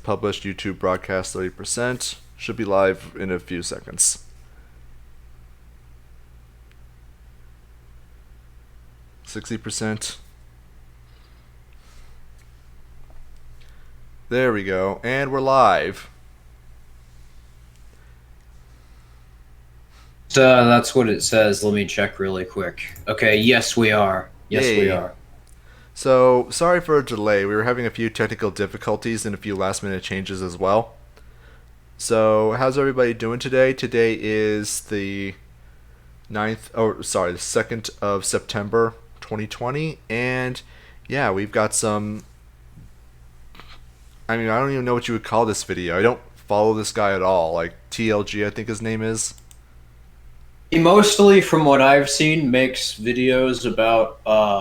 published, YouTube broadcast 30%. Should be live in a few seconds. %. There we go, and we're live. That's what it says. Let me check really quick. Okay, yes we are. Yes we Yay. are. So, sorry for a delay. We were having a few technical difficulties and a few last minute changes as well. So, how's everybody doing today? Today is the the 2nd of September 2020, and yeah, we've got some. I don't even know what you would call this video. I don't follow this guy at all. Like TLG, I think his name is. He mostly, from what I've seen, makes videos about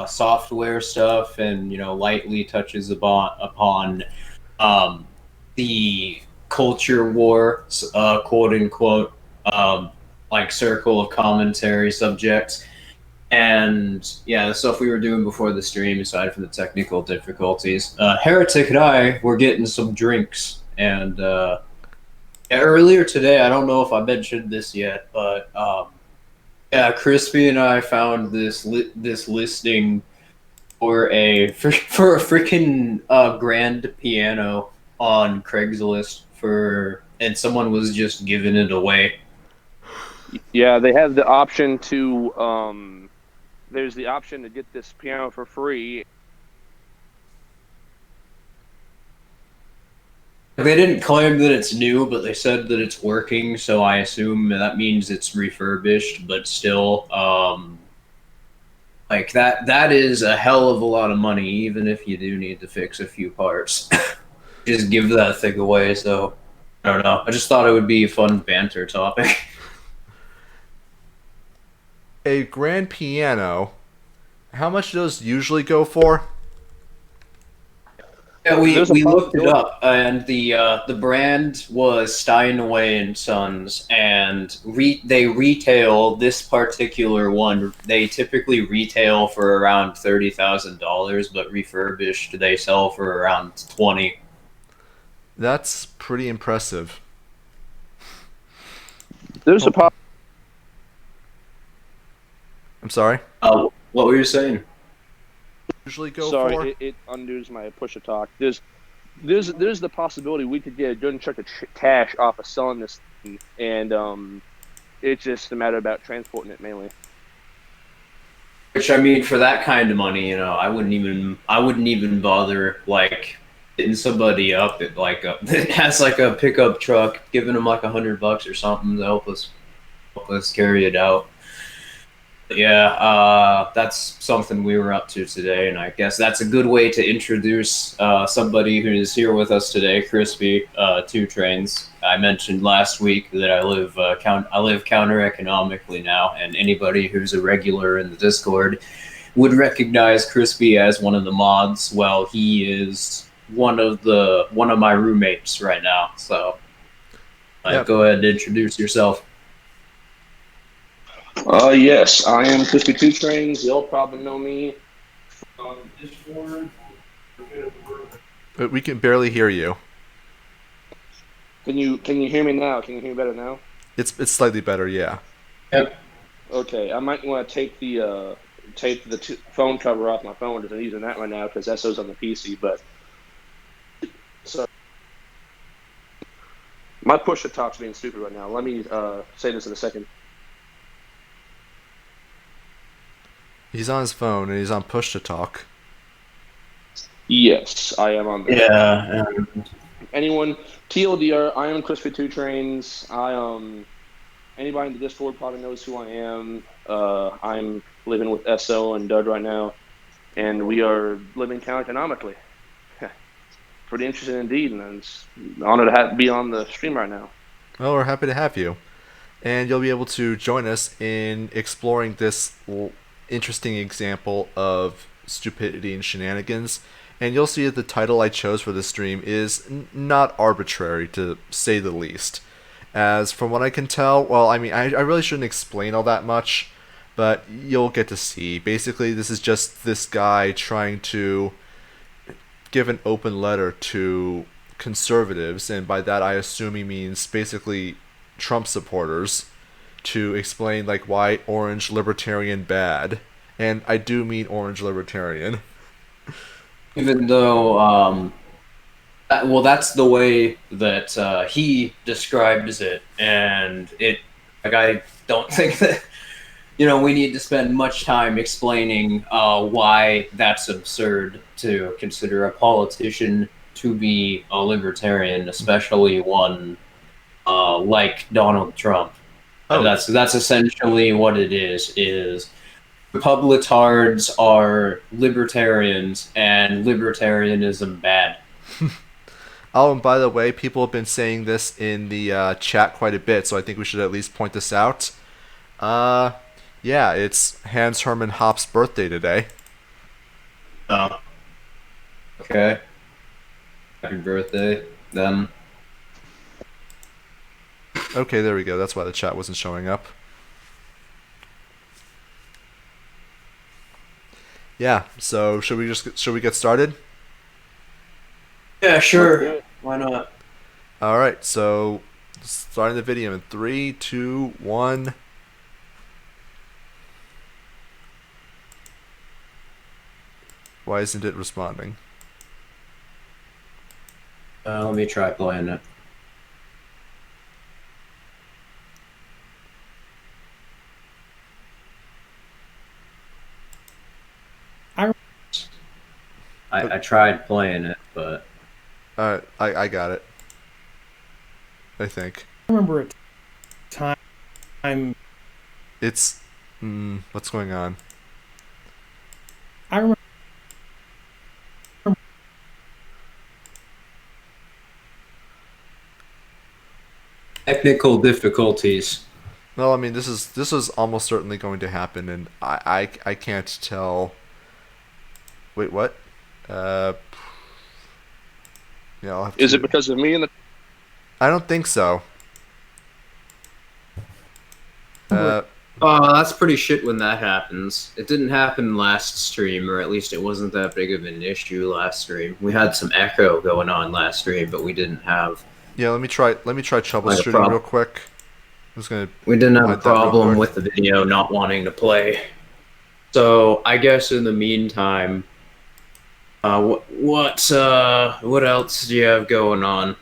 software stuff and, lightly touches upon the culture war, quote unquote, like circle of commentary subjects. And yeah, the stuff we were doing before the stream, aside from the technical difficulties, Heretic and I were getting some drinks. And earlier today, I don't know if I mentioned this yet, but yeah, Crispy and I found this listing for a freaking grand piano on Craigslist and someone was just giving it away. Yeah, they have the option to there's the option to get this piano for free. They didn't claim that it's new, but they said that it's working, so I assume that means it's refurbished, but still, like that is a hell of a lot of money, even if you do need to fix a few parts. Just give that thing away, so I don't know. I just thought it would be a fun banter topic. A grand piano. How much do those usually go for? Yeah, we looked it up, and the brand was Steinway and Sons, and they retail this particular one. They typically retail for around $30,000, but refurbished they sell for around 20. That's pretty impressive. There's a I'm sorry? What were you saying? Usually go for? Sorry, it undoes my push to talk. There's the possibility we could get a good chunk of cash off of selling this thing, and it's just a matter about transporting it mainly. Which, I mean, for that kind of money, I wouldn't even bother like hitting somebody up at that has like a pickup truck, giving them like $100 or something to help us carry it out. Yeah, that's something we were up to today, and I guess that's a good way to introduce somebody who is here with us today, Crispy, 2 Trains. I mentioned last week that I live counter-economically now, and anybody who's a regular in the Discord would recognize Crispy as one of the mods. Well, he is one of my roommates right now, so Yep. Go ahead and introduce yourself. Yes, I am Crispy 2 Trains. You'll probably know me from Discord. But we can barely hear you. Can you hear me now? Can you hear me better now? It's slightly better, yeah. Yep. Okay, I might want to take the phone cover off my phone because I'm using that right now because SO's on the PC. But so my push to talk's being stupid right now. Let me say this in a second. He's on his phone and he's on push to talk. Yes, I am on there. Yeah. Anyone, TLDR, I am Crispy 2 Trains. Anybody in the Discord probably knows who I am. I'm living with SO and Dud right now, and we are living counter-economically. Pretty interesting indeed, and it's an honor to be on the stream right now. Well, we're happy to have you. And you'll be able to join us in exploring this interesting example of stupidity and shenanigans. And you'll see that the title I chose for this stream is not arbitrary, to say the least. As from what I can tell, well, I really shouldn't explain all that much, but you'll get to see. Basically, this is just this guy trying to give an open letter to conservatives, and by that I assume he means basically Trump supporters, to explain like why orange libertarian bad. And I do mean orange libertarian. Even though, well, that's the way that he describes it, and I don't think that we need to spend much time explaining why that's absurd to consider a politician to be a libertarian, especially one like Donald Trump. Oh. That's essentially what it is Republicards are libertarians, and libertarianism bad. Oh, and by the way, people have been saying this in the chat quite a bit, so I think we should at least point this out. Yeah, it's Hans Hermann Hopp's birthday today. Oh. Okay. Happy birthday, then. Okay, there we go. That's why the chat wasn't showing up. Yeah, so should we get started? Yeah, sure. Why not? All right, so starting the video in 3, 2, 1. Why isn't it responding? Let me try playing it. I tried playing it, but... I got it. I think. I remember a time... It's... what's going on? I remember... Technical difficulties. No, I mean this is almost certainly going to happen, and I can't tell. Wait, what? Yeah, I'll have to... Is it because of me and the? I don't think so. That's pretty shit when that happens. It didn't happen last stream, or at least it wasn't that big of an issue last stream. We had some echo going on last stream, but we didn't have... Yeah, let me try troubleshooting real quick. I'm just gonna... We didn't have a problem with the video not wanting to play. So I guess in the meantime, what else do you have going on?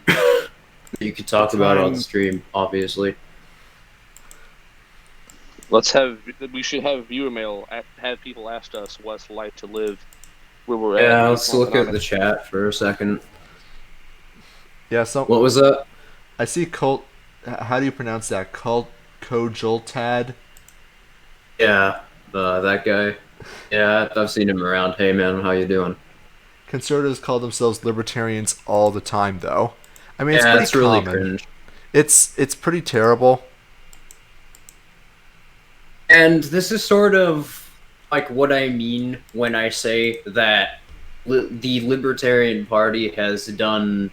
You could talk about on the stream, obviously. We should have viewer mail. Have people ask us what's like to live where we're at. Yeah, let's look at the chat for a second. Yeah, so what was that? I see Colt. How do you pronounce that? Kojoltad? Yeah, that guy. Yeah, I've seen him around. Hey man, how you doing? Conservatives call themselves libertarians all the time, though. I mean, yeah, it's pretty really common. Cringe. It's pretty terrible. And this is sort of like what I mean when I say that the Libertarian Party has done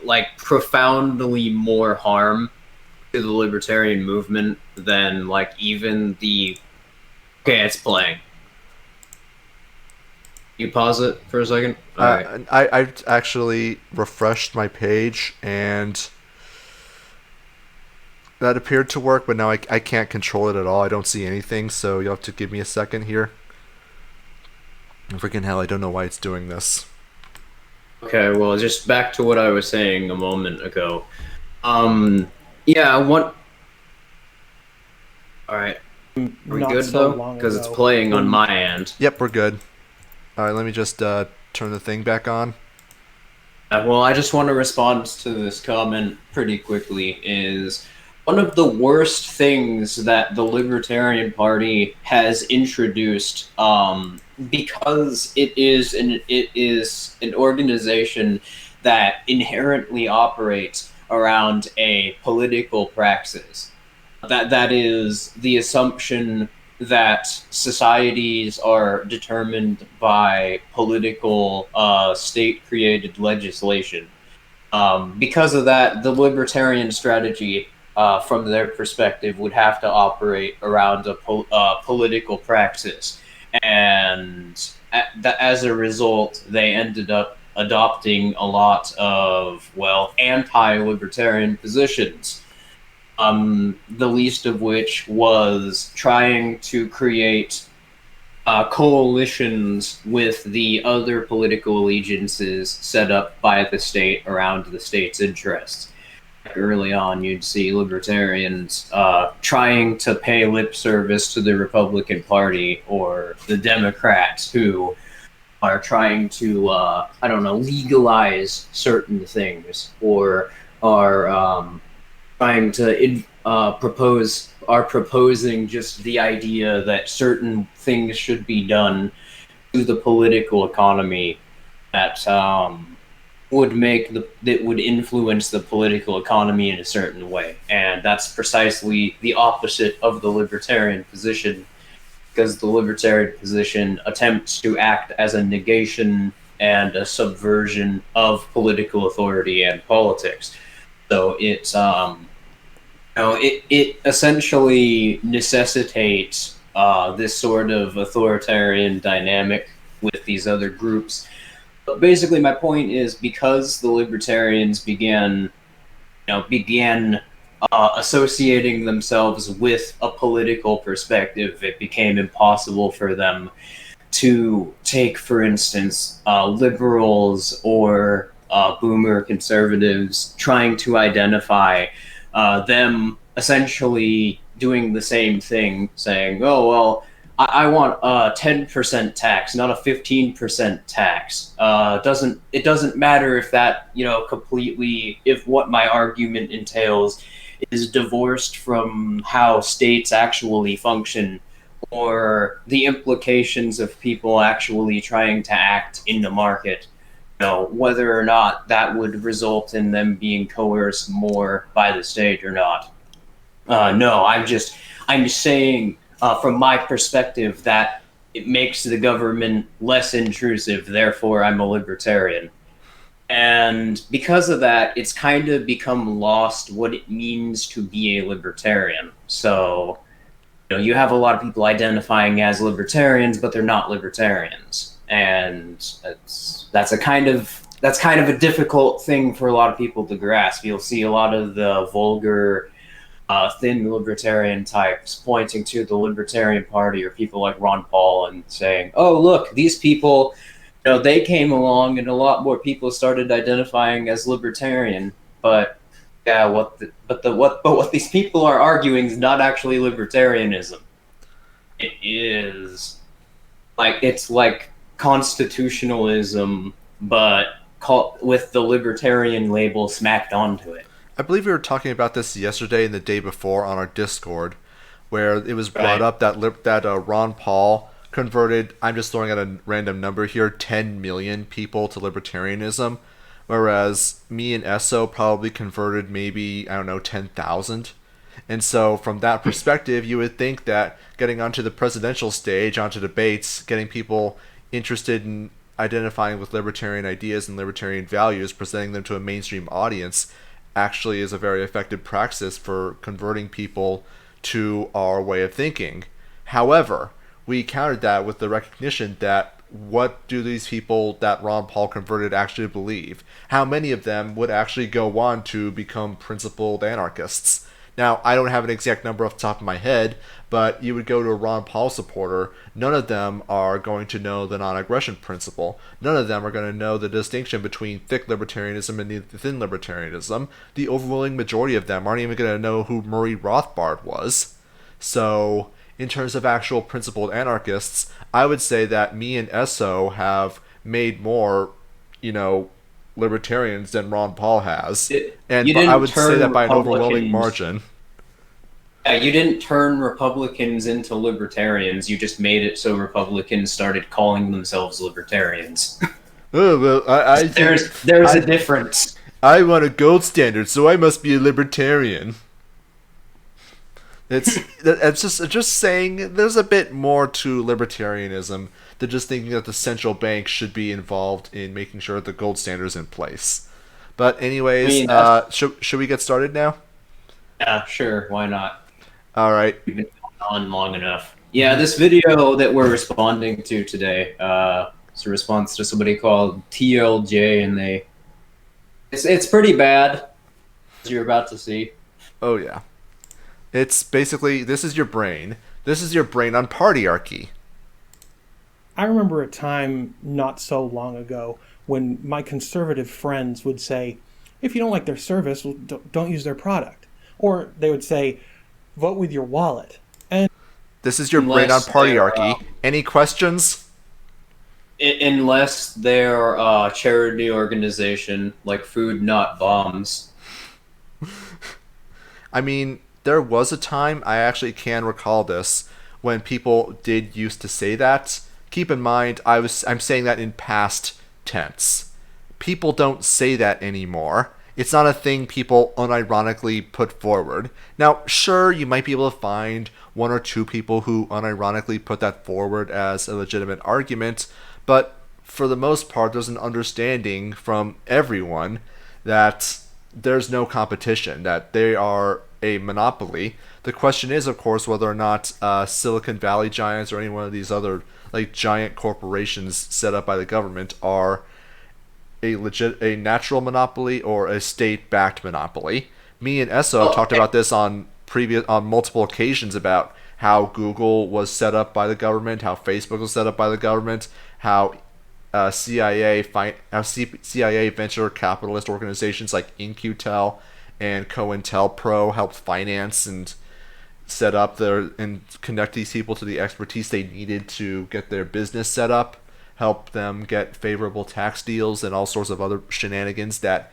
like profoundly more harm to the libertarian movement than like even the... Okay, it's playing. You pause it for a second? Alright. I've actually refreshed my page, and that appeared to work, but now I can't control it at all. I don't see anything, so you'll have to give me a second here. Freaking hell, I don't know why it's doing this. Okay, well, just back to what I was saying a moment ago. Yeah, what... Alright. Are we good, though? Because it's playing on my end. Yep, we're good. Alright, let me just turn the thing back on. Well, I just want to respond to this comment pretty quickly. Is one of the worst things that the Libertarian Party has introduced, because it is an organization that inherently operates around a political praxis. That is the assumption that societies are determined by political state-created legislation. Because of that, the libertarian strategy, from their perspective, would have to operate around a political praxis. And as a result, they ended up adopting a lot of, well, anti-libertarian positions. The least of which was trying to create coalitions with the other political allegiances set up by the state around the state's interests. Early on, you'd see libertarians trying to pay lip service to the Republican Party or the Democrats, who are trying to, legalize certain things, or are trying to proposing just the idea that certain things should be done to the political economy that would influence the political economy in a certain way. And that's precisely the opposite of the libertarian position, because the libertarian position attempts to act as a negation and a subversion of political authority and politics. So it's it essentially necessitates this sort of authoritarian dynamic with these other groups. But basically, my point is, because the libertarians began associating themselves with a political perspective, it became impossible for them to take, for instance, liberals or boomer conservatives trying to identify them essentially doing the same thing, saying, "Oh well, I want a 10% tax, not a 15% tax. It doesn't matter if that if what my argument entails is divorced from how states actually function, or the implications of people actually trying to act in the market." Whether or not that would result in them being coerced more by the state or not. No, I'm just saying from my perspective that it makes the government less intrusive. Therefore, I'm a libertarian, and because of that, it's kind of become lost what it means to be a libertarian. So, you have a lot of people identifying as libertarians, but they're not libertarians, and that's kind of a difficult thing for a lot of people to grasp. You'll see a lot of the vulgar, thin libertarian types pointing to the Libertarian Party or people like Ron Paul and saying, "Oh, look, these people, they came along and a lot more people started identifying as libertarian." But yeah, what these people are arguing is not actually libertarianism. It is it's like constitutionalism, but with the libertarian label smacked onto it. I believe we were talking about this yesterday and the day before on our Discord, where it was brought up that Ron Paul converted, I'm just throwing out a random number here, 10 million people to libertarianism, whereas me and Esso probably converted maybe, 10,000. And so from that perspective, you would think that getting onto the presidential stage, onto debates, getting people interested in identifying with libertarian ideas and libertarian values, presenting them to a mainstream audience, actually is a very effective practice for converting people to our way of thinking. However, we countered that with the recognition that what do these people that Ron Paul converted actually believe? How many of them would actually go on to become principled anarchists? Now, I don't have an exact number off the top of my head, but you would go to a Ron Paul supporter, none of them are going to know the non-aggression principle. None of them are going to know the distinction between thick libertarianism and thin libertarianism. The overwhelming majority of them aren't even going to know who Murray Rothbard was. So, in terms of actual principled anarchists, I would say that me and Esso have made more, libertarians than Ron Paul has. I would say that by an overwhelming margin. You didn't turn Republicans into libertarians. You just made it so Republicans started calling themselves libertarians. Oh, well, there's a difference. I want a gold standard, so I must be a libertarian. It's just saying there's a bit more to libertarianism than just thinking that the central bank should be involved in making sure the gold standard is in place. But anyways, should we get started now? Yeah, sure. Why not? All right. We've been on long enough. Yeah, this video that we're responding to today, It's a response to somebody called TLJ, and it's pretty bad, as you're about to see. Oh yeah. It's basically, this is your brain. This is your brain on partyarchy. I remember a time not so long ago when my conservative friends would say, if you don't like their service, well, don't use their product. Or they would say, vote with your wallet. And This is your brain on partyarchy. Any questions? Unless they're a charity organization like Food Not Bombs. I mean, there was a time, I actually can recall this, when people did used to say that. Keep in mind, I'm saying that in past tense. People don't say that anymore. It's not a thing people unironically put forward. Now, sure, you might be able to find one or two people who unironically put that forward as a legitimate argument, but for the most part, there's an understanding from everyone that there's no competition, that they are a monopoly. The question is, of course, whether or not Silicon Valley giants or any one of these other like giant corporations set up by the government are a natural monopoly or a state-backed monopoly. Me and Esso have talked about this on multiple occasions about how Google was set up by the government, how Facebook was set up by the government, how CIA venture capitalist organizations like In-Q-Tel and COINTELPRO helped finance and set up and connect these people to the expertise they needed to get their business set up, help them get favorable tax deals and all sorts of other shenanigans that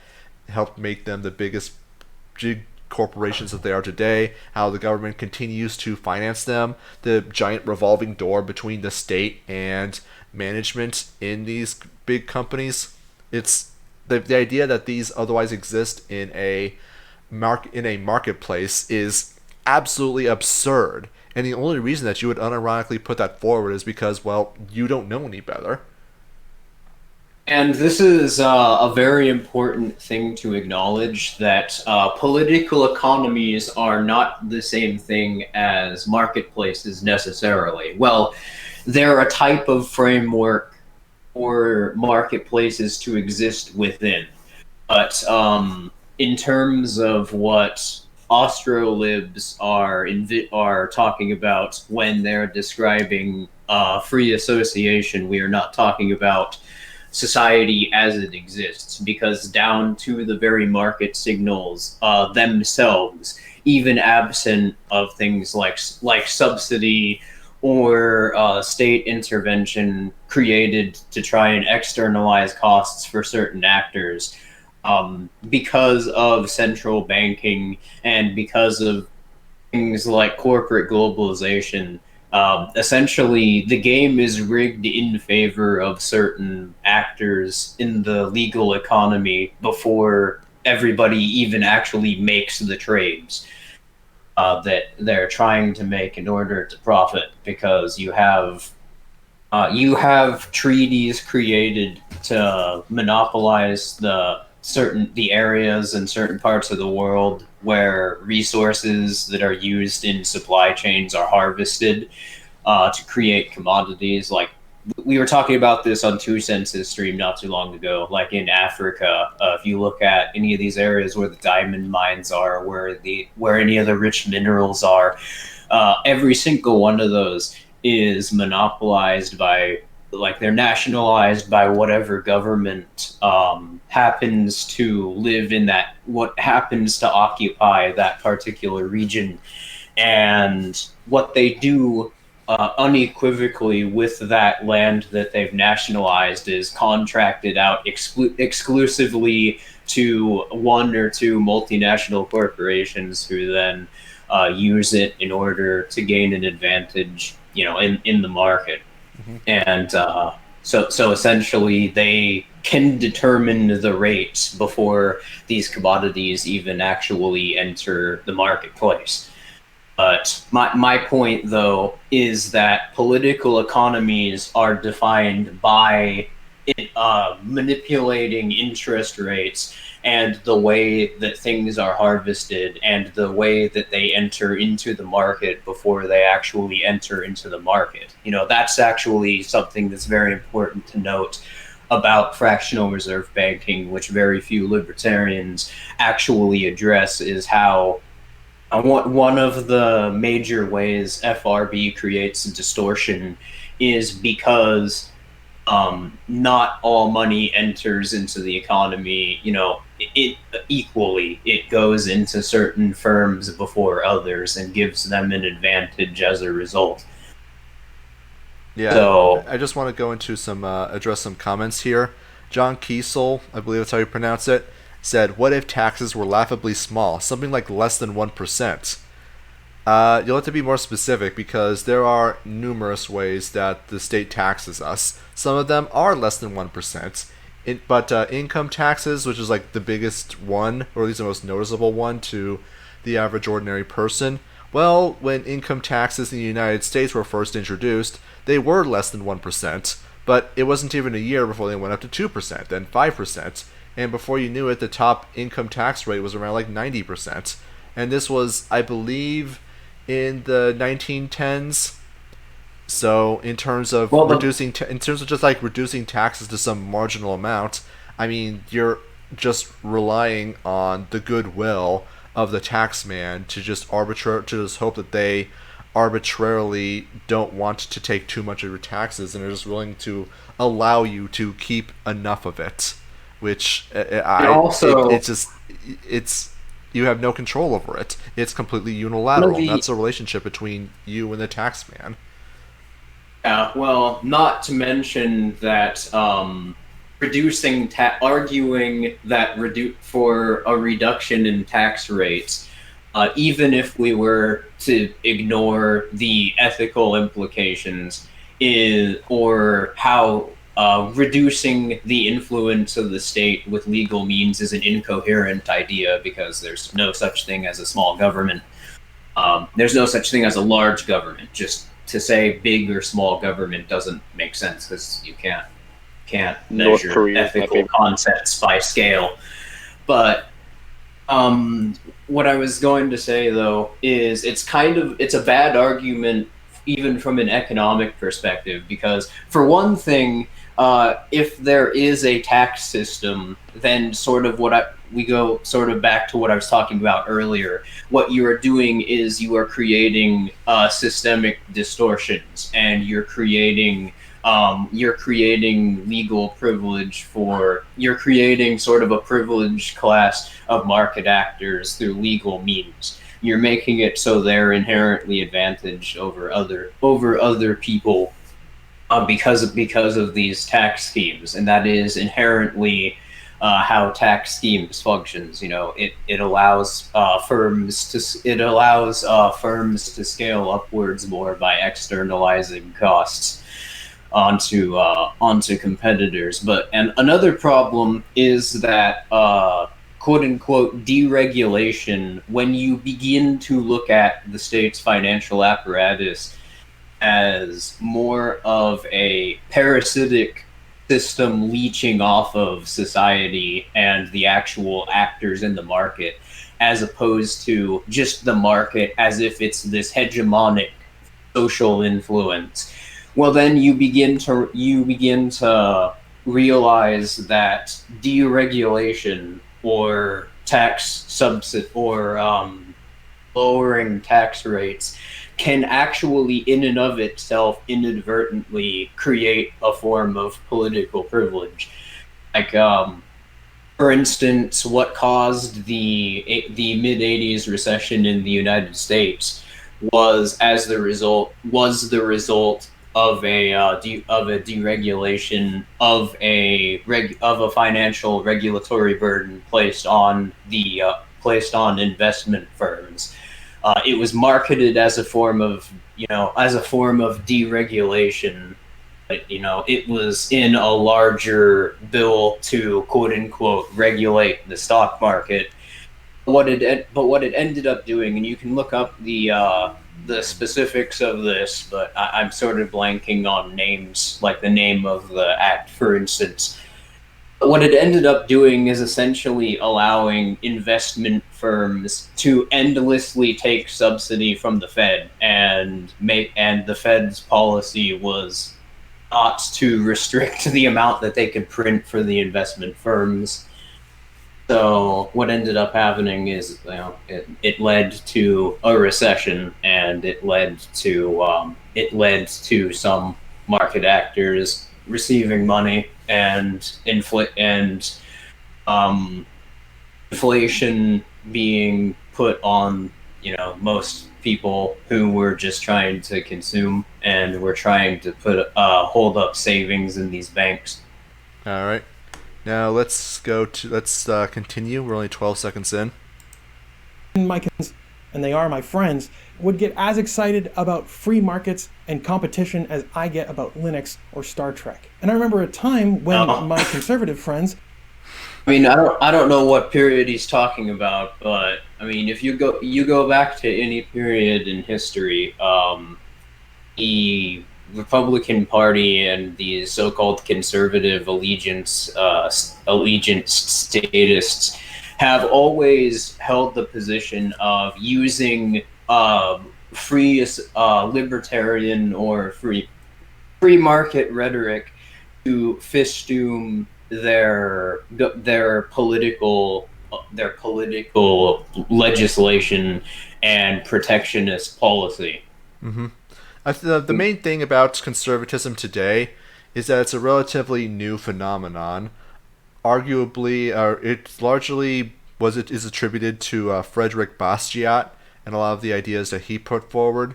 helped make them the biggest corporations that they are today, how the government continues to finance them, the giant revolving door between the state and management in these big companies. It's the idea that these otherwise exist in a marketplace is absolutely absurd. And the only reason that you would unironically put that forward is because, well, you don't know any better. And this is a very important thing to acknowledge, that political economies are not the same thing as marketplaces necessarily. Well, they're a type of framework for marketplaces to exist within. But in terms of what Austrolibs are talking about when they're describing free association, we are not talking about society as it exists, because down to the very market signals themselves, even absent of things like subsidy or state intervention created to try and externalize costs for certain actors, because of central banking and because of things like corporate globalization, essentially the game is rigged in favor of certain actors in the legal economy before everybody even actually makes the trades that they're trying to make in order to profit, because you have treaties created to monopolize the areas and certain parts of the world where resources that are used in supply chains are harvested to create commodities. Like, we were talking about this on Two Senses stream not too long ago. Like in Africa, if you look at any of these areas where the diamond mines are, where any of the rich minerals are, every single one of those is monopolized by, like, they're nationalized by whatever government happens to live in that, what happens to occupy that particular region. And what they do unequivocally with that land that they've nationalized is contracted out exclusively to one or two multinational corporations, who then use it in order to gain an advantage, in the market. Mm-hmm. And so essentially they can determine the rates before these commodities even actually enter the marketplace. But my point, though, is that political economies are defined by manipulating interest rates and the way that things are harvested and the way that they enter into the market before they actually enter into the market. That's actually something that's very important to note about fractional reserve banking, which very few libertarians actually address, is how one of the major ways FRB creates distortion is because not all money enters into the economy, it equally. It goes into certain firms before others and gives them an advantage as a result. Yeah, So I just want to go into address some comments here. John Kiesel, I believe that's how you pronounce it, said, "What if taxes were laughably small, something like less than 1%?" You'll have to be more specific because there are numerous ways that the state taxes us. Some of them are less than 1%. But income taxes, which is like the biggest one, or at least the most noticeable one to the average ordinary person, well, when income taxes in the United States were first introduced, they were less than 1%, but it wasn't even a year before they went up to 2%, then 5%, and before you knew it, the top income tax rate was around like 90%. And this was, I believe, in the 1910s. So in terms of reducing taxes to some marginal amount, I mean, you're just relying on the goodwill of the taxman to just hope that they arbitrarily don't want to take too much of your taxes and are just willing to allow you to keep enough of it, which it's you have no control over it. It's completely unilateral. That's a relationship between you and the taxman. Yeah, well, not to mention that arguing that for a reduction in tax rates, even if we were to ignore the ethical implications, or how reducing the influence of the state with legal means is an incoherent idea because there's no such thing as a small government. There's no such thing as a large government. Just to say big or small government doesn't make sense because you can't measure ethical concepts by scale. But what I was going to say though is it's a bad argument even from an economic perspective, because for one thing, if there is a tax system, then we go sort of back to what I was talking about earlier. What you are doing is you are creating systemic distortions, and you're creating legal privilege you're creating sort of a privileged class of market actors through legal means. You're making it so they're inherently advantaged over other people because of these tax schemes, and that is inherently how tax schemes functions. It allows firms to scale upwards more by externalizing costs onto competitors. And another problem is that quote unquote deregulation, when you begin to look at the state's financial apparatus as more of a parasitic system leeching off of society and the actual actors in the market, as opposed to just the market as if it's this hegemonic social influence, well, then you begin to realize that deregulation or lowering tax rates can actually, in and of itself, inadvertently create a form of political privilege. Like, for instance, what caused the mid-'80s recession in the United States was the result of a deregulation of a financial regulatory burden placed on investment firms. It was marketed as a form of deregulation, but it was in a larger bill to quote unquote regulate the stock market. What it ended up doing, and you can look up the specifics of this, but I'm sort of blanking on names, like the name of the act, for instance. what it ended up doing is essentially allowing investment firms to endlessly take subsidy from the Fed, and the Fed's policy was not to restrict the amount that they could print for the investment firms. So what ended up happening is, it led to a recession, and it led to some market actors receiving money, and inflation being put on, most people who were just trying to consume and were trying to hold up savings in these banks. All right. Now let's continue. We're only 12 seconds in. And they are my friends, would get as excited about free markets and competition as I get about Linux or Star Trek. And I remember a time when my conservative friends... I mean, I don't know what period he's talking about, but I mean, if you go back to any period in history, the Republican Party and the so-called conservative allegiance statists have always held the position of using free libertarian or free market rhetoric to festoon their political legislation and protectionist policy. Mm-hmm. The main thing about conservatism today is that it's a relatively new phenomenon. Arguably, is attributed to Frederick Bastiat and a lot of the ideas that he put forward,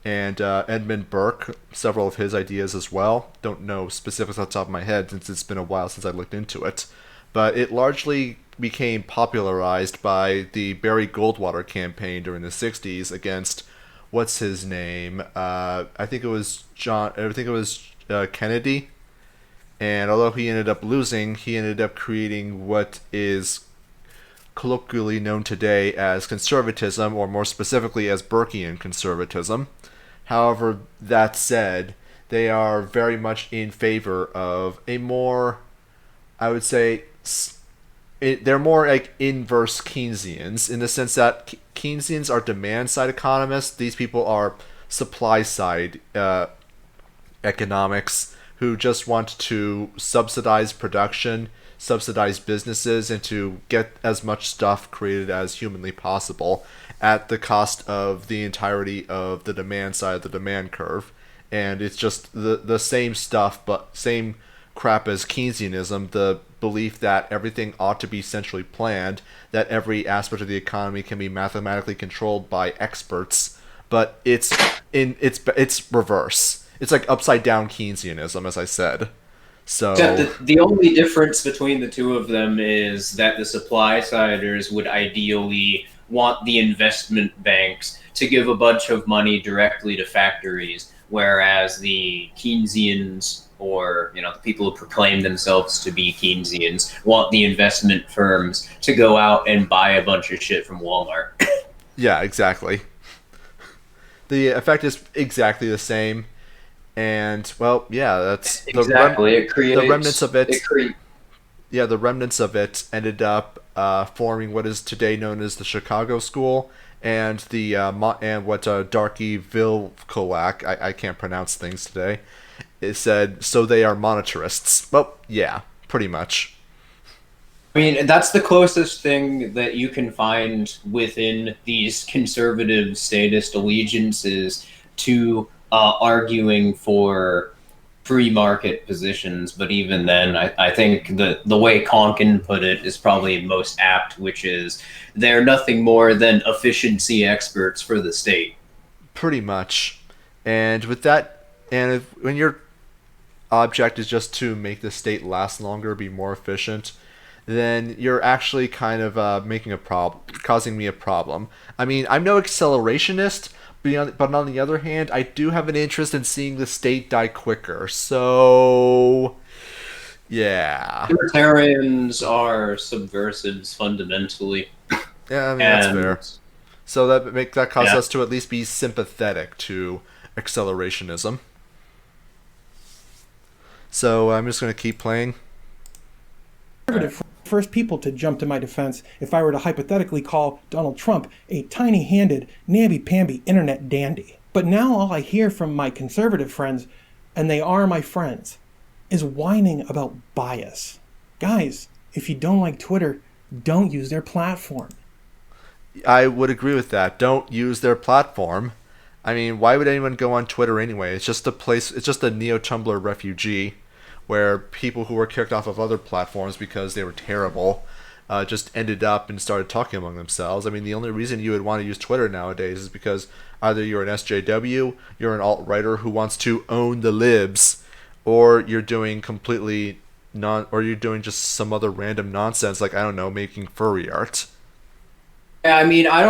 and Edmund Burke, several of his ideas as well. Don't know specifics off the top of my head since it's been a while since I looked into it, but it largely became popularized by the Barry Goldwater campaign during the 60s against what's his name? I think it was Kennedy. And although he ended up losing, he ended up creating what is colloquially known today as conservatism, or more specifically as Burkean conservatism. However, that said, they are very much in favor of a more, I would say, they're more like inverse Keynesians, in the sense that Keynesians are demand-side economists. These people are supply-side economics, who just want to subsidize production, subsidize businesses, and to get as much stuff created as humanly possible at the cost of the entirety of the demand side of the demand curve. And it's just the same stuff, but same crap as Keynesianism, the belief that everything ought to be centrally planned, that every aspect of the economy can be mathematically controlled by experts, but it's reverse. It's like upside down Keynesianism, as I said. So the only difference between the two of them is that the supply-siders would ideally want the investment banks to give a bunch of money directly to factories, whereas the Keynesians, or the people who proclaim themselves to be Keynesians, want the investment firms to go out and buy a bunch of shit from Walmart. Yeah, exactly. The effect is exactly the same. And, well, yeah, that's exactly. The remnants of it. The remnants of it ended up forming what is today known as the Chicago School, and Darky Vilkolak, I can't pronounce things today, it said, so they are monetarists. Well, yeah, pretty much. I mean, that's the closest thing that you can find within these conservative statist allegiances to arguing for free market positions. But even then, I think the way Konkin put it is probably most apt, which is they're nothing more than efficiency experts for the state. Pretty much. And with that, and when your object is just to make the state last longer, be more efficient, then you're actually kind of causing me a problem. I mean, I'm no accelerationist, but on the other hand, I do have an interest in seeing the state die quicker. So, yeah. Libertarians are subversives fundamentally. Yeah, I mean, that's fair. So that causes us to at least be sympathetic to accelerationism. So I'm just going to keep playing. first people to jump to my defense if I were to hypothetically call Donald Trump a tiny-handed, namby-pamby internet dandy. But now all I hear from my conservative friends, and they are my friends, is whining about bias. Guys, if you don't like Twitter, don't use their platform. I would agree with that. Don't use their platform. I mean, why would anyone go on Twitter anyway? It's just a place, it's just a neo-Tumblr refugee where people who were kicked off of other platforms because they were terrible just ended up and started talking among themselves. I mean, the only reason you would want to use Twitter nowadays is because either you're an SJW, you're an alt-writer who wants to own the libs, or you're doing completely or you're doing just some other random nonsense like, I don't know, making furry art. Yeah, I mean, I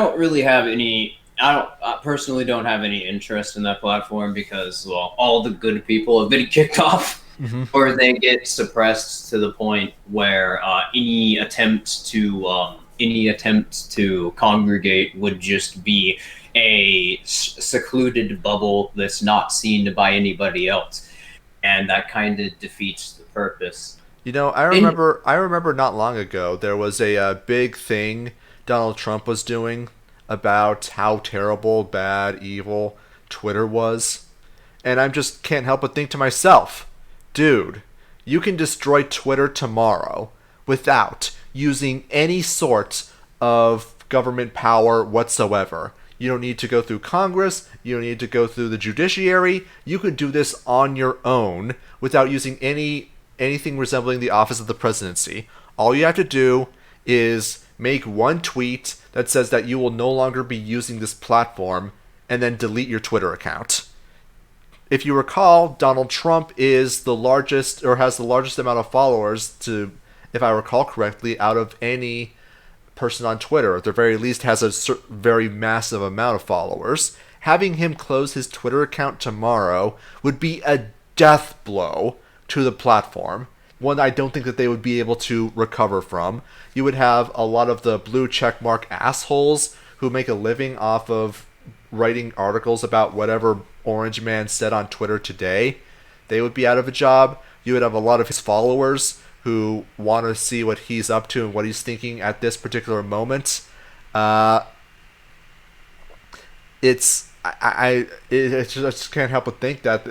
personally don't have any interest in that platform because, well, all the good people have been kicked off, or they get suppressed to the point where any attempt to congregate would just be a secluded bubble that's not seen by anybody else, and that kind of defeats the purpose. You know, I remember not long ago there was a big thing Donald Trump was doing about how terrible, bad, evil Twitter was. And I just can't help but think to myself, dude, you can destroy Twitter tomorrow without using any sort of government power whatsoever. You don't need to go through Congress. You don't need to go through the judiciary. You could do this on your own without using anything resembling the office of the presidency. All you have to do is make one tweet that says that you will no longer be using this platform and then delete your Twitter account. If you recall, Donald Trump is the largest, or has the largest amount of followers, if I recall correctly, out of any person on Twitter. At the very least, has a very massive amount of followers. Having him close his Twitter account tomorrow would be a death blow to the platform. One I don't think that they would be able to recover from. You would have a lot of the blue checkmark assholes who make a living off of writing articles about whatever Orange Man said on Twitter today. They would be out of a job. You would have a lot of his followers who want to see what he's up to and what he's thinking at this particular moment. I just can't help but think that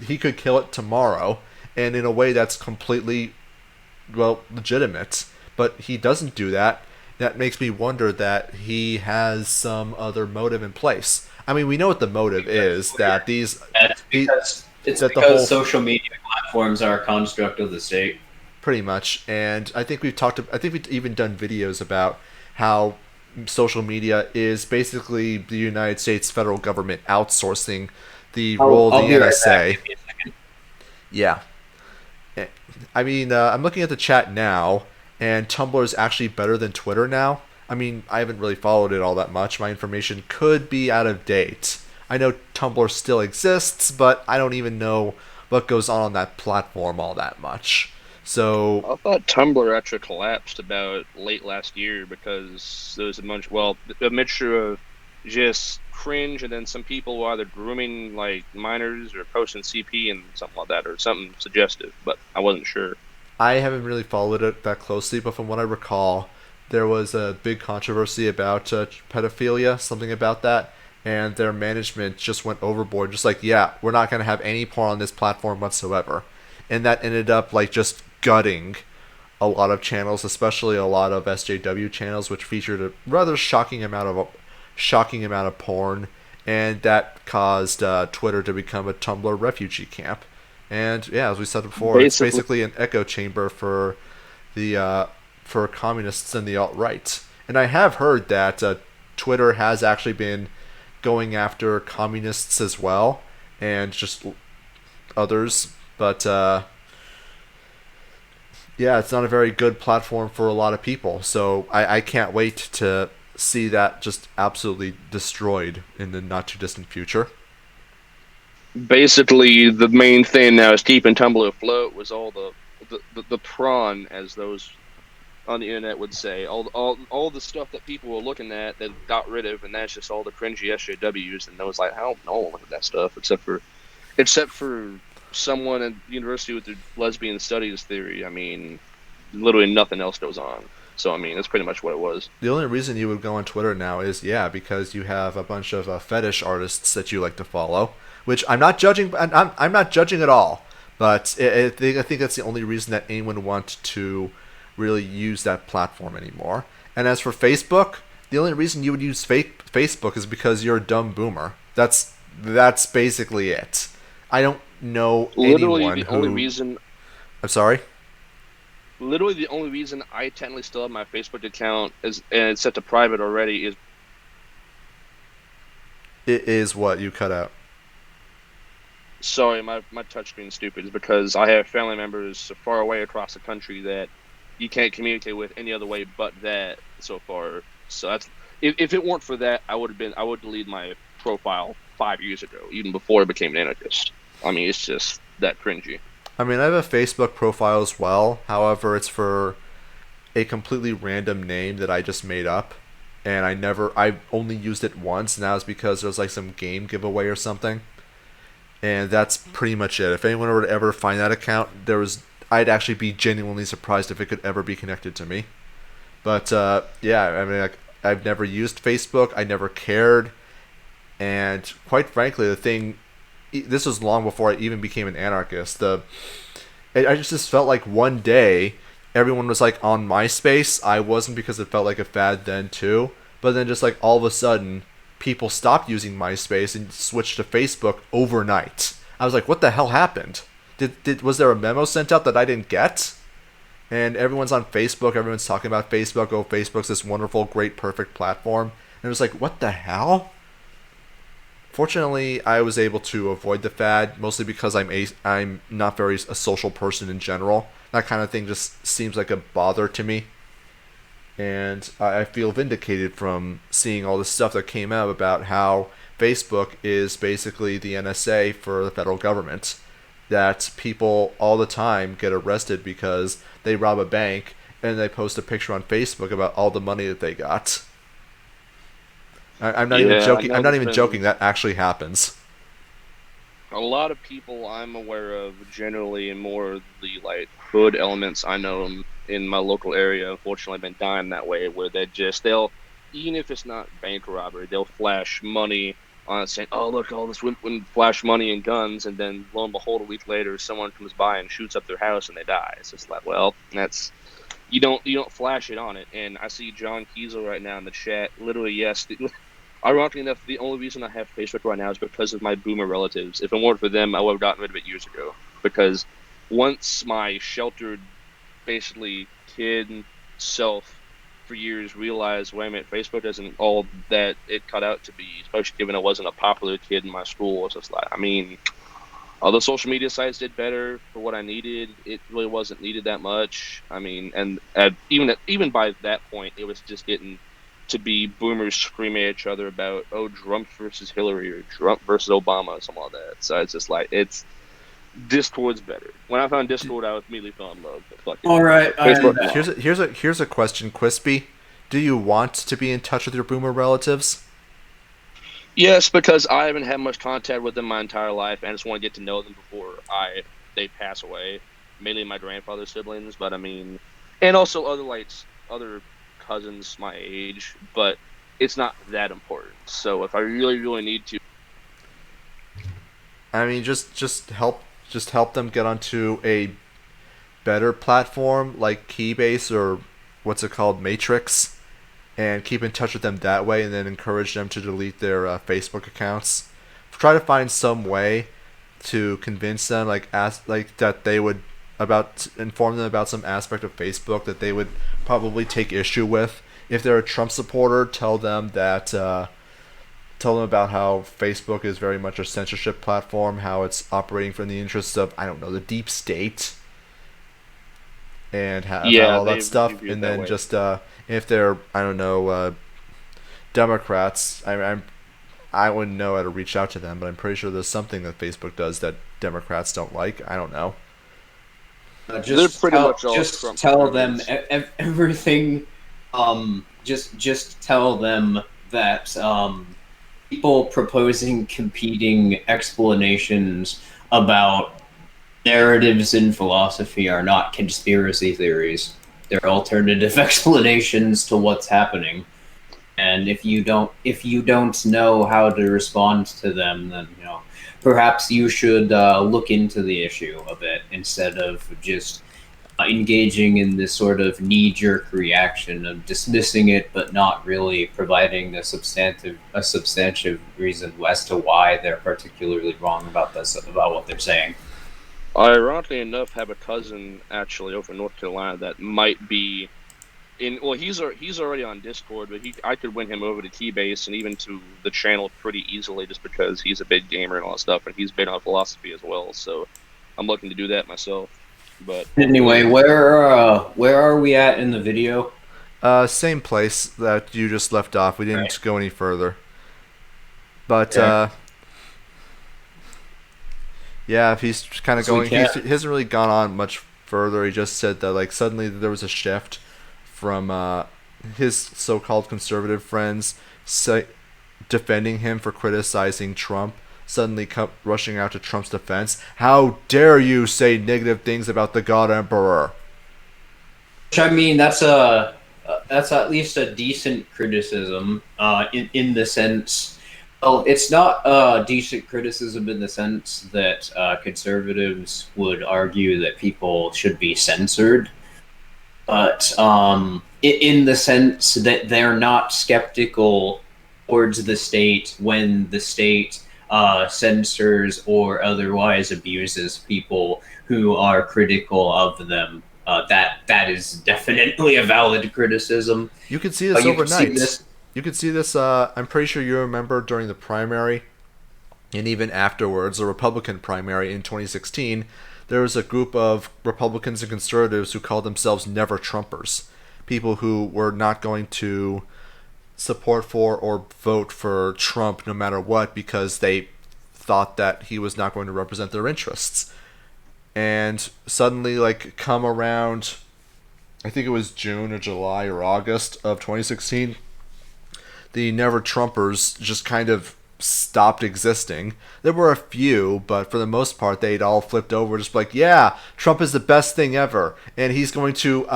he could kill it tomorrow, and in a way that's completely, well, legitimate. But he doesn't do that. That makes me wonder that he has some other motive in place. I mean, we know what the motive is. That because social media platforms are a construct of the state. Pretty much, and I think we've even done videos about how social media is basically the United States federal government outsourcing the role of the NSA. Yeah. I mean, I'm looking at the chat now, and Tumblr is actually better than Twitter now. I mean, I haven't really followed it all that much. My information could be out of date. I know Tumblr still exists, but I don't even know what goes on that platform all that much. So I thought Tumblr actually collapsed about late last year because there was a mixture of just cringe, and then some people were either grooming like minors or posting CP and something like that, or something suggestive, but I wasn't sure. I haven't really followed it that closely, but from what I recall, there was a big controversy about pedophilia, something about that, and their management just went overboard, just like, yeah, we're not going to have any porn on this platform whatsoever. And that ended up like just gutting a lot of channels, especially a lot of SJW channels, which featured a rather shocking amount of porn, and that caused Twitter to become a Tumblr refugee camp. And yeah, as we said before, it's basically an echo chamber for communists and the alt-right. And I have heard that Twitter has actually been going after communists as well, and just others, but yeah, it's not a very good platform for a lot of people. So I can't wait to see that just absolutely destroyed in the not too distant future. Basically, the main thing now is keeping Tumblr afloat was all the prawn, as those on the internet would say, all the stuff that people were looking at that got rid of, and that's just all the cringy SJWs. And I was like, I don't know, look at that stuff, except for someone at university with their lesbian studies theory. I mean, literally nothing else goes on. So I mean, that's pretty much what it was. The only reason you would go on Twitter now is because you have a bunch of fetish artists that you like to follow, which I'm not judging. I'm not judging at all. But I think that's the only reason that anyone would want to really use that platform anymore. And as for Facebook, the only reason you would use Facebook is because you're a dumb boomer. That's basically it. I don't know Literally anyone the only reason. I'm sorry. Literally the only reason I technically still have my Facebook account and it's set to private already is. It is what you cut out. Sorry, my touchscreen's stupid. Is because I have family members far away across the country that you can't communicate with any other way but that so far. So that's if it weren't for that, I would delete my profile 5 years ago, even before I became an anarchist. I mean, it's just that cringy. I mean, I have a Facebook profile as well. However, it's for a completely random name that I just made up, and I've only used it once, and that was because there was like some game giveaway or something. And that's pretty much it. If anyone were to ever find that account, I'd actually be genuinely surprised if it could ever be connected to me. But yeah, I mean, I've never used Facebook. I never cared, and quite frankly, this was long before I even became an anarchist. I just felt like one day everyone was like on MySpace. I wasn't, because it felt like a fad then too. But then just like all of a sudden, people stopped using MySpace and switched to Facebook overnight. I was like, what the hell happened? Was there a memo sent out that I didn't get? And everyone's on Facebook. Everyone's talking about Facebook. Oh, Facebook's this wonderful, great, perfect platform. And it was like, what the hell? Fortunately, I was able to avoid the fad, mostly because I'm not very a social person in general. That kind of thing just seems like a bother to me. And I feel vindicated from seeing all this stuff that came out about how Facebook is basically the NSA for the federal government. That people all the time get arrested because they rob a bank and they post a picture on Facebook about all the money that they got. I'm not even joking. I'm not even joking. That actually happens. A lot of people I'm aware of, generally, and more of the like hood elements I know in my local area, unfortunately, have been dying that way, where they'll, even if it's not bank robbery, they'll flash money on it saying, oh, look, all this women flash money and guns, and then lo and behold, a week later, someone comes by and shoots up their house and they die. It's just like, well, that's, you don't flash it on it. And I see John Kiesel right now in the chat, literally, yes, ironically enough, the only reason I have Facebook right now is because of my boomer relatives. If it weren't for them, I would have gotten rid of it years ago. Because once my sheltered, basically, kid self for years realized, wait a minute, Facebook isn't all that it cut out to be, especially given I wasn't a popular kid in my school. It's just like, I mean, other social media sites did better for what I needed. It really wasn't needed that much. I mean, and even by that point, it was just getting to be boomers screaming at each other about, oh, Trump versus Hillary or Trump versus Obama or something like that. So it's just like, Discord's better. When I found Discord, I immediately fell in love. All right. Here's a question, Quispy. Do you want to be in touch with your boomer relatives? Yes, because I haven't had much contact with them my entire life, and I just want to get to know them before they pass away. Mainly my grandfather's siblings, but I mean, and also other cousins my age, but it's not that important. So if I really, really need to, I mean, just help them get onto a better platform like Keybase or what's it called, Matrix, and keep in touch with them that way, and then encourage them to delete their Facebook accounts. Try to find some way to convince them, that they would inform them about some aspect of Facebook that they would probably take issue with. If they're a Trump supporter, tell them about how Facebook is very much a censorship platform, how it's operating from the interests of, I don't know, the deep state, and all that stuff. And then just if they're, I don't know, Democrats, I wouldn't know how to reach out to them, but I'm pretty sure there's something that Facebook does that Democrats don't like. I don't know. Just tell them everything. Just tell them that people proposing competing explanations about narratives in philosophy are not conspiracy theories. there are alternative explanations to what's happening. And if you don't know how to respond to them, then perhaps you should look into the issue a bit instead of just engaging in this sort of knee-jerk reaction of dismissing it, but not really providing a substantive reason as to why they're particularly wrong about what they're saying. I ironically enough have a cousin actually over in North Carolina that might be in. Well, he's already on Discord, but I could win him over to Keybase and even to the channel pretty easily, just because he's a big gamer and all that stuff, and he's big on philosophy as well. So I'm looking to do that myself. But anyway, where are we at in the video? Same place that you just left off. We didn't go any further. But yeah, he's kind of going. He hasn't really gone on much further. He just said that like suddenly there was a shift from his so-called conservative friends defending him for criticizing Trump, suddenly rushing out to Trump's defense. How dare you say negative things about the God Emperor? Which, I mean, that's at least a decent criticism in the sense. Well, it's not a decent criticism in the sense that conservatives would argue that people should be censored, but in the sense that they're not skeptical towards the state when the state censors or otherwise abuses people who are critical of them. That is definitely a valid criticism. You can see this overnight. You could see this, I'm pretty sure you remember during the primary, and even afterwards, the Republican primary in 2016, there was a group of Republicans and conservatives who called themselves Never Trumpers. People who were not going to support for or vote for Trump no matter what because they thought that he was not going to represent their interests. And suddenly, like, come around, I think it was June or July or August of 2016, the Never Trumpers just kind of stopped existing. There were a few, but for the most part, they'd all flipped over, just like, yeah, Trump is the best thing ever, and he's going to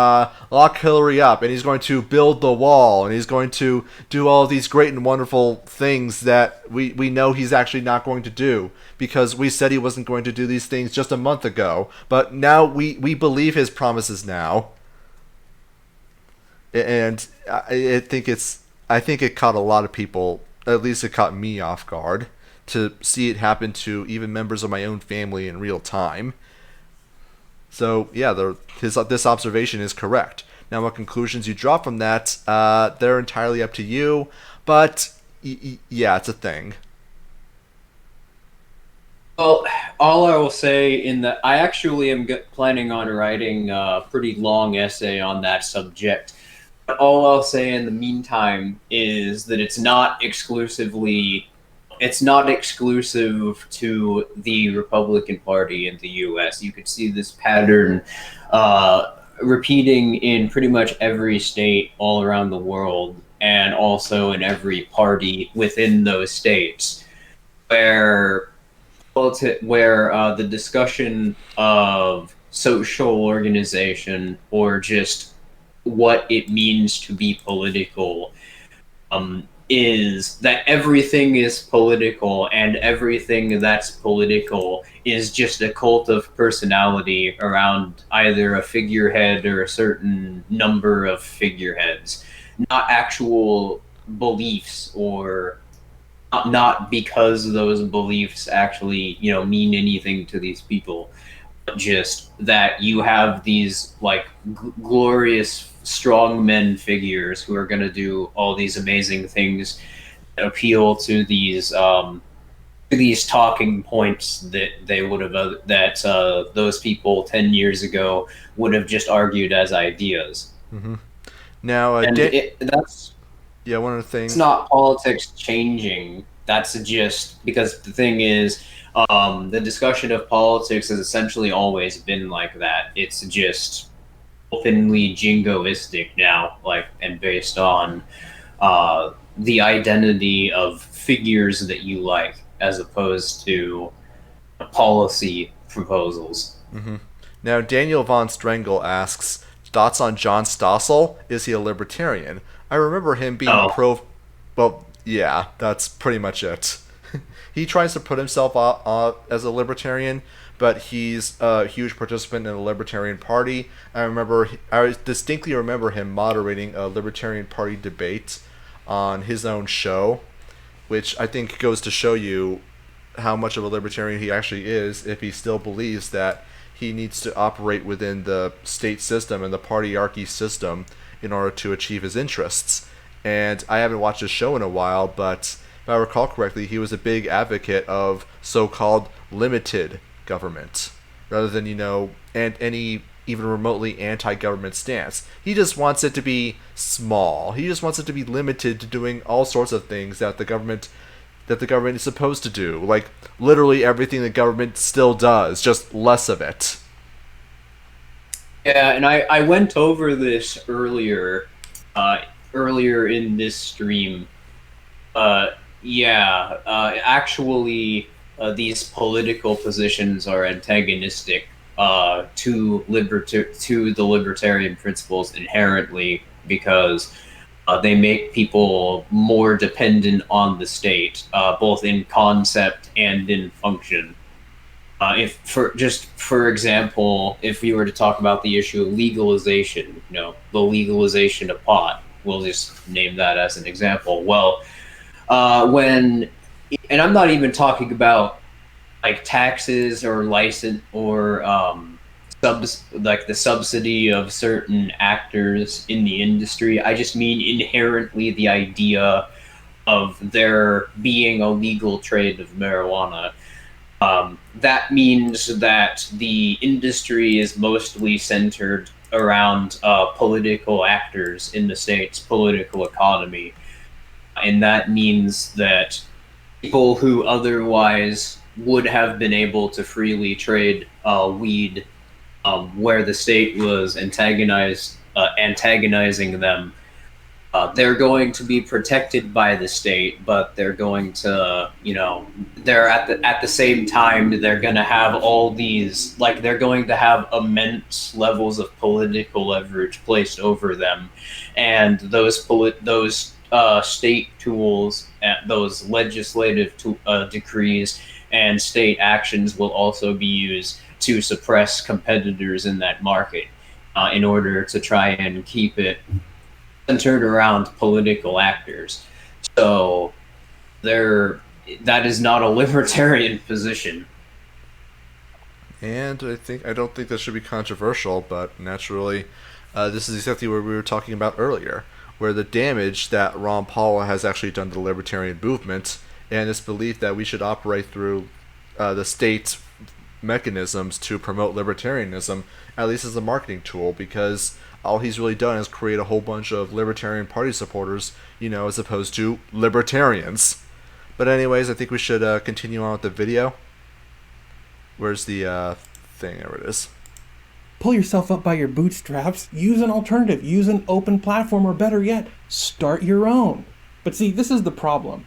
lock Hillary up, and he's going to build the wall, and he's going to do all of these great and wonderful things that we know he's actually not going to do, because we said he wasn't going to do these things just a month ago, but now we believe his promises now. And I think it caught a lot of people, at least it caught me off guard, to see it happen to even members of my own family in real time. So, yeah, this observation is correct. Now, what conclusions you draw from that, they're entirely up to you, but, yeah, it's a thing. Well, all I will say in that, I actually am planning on writing a pretty long essay on that subject. All I'll say in the meantime is that it's not exclusive to the Republican Party in the U.S. You could see this pattern repeating in pretty much every state all around the world, and also in every party within those states, where the discussion of social organization or just what it means to be political is that everything is political, and everything that's political is just a cult of personality around either a figurehead or a certain number of figureheads, not actual beliefs, or not because those beliefs actually mean anything to these people, but just that you have these like glorious strong men figures who are going to do all these amazing things that appeal to these talking points that they would have those people 10 years ago would have just argued as ideas. Mm-hmm. Now, that's one of the things. It's not politics changing. That's just because the thing is, the discussion of politics has essentially always been like that. It's just openly jingoistic now, and based on the identity of figures that you like, as opposed to policy proposals. Mm-hmm. Now, Daniel von Strengel asks, thoughts on John Stossel? Is he a libertarian? I remember him being Oh. pro. Well, yeah, that's pretty much it. He tries to put himself as a libertarian, but he's a huge participant in the Libertarian Party. I distinctly remember him moderating a Libertarian Party debate on his own show, which I think goes to show you how much of a libertarian he actually is if he still believes that he needs to operate within the state system and the partyarchy system in order to achieve his interests. And I haven't watched his show in a while, but if I recall correctly, he was a big advocate of so-called limited government, rather than, and any even remotely anti-government stance. He just wants it to be small. He just wants it to be limited to doing all sorts of things that the government is supposed to do, like literally everything the government still does, just less of it. Yeah, and I went over this earlier in this stream. Actually, these political positions are antagonistic to the libertarian principles inherently, because they make people more dependent on the state, both in concept and in function. For example, if we were to talk about the issue of legalization, the legalization of pot, we'll just name that as an example. Well, and I'm not even talking about like taxes or license or like the subsidy of certain actors in the industry. I just mean inherently the idea of there being a legal trade of marijuana. That means that the industry is mostly centered around political actors in the state's political economy. And that means that people who otherwise would have been able to freely trade weed where the state was antagonizing them, they're going to be protected by the state, but they're going to, they're at the same time, they're going to have all these, like, they're going to have immense levels of political leverage placed over them, and those state tools, those legislative decrees and state actions will also be used to suppress competitors in that market in order to try and keep it centered around political actors. So that is not a libertarian position. And I don't think that should be controversial, but naturally, this is exactly what we were talking about earlier, where the damage that Ron Paul has actually done to the libertarian movement, and this belief that we should operate through the state's mechanisms to promote libertarianism, at least as a marketing tool, because all he's really done is create a whole bunch of Libertarian Party supporters, as opposed to libertarians. But anyways, I think we should continue on with the video. Where's the thing? There it is. Pull yourself up by your bootstraps. Use an alternative. Use an open platform, or better yet, start your own. But see, this is the problem.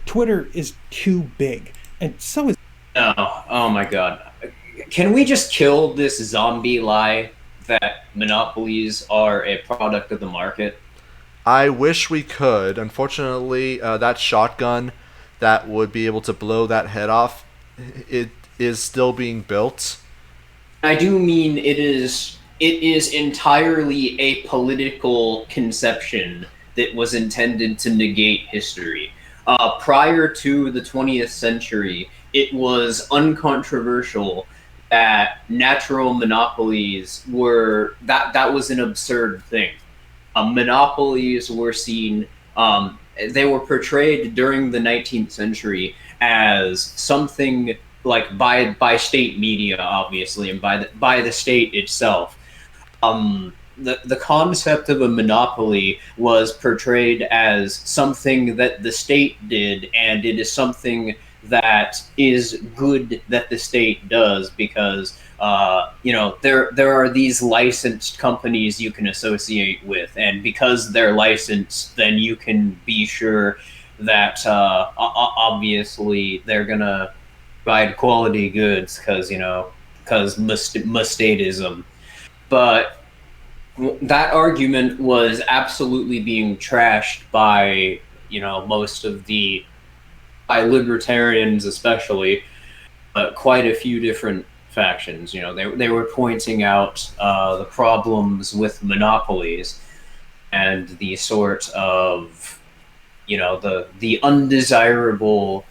Twitter is too big, and so is... Oh my god. Can we just kill this zombie lie that monopolies are a product of the market? I wish we could. Unfortunately, that shotgun that would be able to blow that head off, it is still being built. I do mean it is entirely a political conception that was intended to negate history. Prior to the 20th century, it was uncontroversial that natural monopolies were that was an absurd thing. Monopolies were seen, they were portrayed during the 19th century as something like by state media, obviously, and by the state itself. The concept of a monopoly was portrayed as something that the state did, and it is something that is good that the state does, because there are these licensed companies you can associate with, and because they're licensed, then you can be sure that obviously they're gonna provide quality goods, because mustatism. But that argument was absolutely being trashed by, most of by libertarians especially, quite a few different factions. They were pointing out the problems with monopolies and the sort of, the undesirable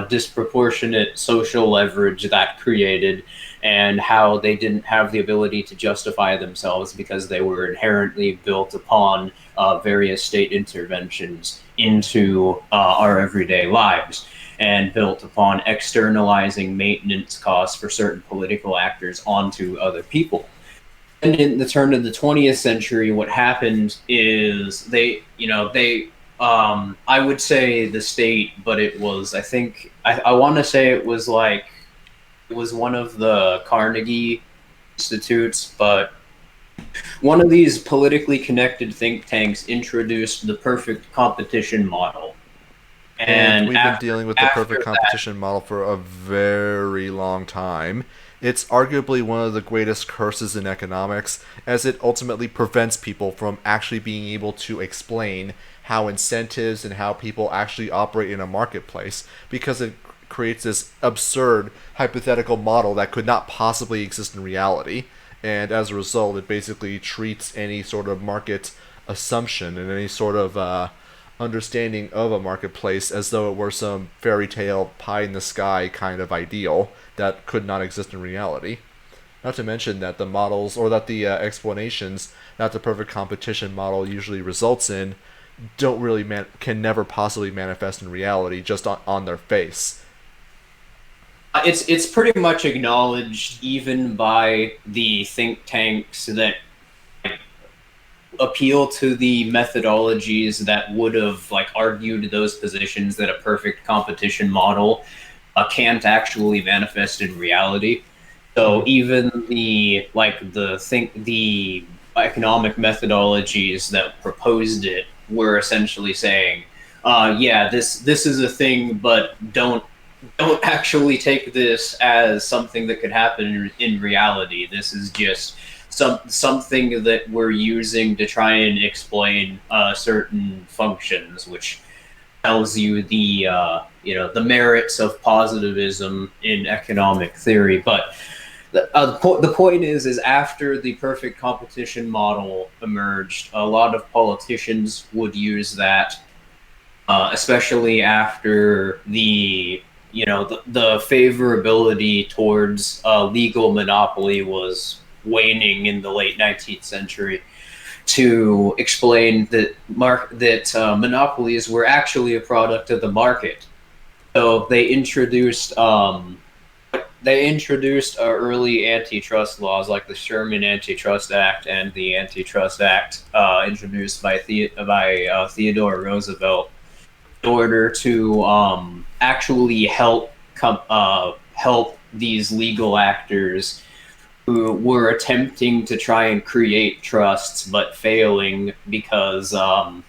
disproportionate social leverage that created, and how they didn't have the ability to justify themselves because they were inherently built upon various state interventions into our everyday lives, and built upon externalizing maintenance costs for certain political actors onto other people. And in the turn of the 20th century, what happened is I would say the state, but it was, I want to say it was one of the Carnegie Institutes, but one of these politically connected think tanks introduced the perfect competition model. And we've been dealing with the perfect competition model for a very long time. It's arguably one of the greatest curses in economics, as it ultimately prevents people from actually being able to explain how incentives and how people actually operate in a marketplace, because it creates this absurd hypothetical model that could not possibly exist in reality. And as a result, it basically treats any sort of market assumption and any sort of understanding of a marketplace as though it were some fairy tale pie in the sky kind of ideal that could not exist in reality. Not to mention that the models, or that the explanations that the perfect competition model usually results in don't really can never possibly manifest in reality, just on their face. It's pretty much acknowledged even by the think tanks that appeal to the methodologies that would have argued those positions, that a perfect competition model can't actually manifest in reality. So even the economic methodologies that proposed it were essentially saying, this is a thing, but don't actually take this as something that could happen in reality. This is just something that we're using to try and explain certain functions, which tells you the merits of positivism in economic theory. But the point is after the perfect competition model emerged, a lot of politicians would use that, especially after the favorability towards legal monopoly was waning in the late 19th century, to explain that monopolies were actually a product of the market. So they introduced early antitrust laws like the Sherman Antitrust Act and the Antitrust Act introduced by Theodore Roosevelt, in order to actually help these legal actors who were attempting to try and create trusts but failing because of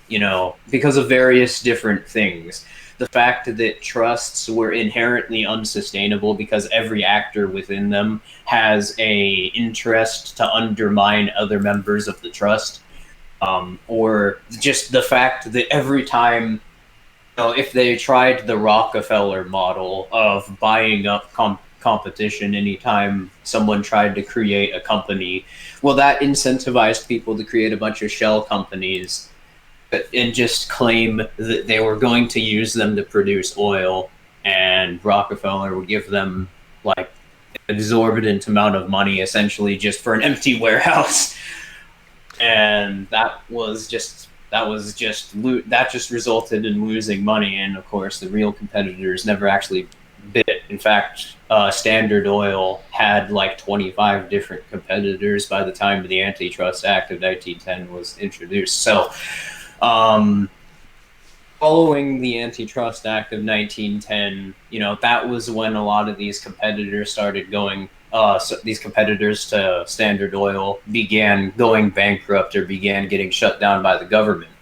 various different things. The fact that trusts were inherently unsustainable because every actor within them has a interest to undermine other members of the trust, or just the fact that every time, if they tried the Rockefeller model of buying up competition anytime someone tried to create a company, well, that incentivized people to create a bunch of shell companies and just claim that they were going to use them to produce oil, and Rockefeller would give them an exorbitant amount of money essentially just for an empty warehouse. And that just resulted in losing money. And of course the real competitors never actually bid it. In fact, Standard Oil had 25 different competitors by the time the Antitrust Act of 1910 was introduced. So following the Antitrust Act of 1910, that was when a lot of these competitors started going, these competitors to Standard Oil began going bankrupt or began getting shut down by the government.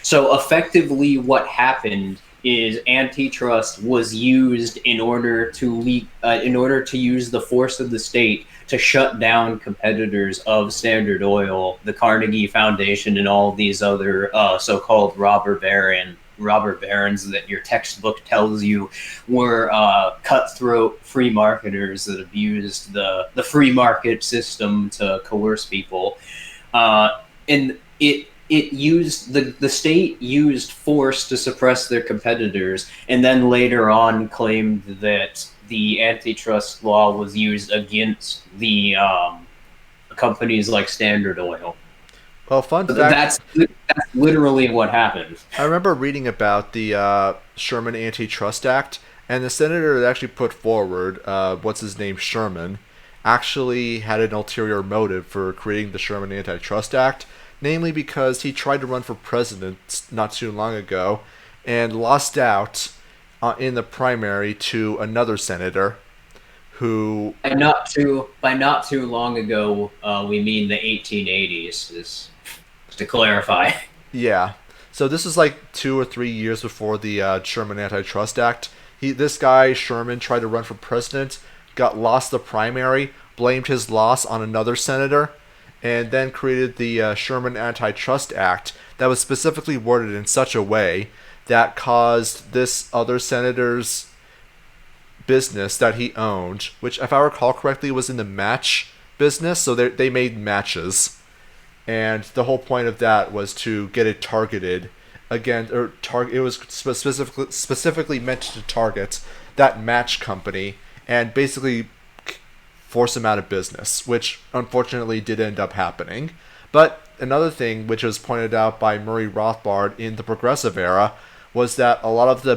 So effectively what happened is antitrust was used in order to use the force of the state to shut down competitors of Standard Oil, the Carnegie Foundation, and all these other so-called robber barons that your textbook tells you were cutthroat free marketers that abused the free market system to coerce people. And it used the state used force to suppress their competitors, and then later on claimed that the antitrust law was used against the companies like Standard Oil. Well, fun fact. That's literally what happened. I remember reading about the Sherman Antitrust Act, and the senator that actually put forward, what's his name, Sherman, actually had an ulterior motive for creating the Sherman Antitrust Act, namely because he tried to run for president not too long ago and lost out in the primary to another senator who... By not too long ago, we mean the 1880s, is to clarify. Yeah. So this is like 2 or 3 years before the Sherman Antitrust Act. This guy, Sherman, tried to run for president, lost the primary, blamed his loss on another senator, and then created the Sherman Antitrust Act that was specifically worded in such a way that caused this other senator's business that he owned, which, if I recall correctly, was in the match business, so they made matches. And the whole point of that was to get it targeted again, it was specifically meant to target that match company and basically force them out of business, which unfortunately did end up happening. But another thing which was pointed out by Murray Rothbard in the Progressive Era was that a lot of the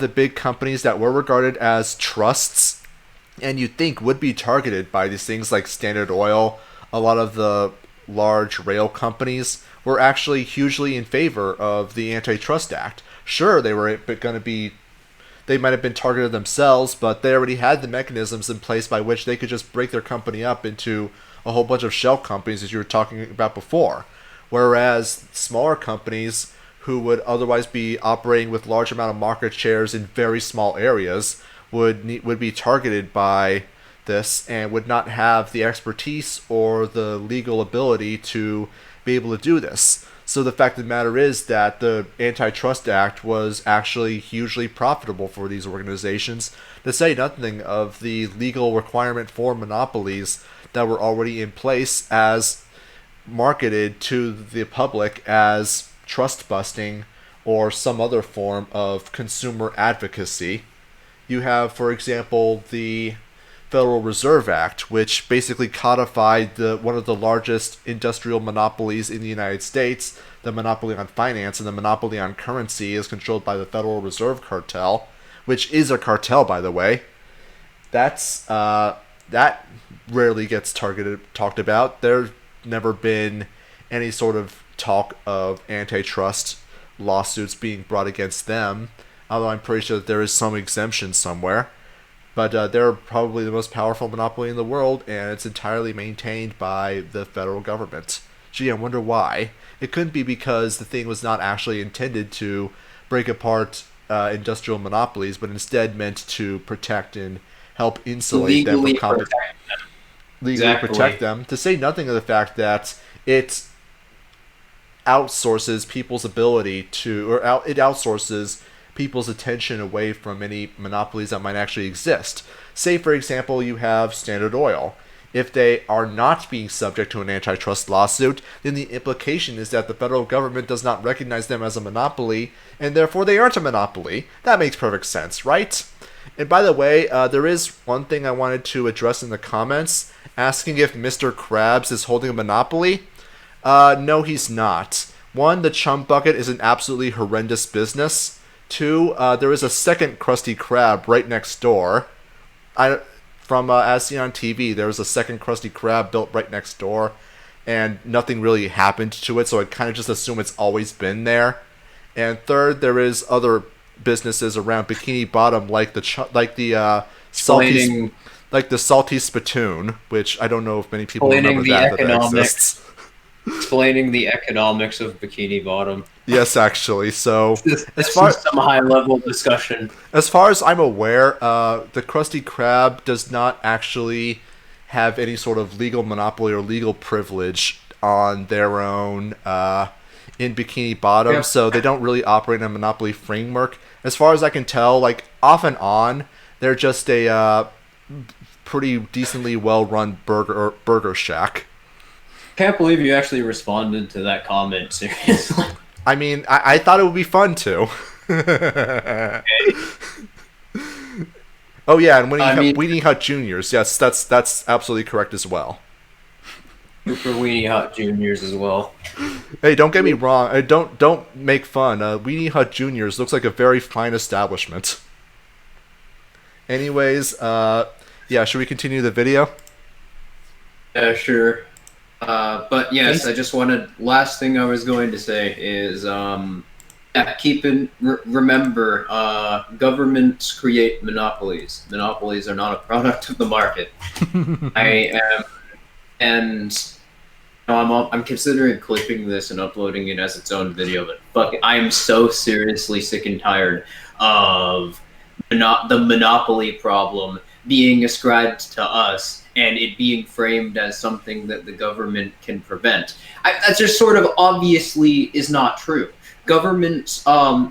big companies that were regarded as trusts and you'd think would be targeted by these things like Standard Oil, a lot of the large rail companies were actually hugely in favor of the Antitrust Act. Sure, they might have been targeted themselves, but they already had the mechanisms in place by which they could just break their company up into a whole bunch of shell companies, as you were talking about before. Whereas smaller companies who would otherwise be operating with large amount of market shares in very small areas would be targeted by this and would not have the expertise or the legal ability to be able to do this. So the fact of the matter is that the Antitrust Act was actually hugely profitable for these organizations, to say nothing of the legal requirement for monopolies that were already in place as marketed to the public as trust busting or some other form of consumer advocacy. You have, for example, the Federal Reserve Act, which basically codified one of the largest industrial monopolies in the United States. The monopoly on finance and the monopoly on currency is controlled by the Federal Reserve Cartel, which is a cartel, by the way. That rarely gets talked about. There's never been any sort of talk of antitrust lawsuits being brought against them, although I'm pretty sure that there is some exemption somewhere. But they're probably the most powerful monopoly in the world, and it's entirely maintained by the federal government. Gee, I wonder why. It couldn't be because the thing was not actually intended to break apart industrial monopolies, but instead meant to protect and help insulate them from competition. Legally protect them. To say nothing of the fact that it outsources people's ability to, or it outsources people's attention away from any monopolies that might actually exist. Say, for example, you have Standard Oil. If they are not being subject to an antitrust lawsuit, then the implication is that the federal government does not recognize them as a monopoly, and therefore they aren't a monopoly. That makes perfect sense, right? And by the way, there is one thing I wanted to address in the comments, asking if Mr. Krabs is holding a monopoly. No, he's not. One, the Chum Bucket is an absolutely horrendous business. Two, there is a second Krusty Krab right next door. As seen on TV, there was a second Krusty Krab built right next door, and nothing really happened to it, so I kind of just assume it's always been there. And third, there is other businesses around Bikini Bottom, like the salty spittoon, which I don't know if many people remember that exists. Explaining the economics of Bikini Bottom. Yes, actually. So, This as is far some high level discussion. as far as I'm aware, the Krusty Krab does not actually have any sort of legal monopoly or legal privilege on their own in Bikini Bottom, Yep. so they don't really operate in a monopoly framework. As far as I can tell, like off and on, they're just a pretty decently well-run burger shack. Can't believe you actually responded to that comment, seriously. I mean, I thought it would be fun to. Oh yeah, and Weenie Hut Juniors. Yes, that's absolutely correct as well. For Weenie Hut Juniors as well. Hey, don't get me wrong. Don't make fun. Weenie Hut Juniors looks like a very fine establishment. Anyways, yeah, should we continue the video? Yeah, sure. But yes, I just wanted. Last thing I was going to say is, remember, governments create monopolies. Monopolies are not a product of the market. I am, and I'm considering clipping this and uploading it as its own video. But fuck, I am so seriously sick and tired of the monopoly problem being ascribed to us and it being framed as something that the government can prevent. That just sort of obviously is not true. Governments,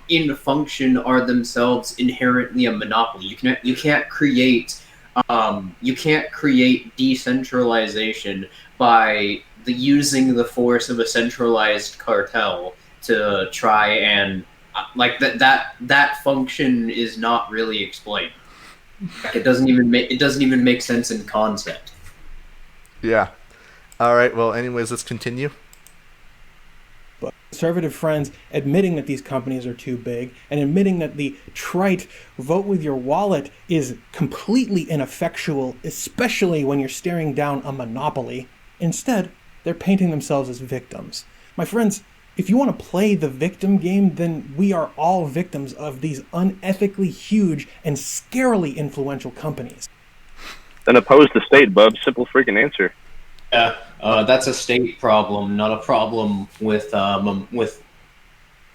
in function, are themselves inherently a monopoly. You can't create decentralization by using the force of a centralized cartel to try and that function is not really explained. It doesn't even make sense in concept. Yeah. All right. Well, anyways, let's continue. But conservative friends admitting that these companies are too big and admitting that the trite vote with your wallet is completely ineffectual, especially when you're staring down a monopoly. Instead, they're painting themselves as victims. My friends, if you want to play the victim game, then we are all victims of these unethically huge and scarily influential companies. Then oppose the state, bub. Simple freaking answer. Yeah, that's a state problem, not a problem with the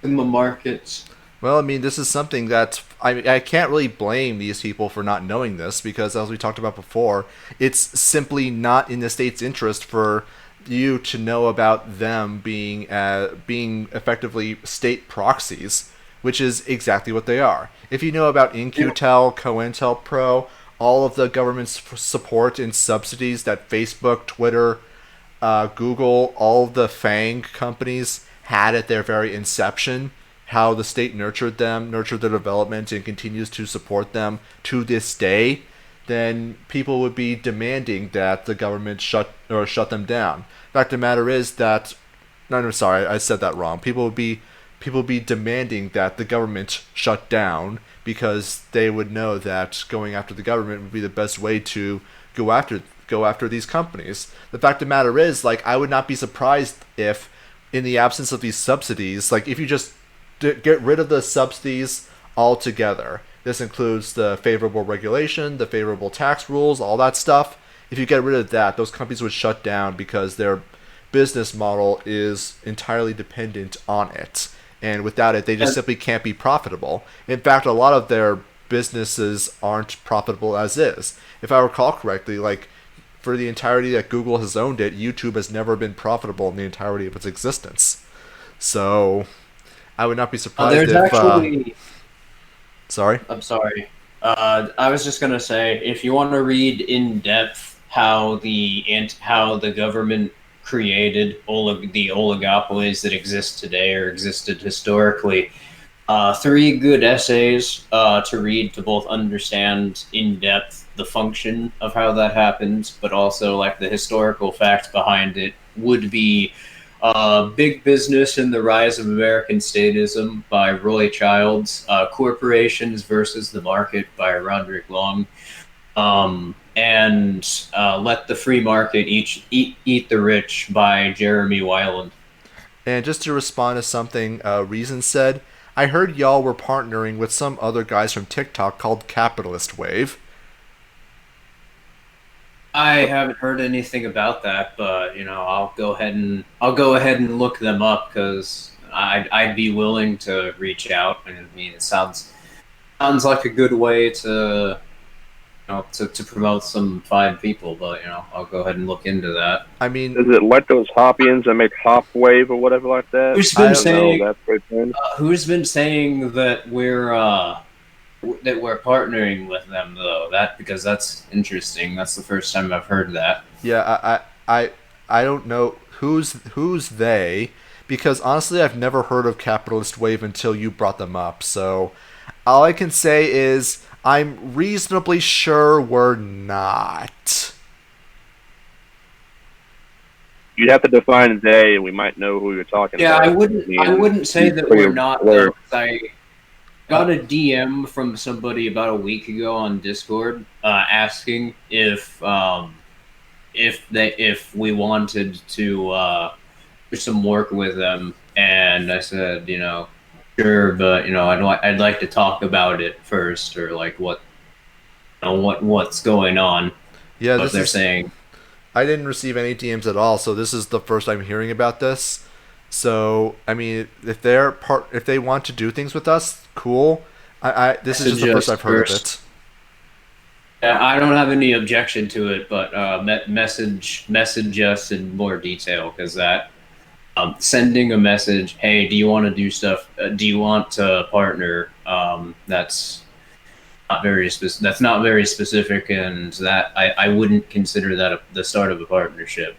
markets. Well, I mean, this is something that I can't really blame these people for not knowing this because, as we talked about before, it's simply not in the state's interest for you to know about them being effectively state proxies, which is exactly what they are. If you know about InQtel, COINTELPRO, all of the government's support and subsidies that Facebook, Twitter, Google, all of the FANG companies had at their very inception, how the state nurtured their development and continues to support them to this day, then people would be demanding that the government shut them down. The fact of the matter is that, no, sorry, I said that wrong. People would be demanding that the government shut down because they would know that going after the government would be the best way to go after these companies. The fact of the matter is, like, I would not be surprised if, in the absence of these subsidies, like if you just get rid of the subsidies altogether. This includes the favorable regulation, the favorable tax rules, all that stuff. If you get rid of that, those companies would shut down because their business model is entirely dependent on it. And without it, they just simply can't be profitable. In fact, a lot of their businesses aren't profitable as is. If I recall correctly, like for the entirety that Google has owned it, YouTube has never been profitable in the entirety of its existence. So I would not be surprised if... Sorry? I'm sorry. I was just gonna say, if you want to read in depth how the government created the oligopolies that exist today or existed historically, 3 good essays to read to both understand in depth the function of how that happened, but also like the historical facts behind it would be Big Business and the Rise of American Statism by Roy Childs, Corporations versus the Market by Roderick Long, and Let the Free Market Eat the Rich by Jeremy Weiland. And just to respond to something Reason said, I heard y'all were partnering with some other guys from TikTok called Capitalist Wave. I haven't heard anything about that, but I'll go ahead and look them up because I'd be willing to reach out. And I mean, it sounds like a good way to to promote some fine people. But I'll go ahead and look into that. I mean, Is it like those Hopians that make Hop Wave or whatever like that? Who's I been don't saying? know. That's great thing. Who's been saying that we're partnering with them though? Because that's interesting. That's the first time I've heard that. yeah, I don't know who's they, because honestly, I've never heard of Capitalist Wave until you brought them up. So all I can say is I'm reasonably sure we're not. You'd have to define they, and we might know who you're talking Yeah, about. I wouldn't say that Pretty we're not aware. though. 'Cause I got a DM from somebody about a week ago on Discord, asking if we wanted to do some work with them, and I said, sure, but I'd like to talk about it first, or like what's going on. Yeah, What this they're is. saying. I didn't receive any DMs at all, so this is the first I'm hearing about this. So I mean, if they want to do things with us, cool. This is just the first I've heard of it. I don't have any objection to it, but message us in more detail, because that sending a message, hey, do you want to do stuff? Do you want to partner? That's not very That's not very specific, and that I wouldn't consider that the start of a partnership.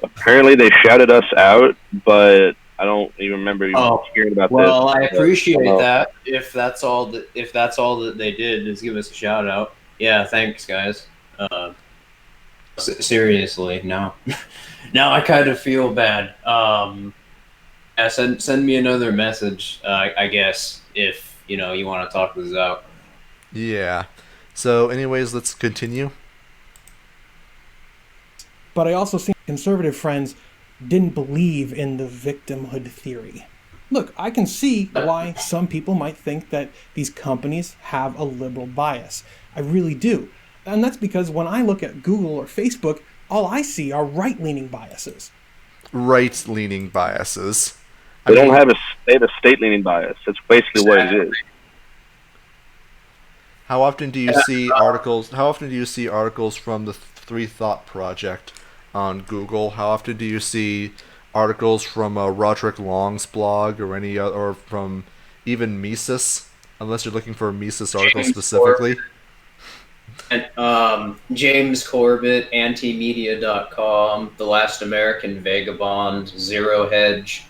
Apparently, they shouted us out, but I don't even remember hearing about Well, this. I appreciate But, that. If that's all that they did is give us a shout out. Yeah, thanks, guys. Seriously, no. Now I kind of feel bad. Yeah, send me another message. I guess if you want to talk this out. Yeah. So, anyways, let's continue. But I also see conservative friends didn't believe in the victimhood theory. Look, I can see why some people might think that these companies have a liberal bias. I really do. And that's because when I look at Google or Facebook, all I see are right-leaning biases. Right-leaning biases. they don't have a state-leaning bias. That's basically what it is. How often do you see articles? How often do you see articles from the Free Thought Project on Google? How often do you see articles from Roderick Long's blog or any other, or from even Mises? Unless you're looking for a Mises article specifically. And James Corbett, antimedia.com, The Last American Vagabond, Zero Hedge.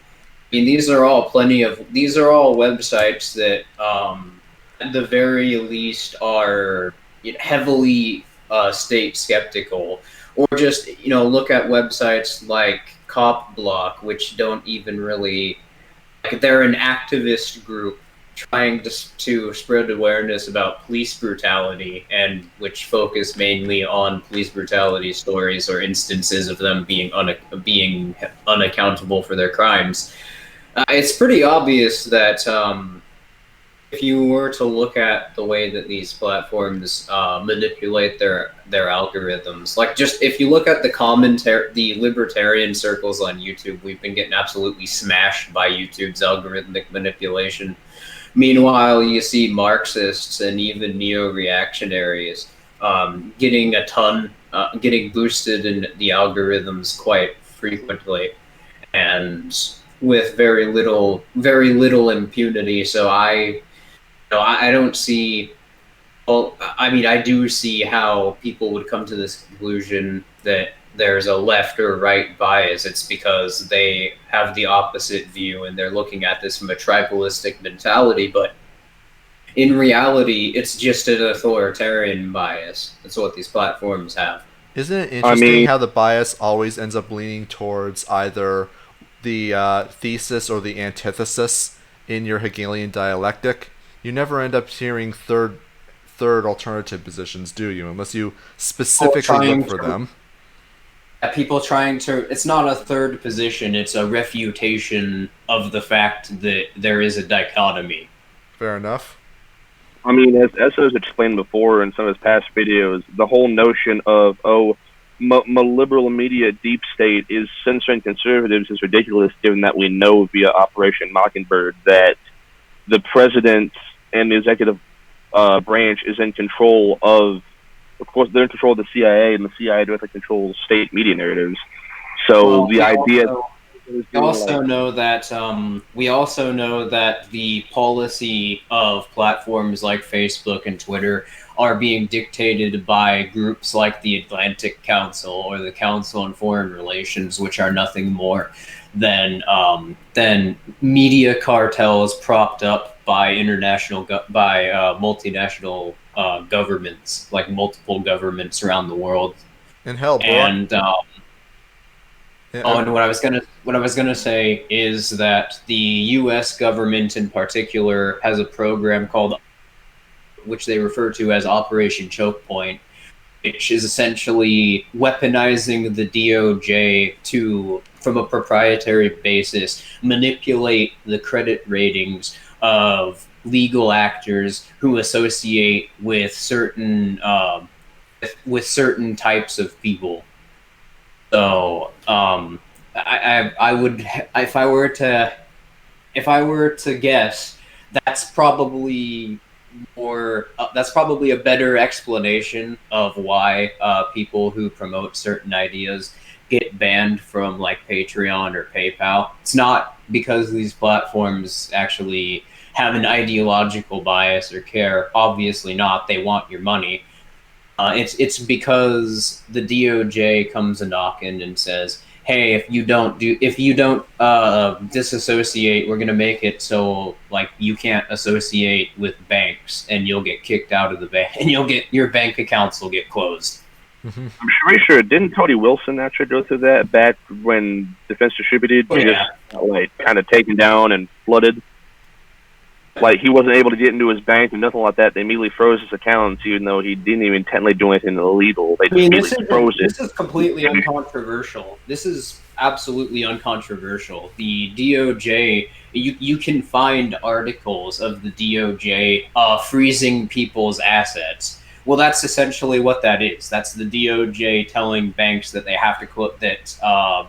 I mean, these are all websites that, at the very least, are heavily state skeptical. Or just, look at websites like Cop Block, which don't even really, they're an activist group trying to spread awareness about police brutality, and which focus mainly on police brutality stories or instances of them being unaccountable for their crimes. It's pretty obvious that if you were to look at the way that these platforms manipulate their algorithms, like just if you look at the libertarian circles on YouTube, we've been getting absolutely smashed by YouTube's algorithmic manipulation. Meanwhile, you see Marxists and even neo-reactionaries getting boosted in the algorithms quite frequently, and with very little impunity. So I don't see. Well, I mean, I do see how people would come to this conclusion that there's a left or right bias. It's because they have the opposite view and they're looking at this from a tribalistic mentality. But in reality, it's just an authoritarian bias. That's what these platforms have. Isn't it interesting how the bias always ends up leaning towards either the thesis or the antithesis in your Hegelian dialectic? You never end up hearing third alternative positions, do you? Unless you specifically look for them. People trying to, it's not a third position, it's a refutation of the fact that there is a dichotomy. Fair enough. I mean, as has explained before in some of his past videos, the whole notion of my liberal media deep state is censoring conservatives is ridiculous, given that we know via Operation Mockingbird that the president and the executive branch is in control of. Of course, they're in control of the CIA, and the CIA directly controls state media narratives. So the idea. We also know that the policy of platforms like Facebook and Twitter are being dictated by groups like the Atlantic Council or the Council on Foreign Relations, which are nothing more than media cartels propped up by multinational governments, like multiple governments around the world. And hell, bro. And and what I was gonna say is that the U.S. government in particular has a program called, which they refer to as Operation Choke Point, which is essentially weaponizing the DOJ to, from a proprietary basis, manipulate the credit ratings of legal actors who associate with certain types of people. So, I would, if I were to guess, that's probably a better explanation of why people who promote certain ideas get banned from like Patreon or PayPal. It's not because these platforms actually have an ideological bias or care. Obviously not. They want your money. It's because the DOJ comes a knocking and says, "Hey, if you don't disassociate, we're gonna make it so like you can't associate with banks, and you'll get kicked out of the bank, and your bank accounts will get closed." I'm pretty sure didn't Tony Wilson actually go through that back when Defense Distributed just kind of taken down and flooded? Like, he wasn't able to get into his bank and nothing like that. They immediately froze his accounts, even though he didn't even technically do anything illegal. They just froze it. This is completely uncontroversial. This is absolutely uncontroversial. The DOJ, you can find articles of the DOJ freezing people's assets. Well, that's essentially what that is. That's the DOJ telling banks that they have to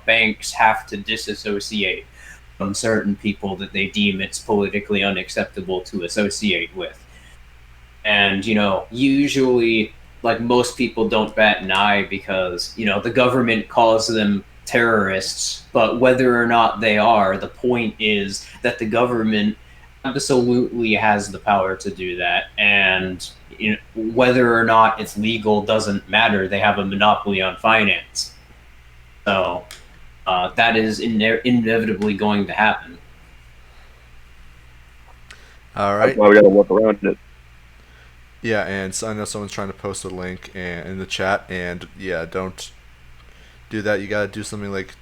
banks have to disassociate from certain people that they deem it's politically unacceptable to associate with. And, usually, like, most people don't bat an eye because, the government calls them terrorists, but whether or not they are, the point is that the government absolutely has the power to do that. And, whether or not it's legal doesn't matter. They have a monopoly on finance. So that is inevitably going to happen. All right. That's why we got to work around it. Yeah, and so I know someone's trying to post a link in the chat, and yeah, don't do that. You gotta do something like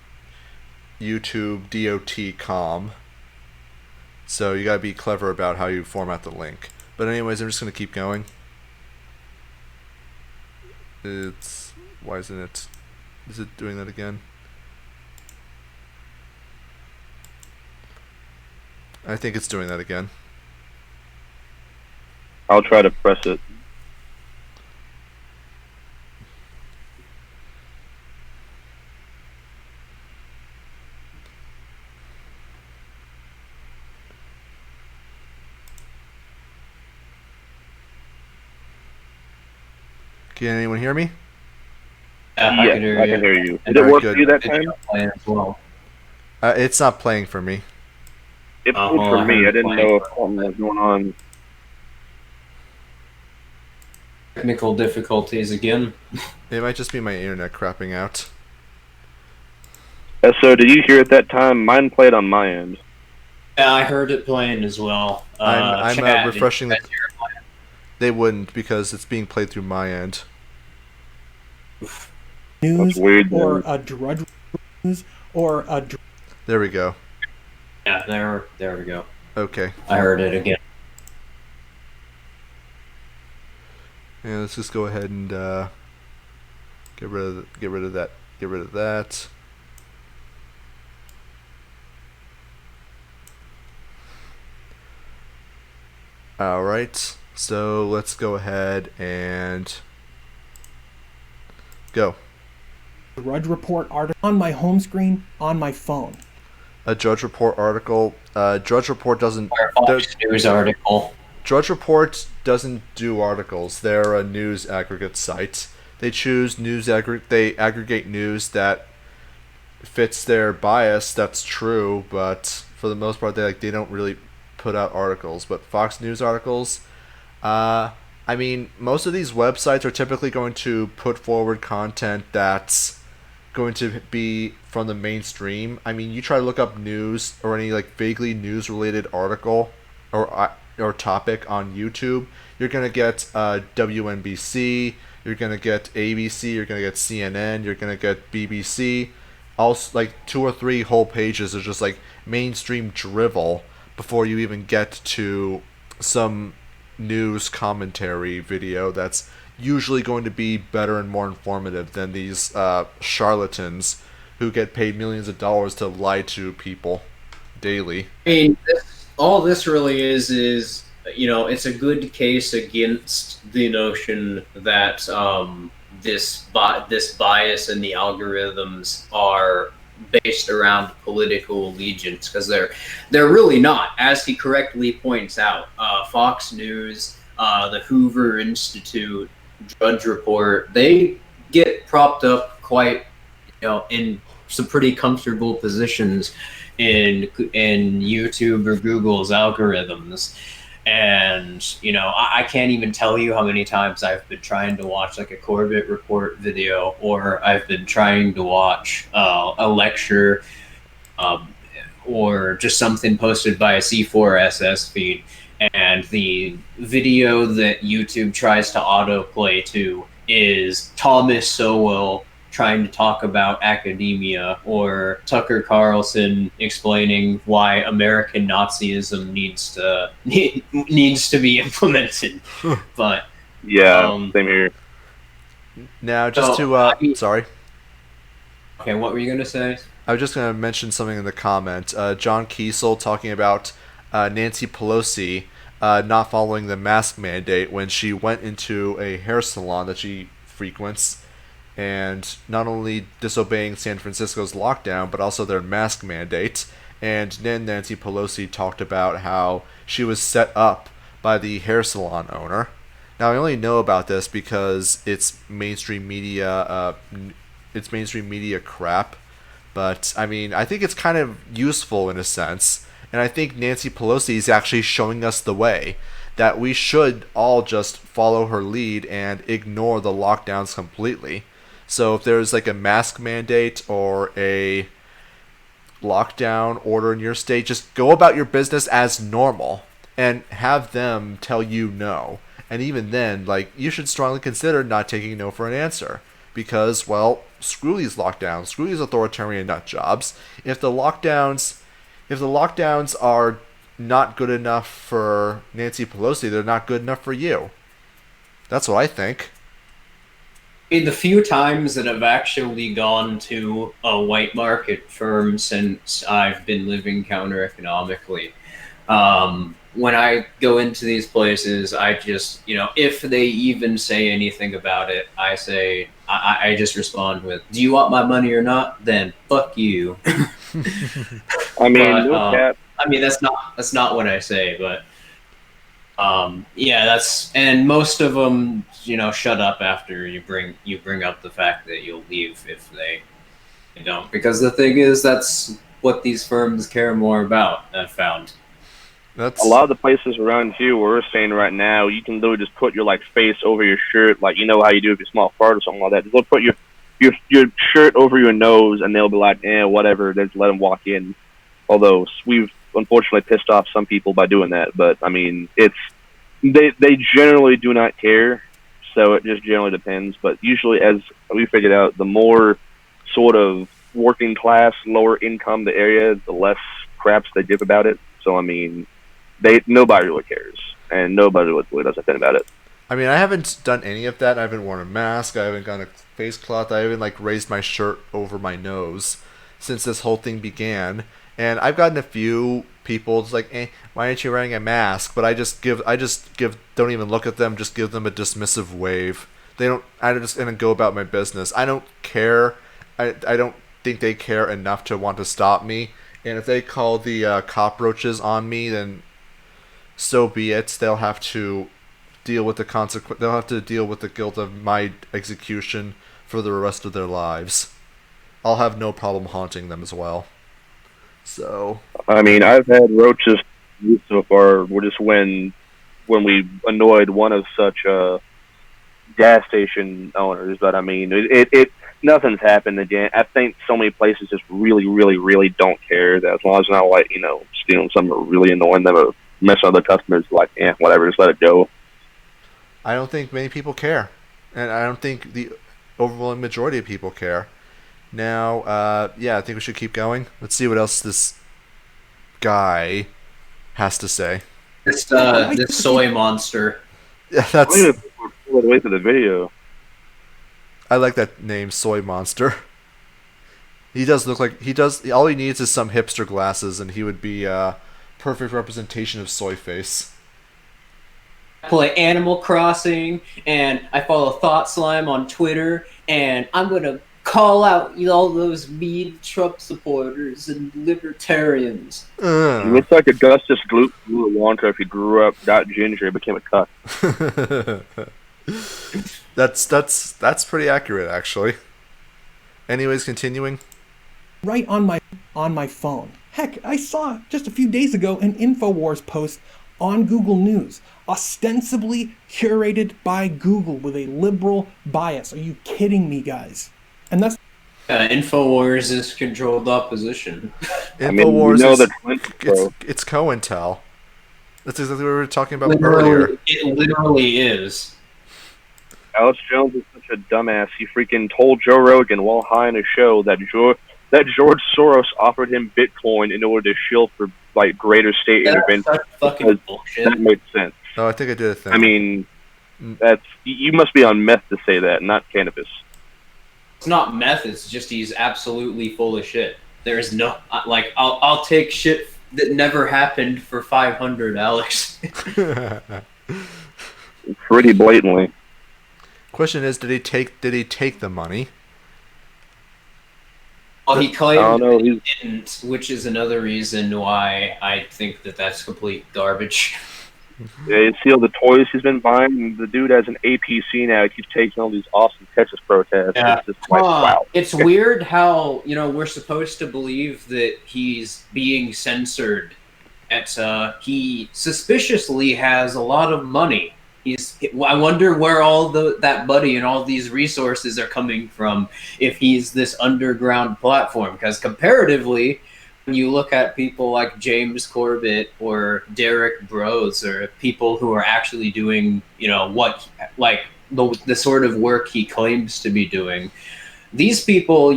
YouTube DOT.com. So you gotta be clever about how you format the link. But anyways, I'm just gonna keep going. Why isn't it? Is it doing that again? I think it's doing that again. I'll try to press it. Can anyone hear me? Yeah, I can hear you. Did it work for you that time? As well. It's not playing for me. It played for me. I didn't know if something was going on. Technical difficulties again. It might just be my internet crapping out. So did you hear at that time? Mine played on my end. Yeah, I heard it playing as well. I'm refreshing the... They wouldn't, because it's being played through my end. News weird, or a drudge news or a... There we go. Yeah, there we go. Okay. I heard it again. Yeah, let's just go ahead and get rid of that. All right. So let's go ahead and go. Drudge Report article on my home screen on my phone. A Drudge Report article. Drudge Report doesn't. Or a Fox News article. Drudge Report doesn't do articles. They're a news aggregate site. They choose they aggregate news that fits their bias. That's true, but for the most part, they don't really put out articles. But Fox News articles, I mean, most of these websites are typically going to put forward content that's going to be from the mainstream. I mean, you try to look up news or any like vaguely news related article or topic on YouTube, you're gonna get WNBC, you're gonna get ABC, you're gonna get CNN, you're gonna get BBC. Also, like 2 or 3 whole pages of just like mainstream drivel before you even get to some news commentary video that's usually going to be better and more informative than these charlatans who get paid millions of dollars to lie to people daily. I mean, all this really is it's a good case against the notion that this bias in the algorithms are based around political allegiance, because they're really not. As he correctly points out, Fox News, the Hoover Institute, Drudge Report, they get propped up quite, in some pretty comfortable positions in YouTube or Google's algorithms. And, I can't even tell you how many times I've been trying to watch like a Corbett Report video, or I've been trying to watch a lecture or just something posted by a C4SS feed. And the video that YouTube tries to autoplay to is Thomas Sowell trying to talk about academia, or Tucker Carlson explaining why American Nazism needs to be implemented. But yeah, same here. Now, just sorry. Okay, what were you gonna say? I was just gonna mention something in the comment. John Kiesel talking about Nancy Pelosi not following the mask mandate when she went into a hair salon that she frequents, and not only disobeying San Francisco's lockdown, but also their mask mandate. And then Nancy Pelosi talked about how she was set up by the hair salon owner. Now, I only know about this because it's mainstream media crap. But, I mean, I think it's kind of useful in a sense. And I think Nancy Pelosi is actually showing us the way, that we should all just follow her lead and ignore the lockdowns completely. So if there's like a mask mandate or a lockdown order in your state, just go about your business as normal and have them tell you no. And even then, like, you should strongly consider not taking no for an answer. Because, well, screw these lockdowns, screw these authoritarian nut jobs. If the lockdowns are not good enough for Nancy Pelosi, they're not good enough for you. That's what I think. In the few times that I've actually gone to a white market firm since I've been living counter-economically, when I go into these places, I just, if they even say anything about it, I just respond with, "Do you want my money or not? Then fuck you." I mean, but, I mean that's not what I say, but yeah, and most of them, shut up after you bring up the fact that you'll leave if they don't, because the thing is, that's what these firms care more about, I've found. A lot of the places around here where we're staying right now, you can literally just put your face over your shirt, like how you do if you smell a fart or something like that. Just put your shirt over your nose, and they'll be like, whatever. They just let them walk in. Although we've unfortunately pissed off some people by doing that, but I mean, they generally do not care. So it just generally depends. But usually, as we figured out, the more sort of working class, lower income the area, the less craps they give about it. So I mean, nobody really cares, and nobody really does anything about it. I mean, I haven't done any of that. I haven't worn a mask. I haven't gotten a face cloth. I haven't raised my shirt over my nose since this whole thing began. And I've gotten a few people. It's like, why aren't you wearing a mask? But I just give, don't even look at them. Just give them a dismissive wave. I just and go about my business. I don't care. I don't think they care enough to want to stop me. And if they call the cockroaches on me, then so be it. They'll have to deal with the consequence. They'll have to deal with the guilt of my execution for the rest of their lives. I'll have no problem haunting them as well. So, I mean, I've had roaches so far. Just when we annoyed one of such gas station owners, but I mean, it nothing's happened again. I think so many places just really, really, really don't care that as long as it's not like stealing something or really annoying them or messing with other customers. Like, whatever, just let it go. I don't think many people care, and I don't think the overwhelming majority of people care. Now, I think we should keep going. Let's see what else this guy has to say. This soy monster. Yeah, that's. Pull it away to the video. I like that name, Soy Monster. He does look like he does. All he needs is some hipster glasses, and he would be a perfect representation of Soy Face. I play Animal Crossing, and I follow Thought Slime on Twitter, and I'm gonna call out all those mean Trump supporters and libertarians. He looks like Augustus Gloop at Wonka if he grew up, got ginger, and became a cuck. That's pretty accurate, actually. Anyways, continuing. Right on my phone. Heck, I saw just a few days ago an InfoWars post on Google News, ostensibly curated by Google with a liberal bias. Are you kidding me, guys? And that's InfoWars is controlled opposition. InfoWars is it's COINTEL. That's exactly what we were talking about earlier. It literally is. Alex Jones is such a dumbass. He freaking told Joe Rogan while high on a show that George Soros offered him Bitcoin in order to shield for greater state intervention. That's fucking bullshit. That makes sense. Oh, I think I did a thing. I mean, you must be on meth to say that, not cannabis. It's not meth. It's just he's absolutely full of shit. There is no I'll take shit that never happened for 500, Alex. Pretty blatantly. Question is, did he take the money? Well, he claimed he didn't, which is another reason why I think that's complete garbage. Yeah, you see all the toys he's been buying. The dude has an APC now. He keeps taking all these awesome Texas protests. Yeah. It's just wow. It's weird how we're supposed to believe that he's being censored. He suspiciously has a lot of money. I wonder where all that money and all these resources are coming from if he's this underground platform. Because comparatively, when you look at people like James Corbett or Derek Bros or people who are actually doing, the sort of work he claims to be doing, these people,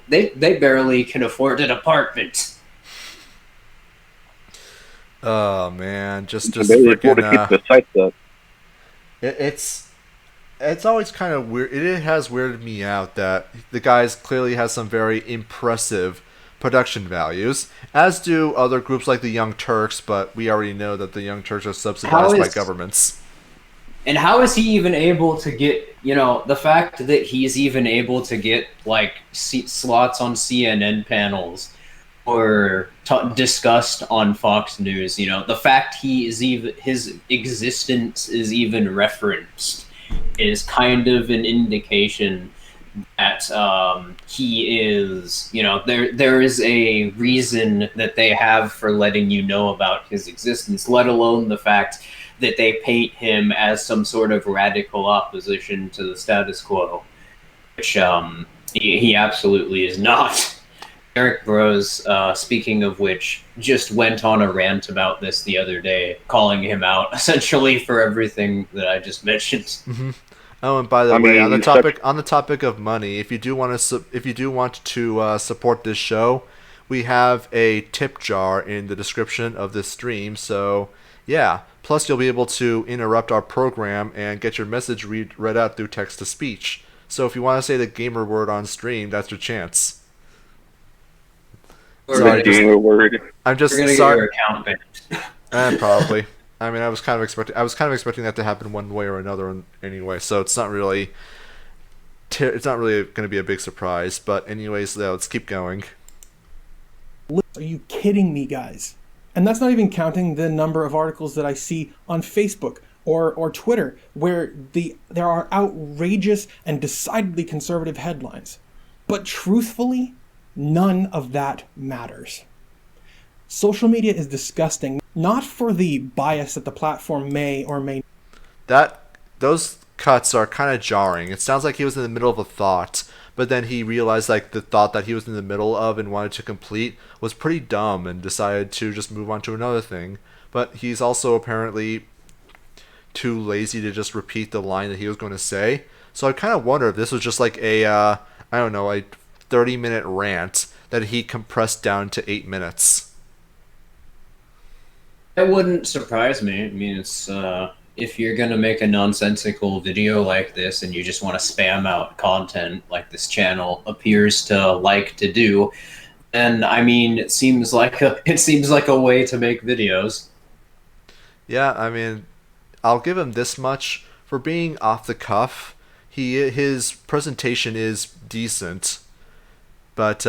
they barely can afford an apartment. Oh man, just freaking to keep the sites up. It's always kind of weird. It has weirded me out that the guys clearly has some very impressive production values, as do other groups like the Young Turks, but we already know that the Young Turks are subsidized by governments. And how is he even able to get, the fact that he's even able to get, slots on CNN panels or discussed on Fox News, the fact his existence is even referenced is kind of an indication that he is, there is a reason that they have for letting you know about his existence, let alone the fact that they paint him as some sort of radical opposition to the status quo, which he absolutely is not. Derek Bros, speaking of which, just went on a rant about this the other day, calling him out essentially for everything that I just mentioned. Mm-hmm. Oh, and by the way, on the topic of money, if you do want to support this show, we have a tip jar in the description of this stream. So yeah, plus you'll be able to interrupt our program and get your message read out through text to speech. So if you want to say the gamer word on stream, that's your chance. Sorry, Being a word. I'm just You're gonna get sorry. your account banned. Probably. I mean, I was kind of expecting that to happen one way or another anyway. So it's not really going to be a big surprise. But anyways, let's keep going. Are you kidding me, guys? And that's not even counting the number of articles that I see on Facebook or Twitter where there are outrageous and decidedly conservative headlines. But truthfully, none of that matters. Social media is disgusting, not for the bias that the platform may or may. Those cuts are kind of jarring. It sounds like he was in the middle of a thought, but then he realized like the thought that he was in the middle of and wanted to complete was pretty dumb and decided to just move on to another thing. But he's also apparently too lazy to just repeat the line that he was going to say. So I kind of wonder if this was just like a 30-minute rant that he compressed down to 8 minutes. That wouldn't surprise me. I mean, it's if you're gonna make a nonsensical video like this and you just want to spam out content like this channel appears to like to do, then I mean, it seems like a way to make videos. Yeah, I mean, I'll give him this much for being off the cuff. His presentation is decent. But,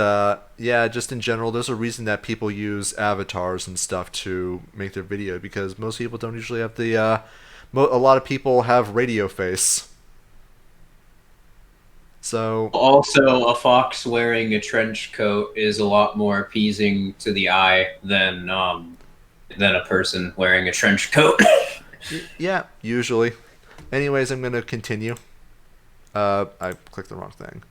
yeah, just in general, there's a reason that people use avatars and stuff to make their video, because most people don't usually have a lot of people have radio face. So... Also, a fox wearing a trench coat is a lot more appeasing to the eye than a person wearing a trench coat. Yeah, usually. Anyways, I'm going to continue. I clicked the wrong thing.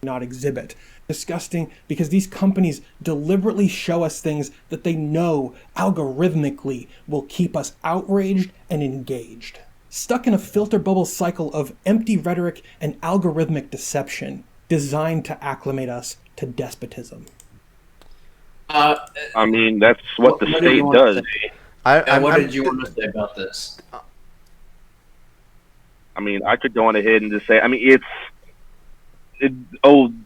Not exhibit. Disgusting because these companies deliberately show us things that they know algorithmically will keep us outraged and engaged. Stuck in a filter bubble cycle of empty rhetoric and algorithmic deception designed to acclimate us to despotism. I mean, that's what the state does. What did you want to say about this? I mean, I could go on ahead and just say, I mean,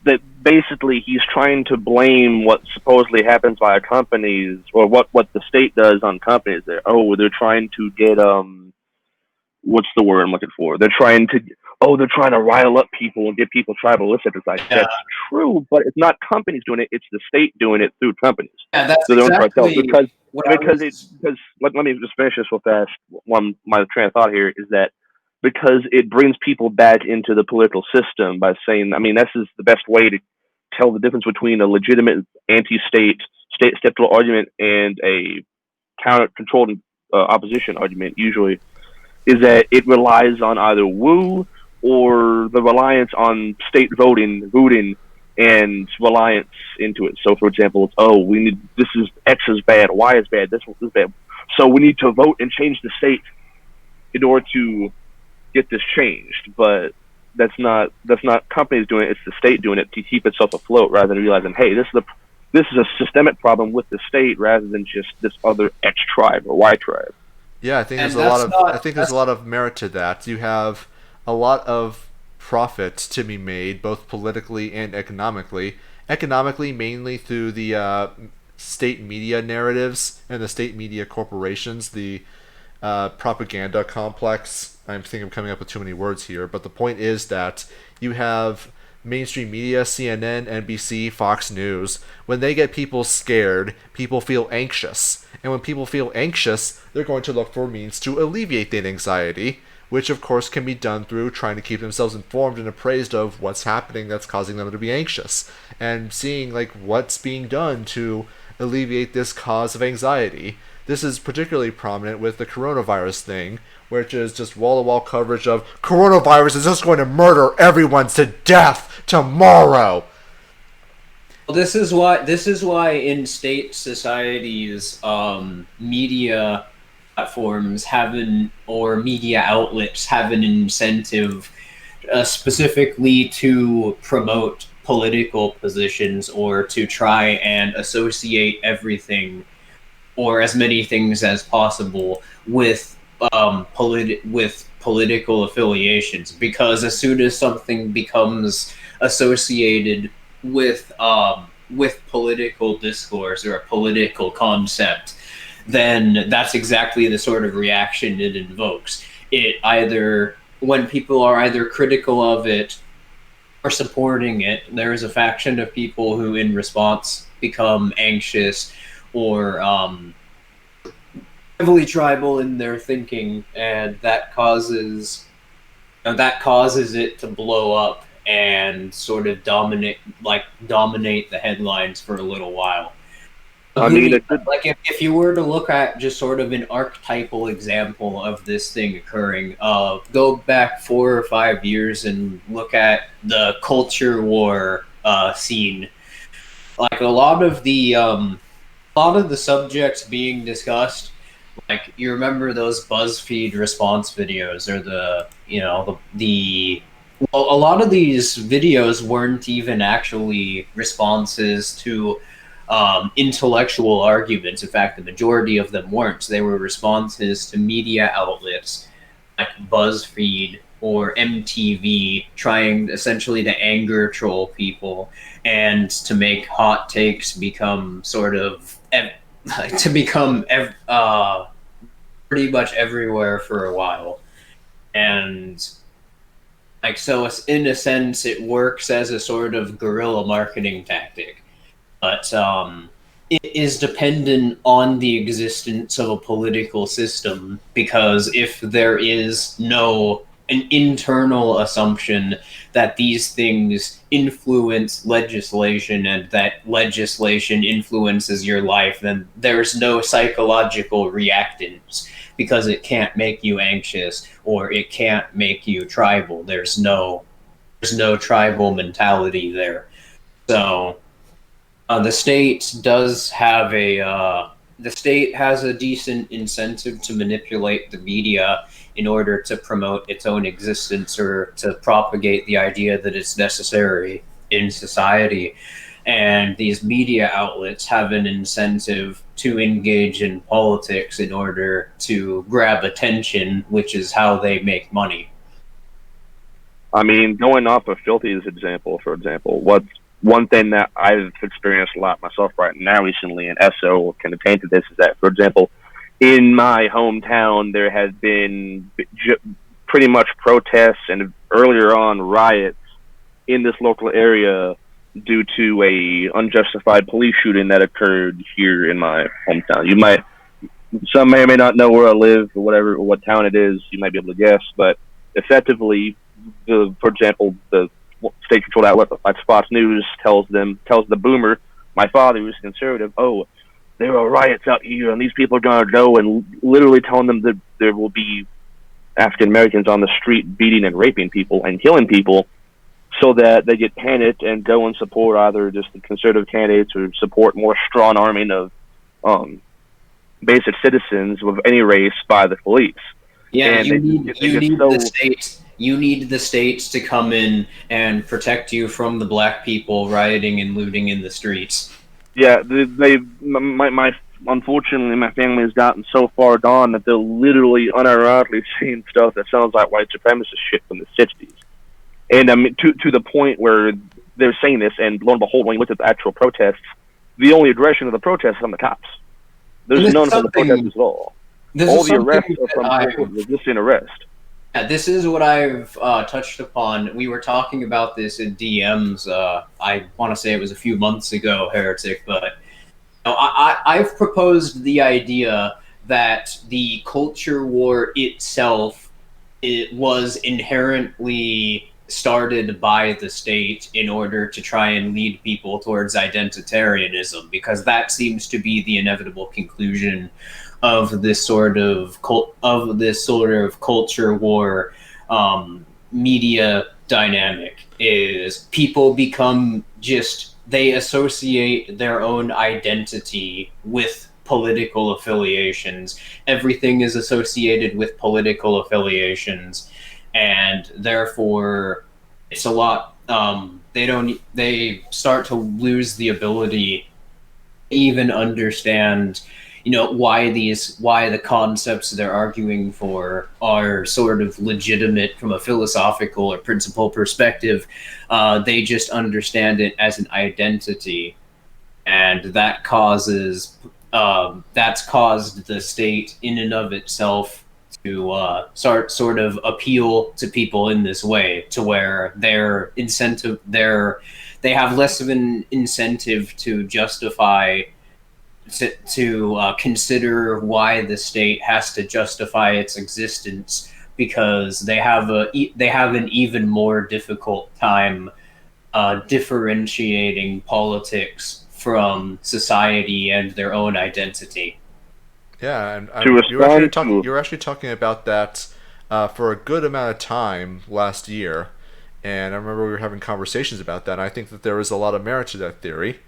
that basically he's trying to blame what supposedly happens by companies, or what the state does on companies. They're trying to get what's the word I'm looking for? They're trying to rile up people and get people tribalistic. It's like, that's true, but it's not companies doing it; it's the state doing it through companies. Yeah, that's so exactly because let me just finish this real fast. My train of thought here is that, because it brings people back into the political system by saying, I mean, this is the best way to tell the difference between a legitimate anti-state, state-skeptical argument and a counter-controlled opposition argument, usually, is that it relies on either woo or the reliance on state voting, and reliance into it. So, for example, it's, X is bad, Y is bad, this is bad. So we need to vote and change the state in order to get this changed, but that's not companies doing it, it's the state doing it to keep itself afloat, rather than realizing, hey, this is a systemic problem with the state rather than just this other X tribe or Y tribe. Yeah, I think there's a lot of merit to that. You have a lot of profit to be made, both politically and economically. Economically, mainly through the state media narratives and the state media corporations, the propaganda complex. I think I'm coming up with too many words here, but the point is that you have mainstream media, CNN, NBC, Fox News. When they get people scared, people feel anxious. And when people feel anxious, they're going to look for means to alleviate that anxiety, which of course can be done through trying to keep themselves informed and appraised of what's happening that's causing them to be anxious, and seeing like what's being done to alleviate this cause of anxiety. This is particularly prominent with the coronavirus thing, which is just wall-to-wall coverage of coronavirus is just going to murder everyone to death tomorrow. Well, this is why in state societies, media platforms or media outlets have an incentive specifically to promote political positions or to try and associate everything or as many things as possible with political affiliations, because as soon as something becomes associated with with political discourse or a political concept, then that's exactly the sort of reaction it invokes. It either, when people are either critical of it or supporting it, there is a faction of people who, in response, become anxious or heavily tribal in their thinking, and that causes it to blow up and sort of dominate the headlines for a little while. I mean, Like if you were to look at just sort of an archetypal example of this thing occurring, go back 4 or 5 years and look at the culture war scene. Like a lot of the subjects being discussed, like you remember those BuzzFeed response videos, or well, a lot of these videos weren't even actually responses to intellectual arguments. In fact, the majority of them weren't. They were responses to media outlets like BuzzFeed or MTV trying essentially to anger troll people and to make hot takes become sort of pretty much everywhere for a while. And like, so in a sense, it works as a sort of guerrilla marketing tactic. But it is dependent on the existence of a political system, because if there is an internal assumption that these things influence legislation and that legislation influences your life, then there's no psychological reactance, because it can't make you anxious or it can't make you tribal. There's no tribal mentality there. So the state has a decent incentive to manipulate the media in order to promote its own existence or to propagate the idea that it's necessary in society. And these media outlets have an incentive to engage in politics in order to grab attention, which is how they make money. I mean, going off of Filthy's example, for example, what's one thing that I've experienced a lot myself right now recently, and SO can attest to this, is that, for example, in my hometown, there has been pretty much protests and earlier on riots in this local area due to a unjustified police shooting that occurred here in my hometown. Some may or may not know where I live or whatever, or what town it is. You might be able to guess, but effectively, for example, the state-controlled outlet like Fox News tells the boomer, my father who's conservative, oh, there are riots out here and these people are going to go, and literally telling them that there will be African Americans on the street beating and raping people and killing people, so that they get panicked and go and support either just the conservative candidates or support more strong arming of basic citizens of any race by the police. Yeah, you need the states to come in and protect you from the black people rioting and looting in the streets. Yeah, unfortunately, my family has gotten so far gone that they're literally unironically saying stuff that sounds like white supremacist shit from the 60s. And to the point where they're saying this, and lo and behold, when you look at the actual protests, the only aggression of the protests is on the cops. There's none from the protesters at all. All the arrests are from resisting arrest. Yeah, this is what I've touched upon. We were talking about this in DMs. I want to say it was a few months ago, Heretic, but I've proposed the idea that the culture war itself, it was inherently started by the state in order to try and lead people towards identitarianism, because that seems to be the inevitable conclusion of this sort of culture war media dynamic. Is people become they associate their own identity with political affiliations. Everything is associated with political affiliations, and therefore it's a lot they start to lose the ability to even understand why the concepts they're arguing for are sort of legitimate from a philosophical or principle perspective. They just understand it as an identity. and that's caused the state in and of itself to start sort of appeal to people in this way, to where they have less of an incentive to justify to consider why the state has to justify its existence, because they have an even more difficult time differentiating politics from society and their own identity. Yeah, and To respond to you were actually talking about that for a good amount of time last year, and I remember we were having conversations about that. And I think that there is a lot of merit to that theory.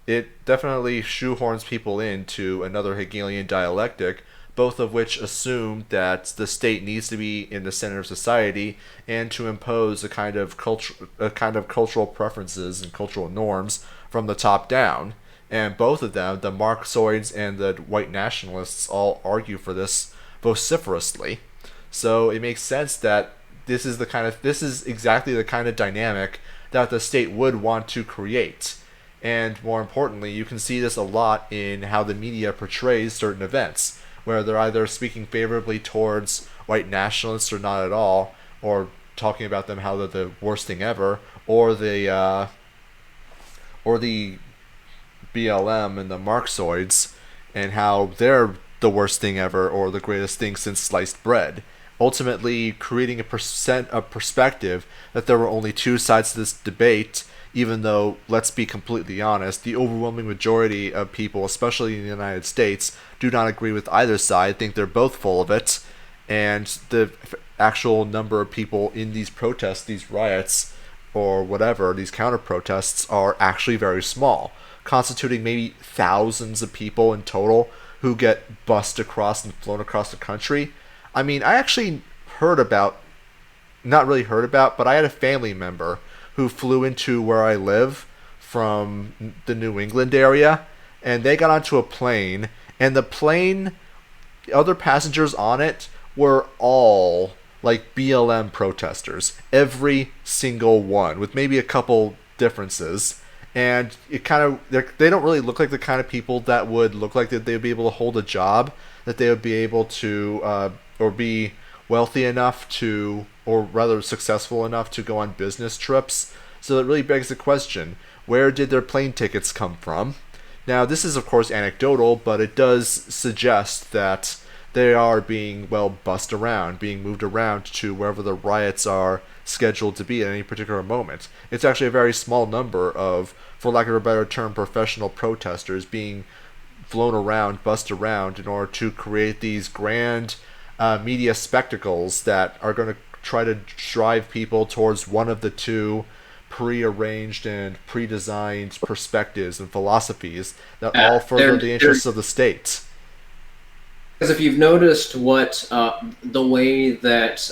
It definitely shoehorns people into another Hegelian dialectic, both of which assume that the state needs to be in the center of society and to impose a kind of cultural preferences and cultural norms from the top down. And both of them, the Marxoids and the white nationalists, all argue for this vociferously. So it makes sense that this is exactly the kind of dynamic that the state would want to create. And more importantly, you can see this a lot in how the media portrays certain events, where they're either speaking favorably towards white nationalists or not at all, or talking about them how they're the worst thing ever, or the BLM and the Marxoids and how they're the worst thing ever or the greatest thing since sliced bread. Ultimately, creating a perspective that there were only two sides to this debate, even though, let's be completely honest, the overwhelming majority of people, especially in the United States, do not agree with either side, think they're both full of it, and the actual number of people in these protests, these riots, or whatever, these counter-protests, are actually very small, constituting maybe thousands of people in total who get bussed across and flown across the country. I mean, I actually not really heard about, but I had a family member who flew into where I live from the New England area, and they got onto a plane, and the other passengers on it were all like BLM protesters, every single one, with maybe a couple differences. And they don't really look like the kind of people that would look like that they would be able to hold a job, that they would be able to or be wealthy enough to, or rather successful enough to go on business trips. So it really begs the question, where did their plane tickets come from? Now, this is of course anecdotal, but it does suggest that they are being, bussed around, being moved around to wherever the riots are scheduled to be at any particular moment. It's actually a very small number of, for lack of a better term, professional protesters being flown around, bussed around in order to create these grand media spectacles that are going to try to drive people towards one of the two pre-arranged and pre-designed perspectives and philosophies that all further the interests of the state. Because if you've noticed what the way that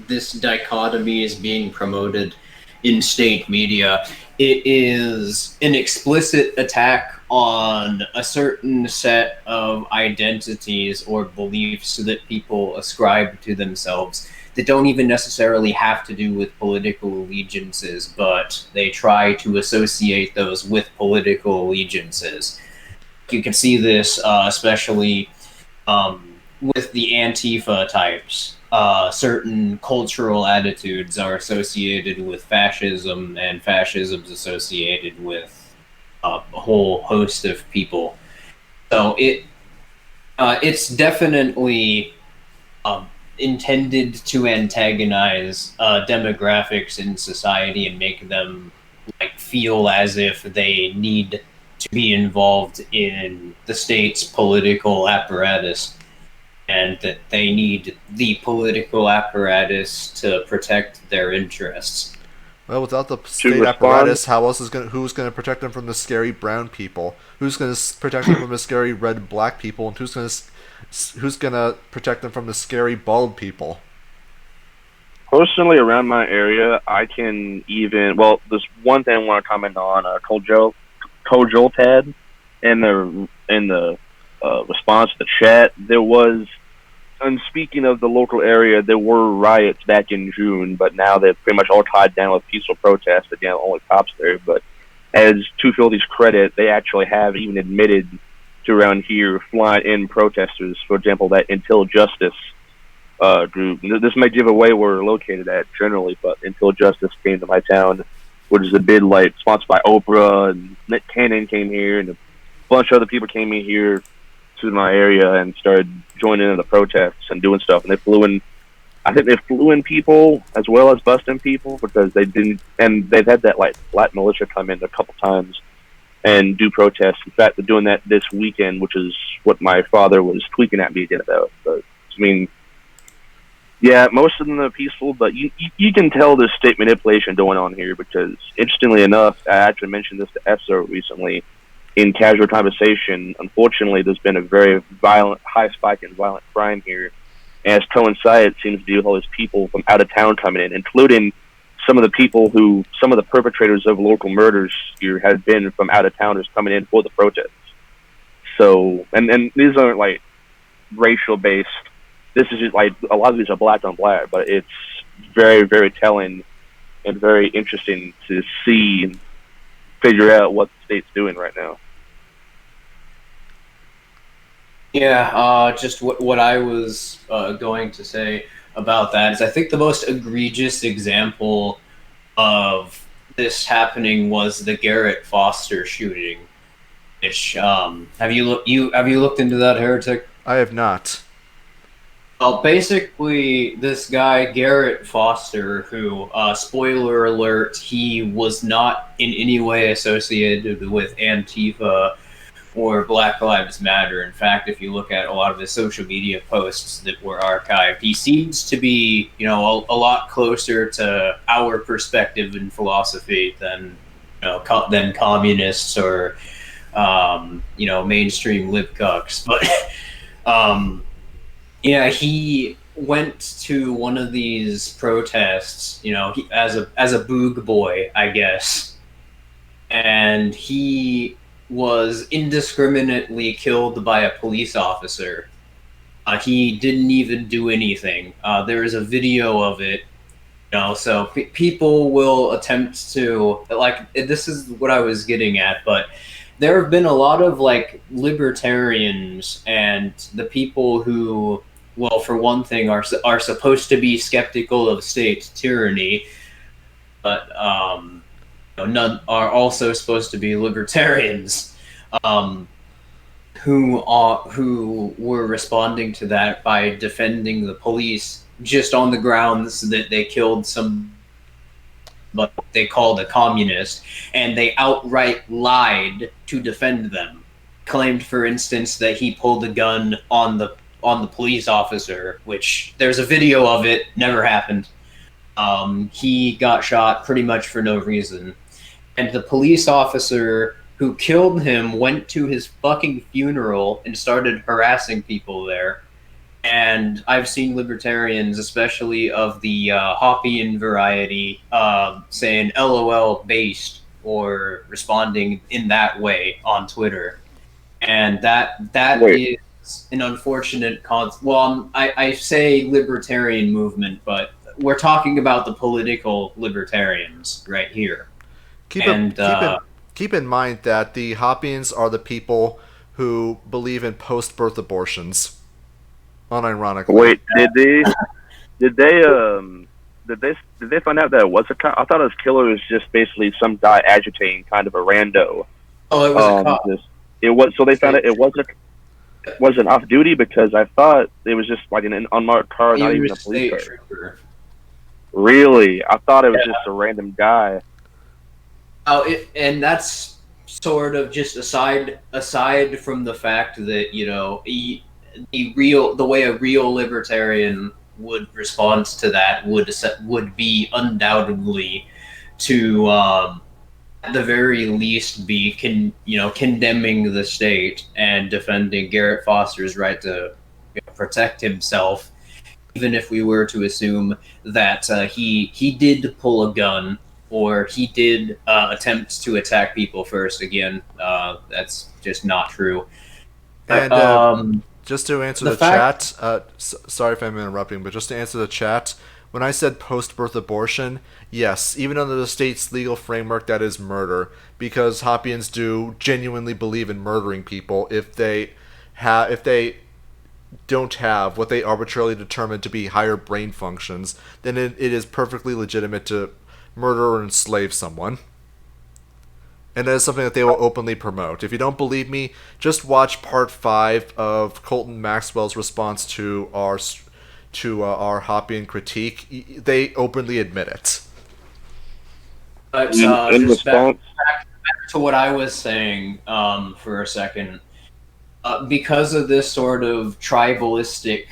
this dichotomy is being promoted in state media, it is an explicit attack on a certain set of identities or beliefs that people ascribe to themselves that don't even necessarily have to do with political allegiances, but they try to associate those with political allegiances. You can see this especially with the Antifa types. Certain cultural attitudes are associated with fascism, and fascism's associated with a whole host of people. So it's definitely intended to antagonize demographics in society and make them feel as if they need to be involved in the state's political apparatus, and that they need the political apparatus to protect their interests. Well, without the state apparatus, who's going to protect them from the scary brown people? Who's going to protect them from the scary red and black people? And who's going to protect them from the scary bald people? Personally, around my area, I can even... Well, there's one thing I want to comment on. Kojolt had in the response to the chat. There was... And speaking of the local area, there were riots back in June, but now they're pretty much all tied down with peaceful protests. Again, only cops there. But as Two Filthy's credit, they actually have even admitted to around here flying in protesters. For example, that Until Justice group. This might give away where we're located at generally, but Until Justice came to my town, which is a bid like sponsored by Oprah, and Nick Cannon came here, and a bunch of other people came in here to my area and started joining in the protests and doing stuff. And they flew in, I think they flew in people as well as busting people because they didn't, and they've had that like Latin militia come in a couple times and do protests. In fact, they're doing that this weekend, which is what my father was tweaking at me again about. But I mean, yeah, most of them are peaceful, but you can tell there's state manipulation going on here because, interestingly enough, I actually mentioned this to Esso recently in casual conversation. Unfortunately, there's been a very violent, high spike in violent crime here. And as coincided, it seems to be with all these people from out of town coming in, including some of the perpetrators of local murders here have been from out of towners coming in for the protests. So, and these aren't like racial based. This is just like a lot of these are black on black, but it's very, very telling and very interesting to see and figure out what the state's doing right now. Yeah, just what I was going to say about that is I think the most egregious example of this happening was the Garrett Foster shooting. Which have you looked into that, Heretic? I have not. Well, basically, this guy, Garrett Foster, who, spoiler alert, he was not in any way associated with Antifa or Black Lives Matter. In fact, if you look at a lot of his social media posts that were archived, he seems to be, a lot closer to our perspective and philosophy than communists or, mainstream libcucks. But, yeah, he went to one of these protests, as a boog boy, I guess, and he was indiscriminately killed by a police officer. He didn't even do anything. There is a video of it, so people will attempt to, this is what I was getting at, but there have been a lot of, libertarians and the people who, well, for one thing, are supposed to be skeptical of state tyranny, but none are also supposed to be libertarians, who were responding to that by defending the police just on the grounds that they killed some, but they called a communist, and they outright lied to defend them. Claimed, for instance, that he pulled a gun on the police officer, which there's a video of it, never happened. He got shot pretty much for no reason. And the police officer who killed him went to his fucking funeral and started harassing people there. And I've seen libertarians, especially of the Hoppian variety, saying LOL based or responding in that way on Twitter. And that is an unfortunate well, I say libertarian movement, but we're talking about the political libertarians right here. Keep in mind that the Hoppians are the people who believe in post-birth abortions. Unironically. Wait, did they find out that it was a cop? I thought his killer was just basically some guy agitating, kind of a rando. Oh, it was a cop. It was, so they found out it wasn't off duty, because I thought it was just like an unmarked car, not even a police car. Trooper. Really? I thought it was just a random guy. Oh, and that's sort of just aside from the fact that the way a real libertarian would respond to that would be undoubtedly to at the very least be condemning the state and defending Garrett Foster's right to protect himself, even if we were to assume that he did pull a gun or he did attempt to attack people first. Again, that's just not true. And Just to answer The the fact- chat, sorry if I'm interrupting, but just to answer the chat, when I said post-birth abortion, yes, even under the state's legal framework, that is murder, because Hoppians do genuinely believe in murdering people if they don't have what they arbitrarily determine to be higher brain functions, then it is perfectly legitimate to murder or enslave someone. And that is something that they will openly promote. If you don't believe me, just watch part 5 of Colton Maxwell's response to our Hoppian critique. They openly admit it. But In just response, back to what I was saying for a second, because of this sort of tribalistic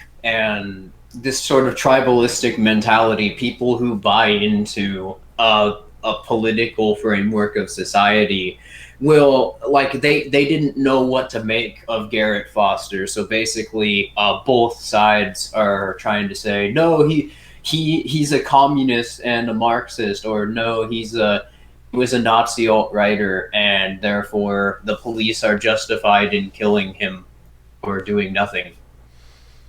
mentality, people who buy into a political framework of society will, like, they didn't know what to make of Garrett Foster. So basically, both sides are trying to say, no, he's a communist and a Marxist, or no, he was a Nazi alt-righter, and therefore the police are justified in killing him for doing nothing.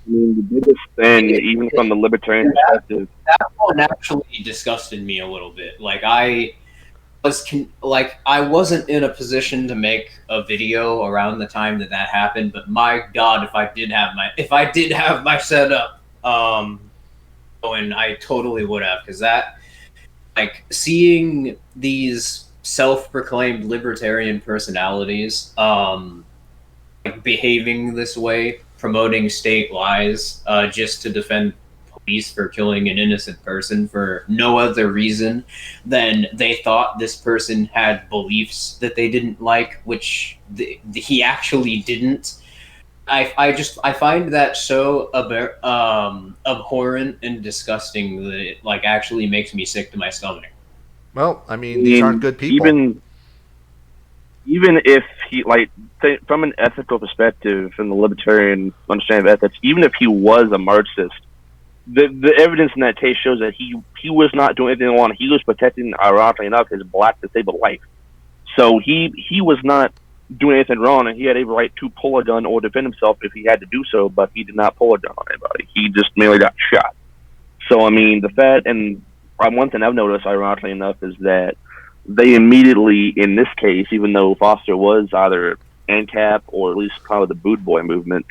I mean, the biggest thing, even from the libertarian perspective, That one actually disgusted me a little bit. Like, I wasn't in a position to make a video around the time that happened, but my God, if I did have my setup going, I totally would have, because that, like, seeing these self-proclaimed libertarian personalities like behaving this way, promoting state lies just to defend police for killing an innocent person for no other reason than they thought this person had beliefs that they didn't like, which he actually didn't. I find that so abhorrent and disgusting that it, like, actually makes me sick to my stomach. Well, I mean, these aren't good people. Even if he, like, from an ethical perspective, from the libertarian understanding of ethics, even if he was a Marxist, the evidence in that case shows that he was not doing anything wrong. He was protecting, ironically enough, his black disabled wife. So he was not doing anything wrong, and he had every right to pull a gun or defend himself if he had to do so, but he did not pull a gun on anybody. He just merely got shot. So, I mean, the fact, and one thing I've noticed, ironically enough, is that they immediately, in this case, even though Foster was either ANCAP or at least part of the Boot Boy movement,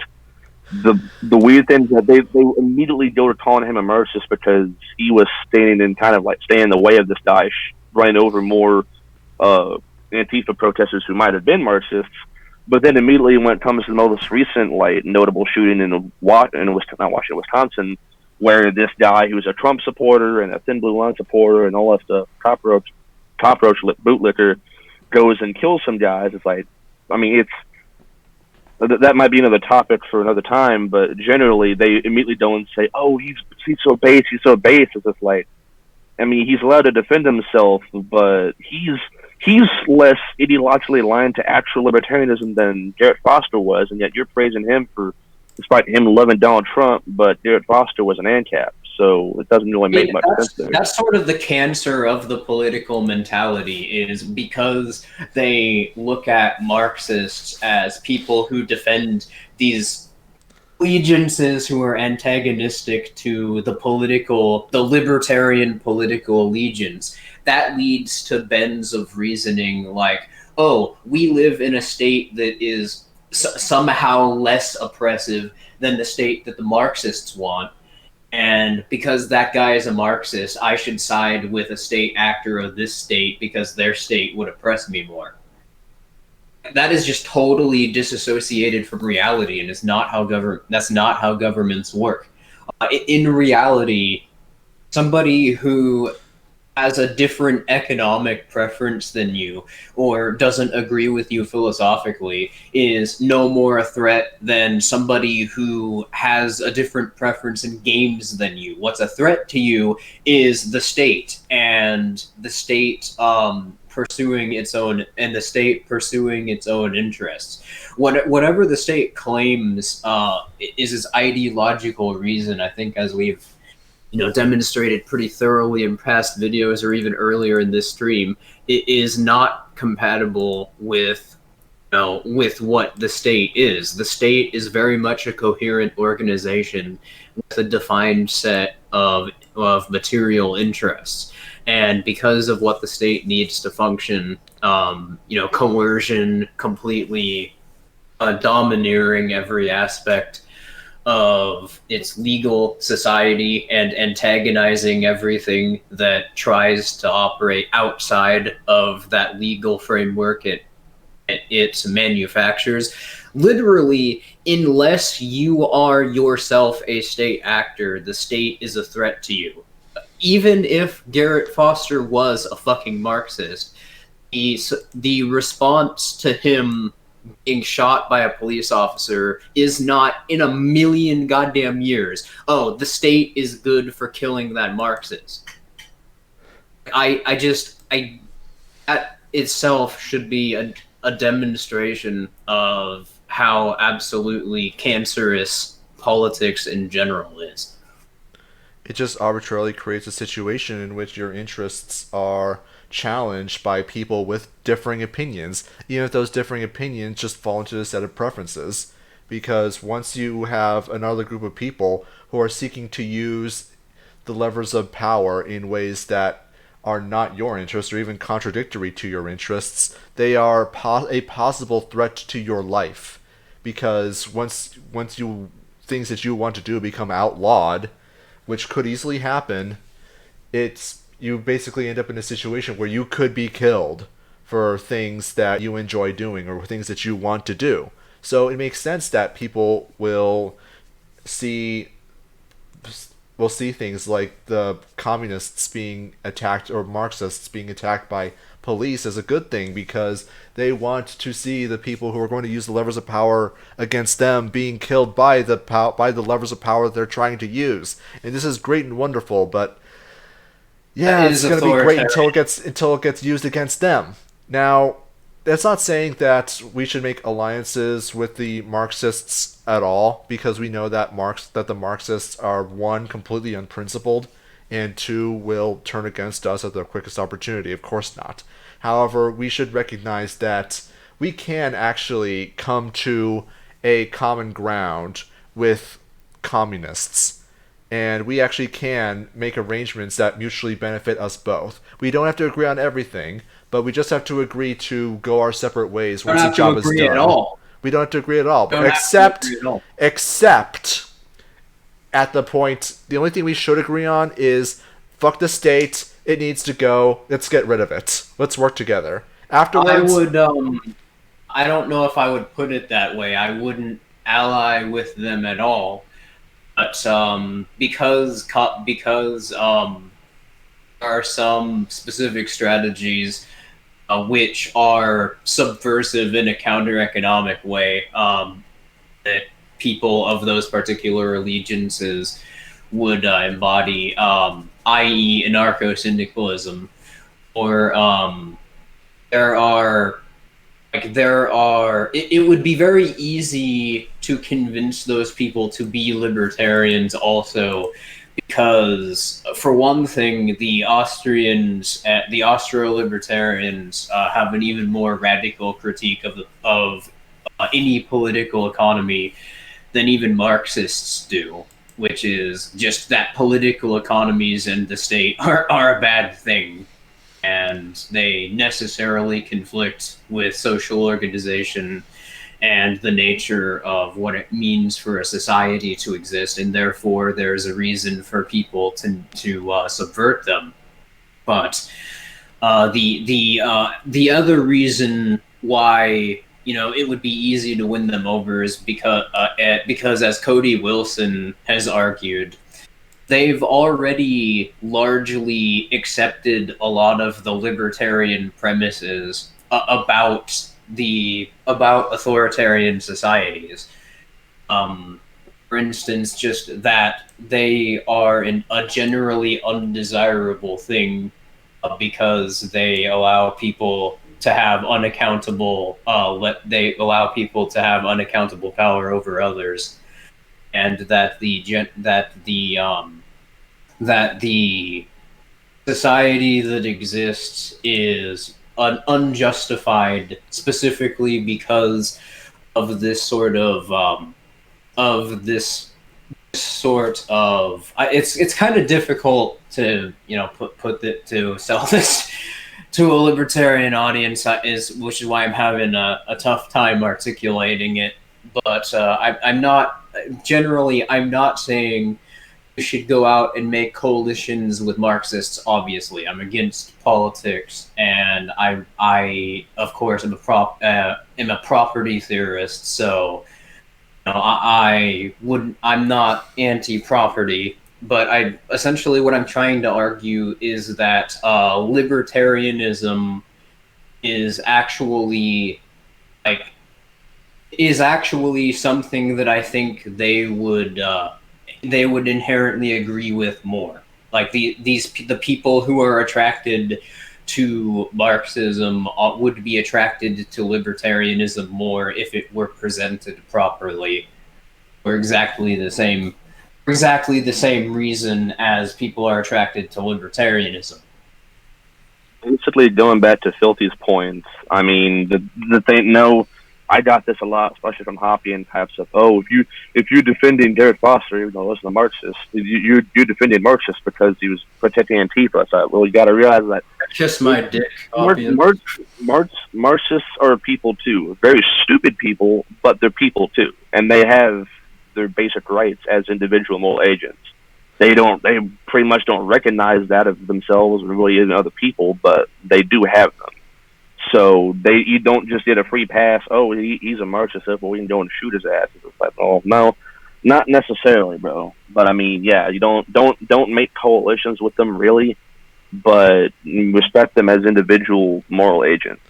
the weird thing is that they immediately go to calling him a Marxist because he was standing in the way of this Daesh, running over more Antifa protesters who might have been Marxists. But then immediately, when it comes to the most recent, like, notable shooting in Wisconsin, where this guy who's a Trump supporter and a Thin Blue Line supporter and all that stuff, cockroach bootlicker, goes and kills some guys. It's like, I mean, that might be another topic for another time, but generally they immediately don't say, oh, he's so base. It's just like, I mean, he's allowed to defend himself, but he's less ideologically aligned to actual libertarianism than Garrett Foster was, and yet you're praising him for, despite him loving Donald Trump, but Garrett Foster was an ANCAP, so it doesn't really make much sense there. That's sort of the cancer of the political mentality, is because they look at Marxists as people who defend these allegiances who are antagonistic to the libertarian political allegiance. That leads to bends of reasoning like, oh, we live in a state that is somehow less oppressive than the state that the Marxists want, and because that guy is a Marxist, I should side with a state actor of this state because their state would oppress me more. That is just totally disassociated from reality, and that's not how governments work. In reality, somebody who has a different economic preference than you or doesn't agree with you philosophically is no more a threat than somebody who has a different preference in games than you. What's a threat to you is the state, and the state pursuing its own interests. Whatever the state claims is its ideological reason, I think, as we've demonstrated pretty thoroughly in past videos or even earlier in this stream, it is not compatible with with what the state is. The state is very much a coherent organization with a defined set of material interests. And because of what the state needs to function, coercion completely domineering every aspect of its legal society and antagonizing everything that tries to operate outside of that legal framework it manufactures. Literally, unless you are yourself a state actor, the state is a threat to you. Even if Garrett Foster was a fucking Marxist, the response to him being shot by a police officer is not in a million goddamn years, oh, the state is good for killing that Marxist. That itself should be a demonstration of how absolutely cancerous politics in general is. It just arbitrarily creates a situation in which your interests are challenged by people with differing opinions, even if those differing opinions just fall into a set of preferences. Because once you have another group of people who are seeking to use the levers of power in ways that are not your interests or even contradictory to your interests, they are a possible threat to your life. Because once things that you want to do become outlawed, which could easily happen, you basically end up in a situation where you could be killed for things that you enjoy doing or things that you want to do. So it makes sense that people will see things like the communists being attacked or Marxists being attacked by police as a good thing, because they want to see the people who are going to use the levers of power against them being killed by the levers of power that they're trying to use. And this is great and wonderful, but yeah, it's going to be great until it gets used against them. Now, that's not saying that we should make alliances with the Marxists at all, because we know that the Marxists are, one, completely unprincipled, and two, will turn against us at the quickest opportunity. Of course not. However, we should recognize that we can actually come to a common ground with communists, and we actually can make arrangements that mutually benefit us both. We don't have to agree on everything, but we just have to agree to go our separate ways once the job is done. We don't have to agree at all. Except at the point, the only thing we should agree on is fuck the state. It needs to go. Let's get rid of it. Let's work together. Afterwards, I don't know if I would put it that way. I wouldn't ally with them at all. But because there are some specific strategies which are subversive in a counter-economic way that people of those particular allegiances would embody, i.e. anarcho-syndicalism, or it would be very easy to convince those people to be libertarians also, because for one thing, the Austro-libertarians have an even more radical critique of any political economy than even Marxists do, which is just that political economies and the state are a bad thing, and they necessarily conflict with social organization and the nature of what it means for a society to exist, and therefore there's a reason for people to subvert them. But the other reason why it would be easy to win them over is because as Cody Wilson has argued, they've already largely accepted a lot of the libertarian premises about authoritarian societies. For instance, just that they are a generally undesirable thing because they allow people to have unaccountable power over others, and that the society that exists is unjustified, specifically because of this sort of this sort of it's kind of difficult to to sell this to a libertarian audience, which is why I'm having a tough time articulating it. But I'm not saying you should go out and make coalitions with Marxists. Obviously, I'm against politics, and I of course am a property theorist. So I'm not anti-property, but essentially what I'm trying to argue is that libertarianism is actually something that I think they would inherently agree with more. Like the people who are attracted to Marxism would be attracted to libertarianism more if it were presented properly, for exactly the same reason as people are attracted to libertarianism. Basically, going back to Filthy's points, I mean, the thing. No, I got this a lot, especially from Hoppy and types of, oh, if you're defending Garrett Foster, even though listen to Marxist, you're defending Marxist because he was protecting Antifa. So, well, you got to realize that. Kiss my dick. Marxists are people too, very stupid people, but they're people too, and they have their basic rights as individual moral agents. They pretty much don't recognize that of themselves or really in other people, but they do have them. So you don't just get a free pass. Oh, he's a Marxist, well, we can go and shoot his ass. It's like, oh no, not necessarily, bro. But I mean, yeah, you don't make coalitions with them really, but respect them as individual moral agents.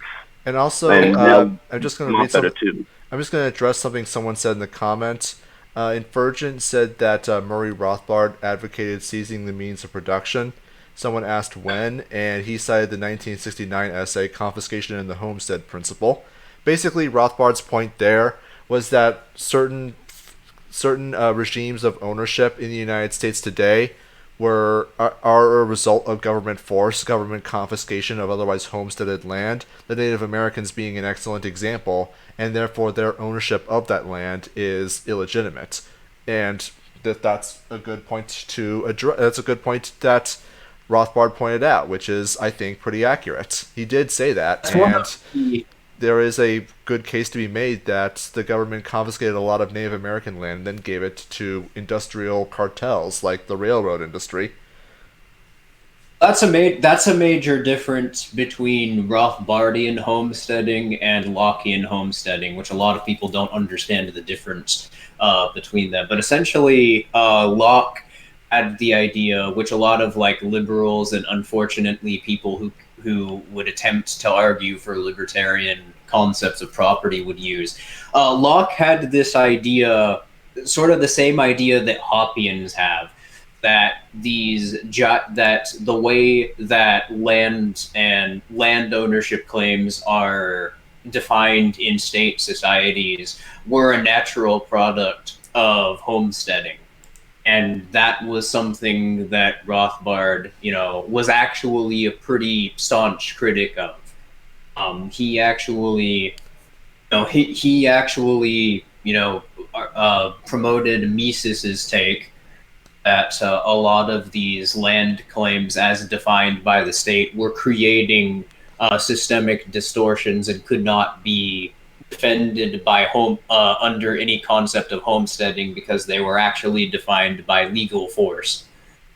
And also, I'm just going to read something. I'm just going to address something someone said in the comments. Insurgent said that Murray Rothbard advocated seizing the means of production. Someone asked when, and he cited the 1969 essay, Confiscation and the Homestead Principle. Basically, Rothbard's point there was that certain regimes of ownership in the United States today are a result of government force, government confiscation of otherwise homesteaded land, the Native Americans being an excellent example, and therefore their ownership of that land is illegitimate. And that's a good point to address. That's a good point that Rothbard pointed out, which is, I think, pretty accurate. He did say that, and there is a good case to be made that the government confiscated a lot of Native American land and then gave it to industrial cartels like the railroad industry. That's a major difference between Rothbardian homesteading and Lockean homesteading, which a lot of people don't understand the difference between them. But essentially, Locke had the idea, which a lot of liberals and unfortunately people who would attempt to argue for libertarian concepts of property would use. Locke had this idea, sort of the same idea that Hoppians have, that the way that land and land ownership claims are defined in state societies were a natural product of homesteading. And that was something that Rothbard, was actually a pretty staunch critic of. He actually promoted Mises's take that a lot of these land claims, as defined by the state, were creating systemic distortions and could not be defended by under any concept of homesteading because they were actually defined by legal force,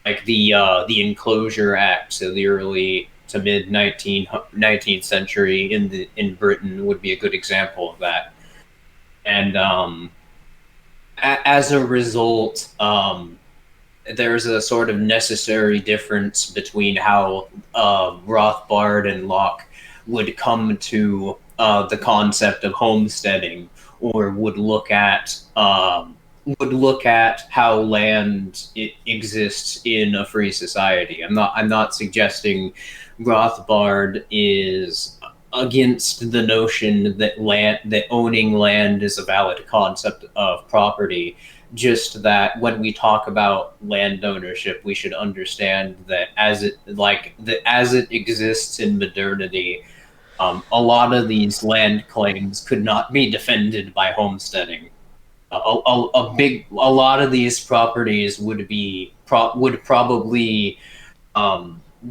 like the Enclosure Act. So the early to mid 19th century in Britain would be a good example of that. And as a result, there's a sort of necessary difference between how Rothbard and Locke would come to the concept of homesteading, or would look at how land exists in a free society. I'm not suggesting Rothbard is against the notion that owning land is a valid concept of property. Just that when we talk about land ownership, we should understand that as it exists in modernity, A lot of these land claims could not be defended by homesteading. A lot of these properties would probably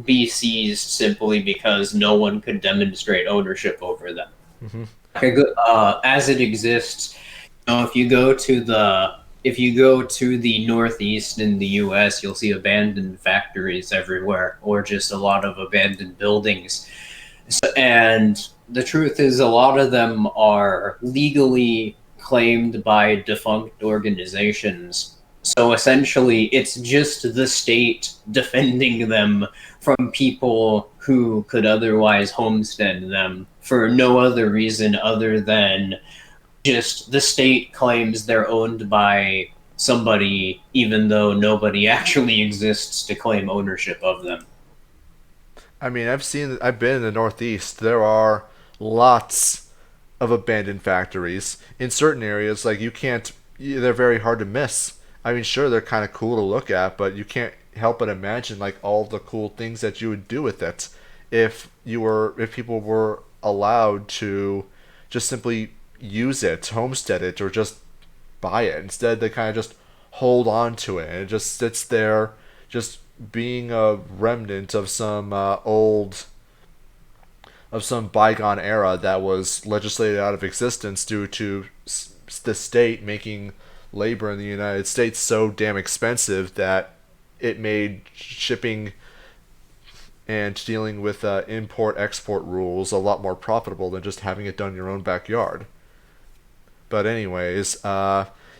be seized simply because no one could demonstrate ownership over them. Mm-hmm. As it exists, if you go to the Northeast in the U.S., you'll see abandoned factories everywhere, or just a lot of abandoned buildings. And the truth is, a lot of them are legally claimed by defunct organizations. So essentially, it's just the state defending them from people who could otherwise homestead them for no other reason other than just the state claims they're owned by somebody, even though nobody actually exists to claim ownership of them. I mean, I've been in the Northeast. There are lots of abandoned factories in certain areas. Like they're very hard to miss. I mean, sure, they're kind of cool to look at, but you can't help but imagine like all the cool things that you would do with it if people were allowed to just simply use it, homestead it, or just buy it. Instead, they kind of just hold on to it, and it just sits there, just being a remnant of some some bygone era that was legislated out of existence due to the state making labor in the United States so damn expensive that it made shipping and dealing with import-export rules a lot more profitable than just having it done in your own backyard. But anyways,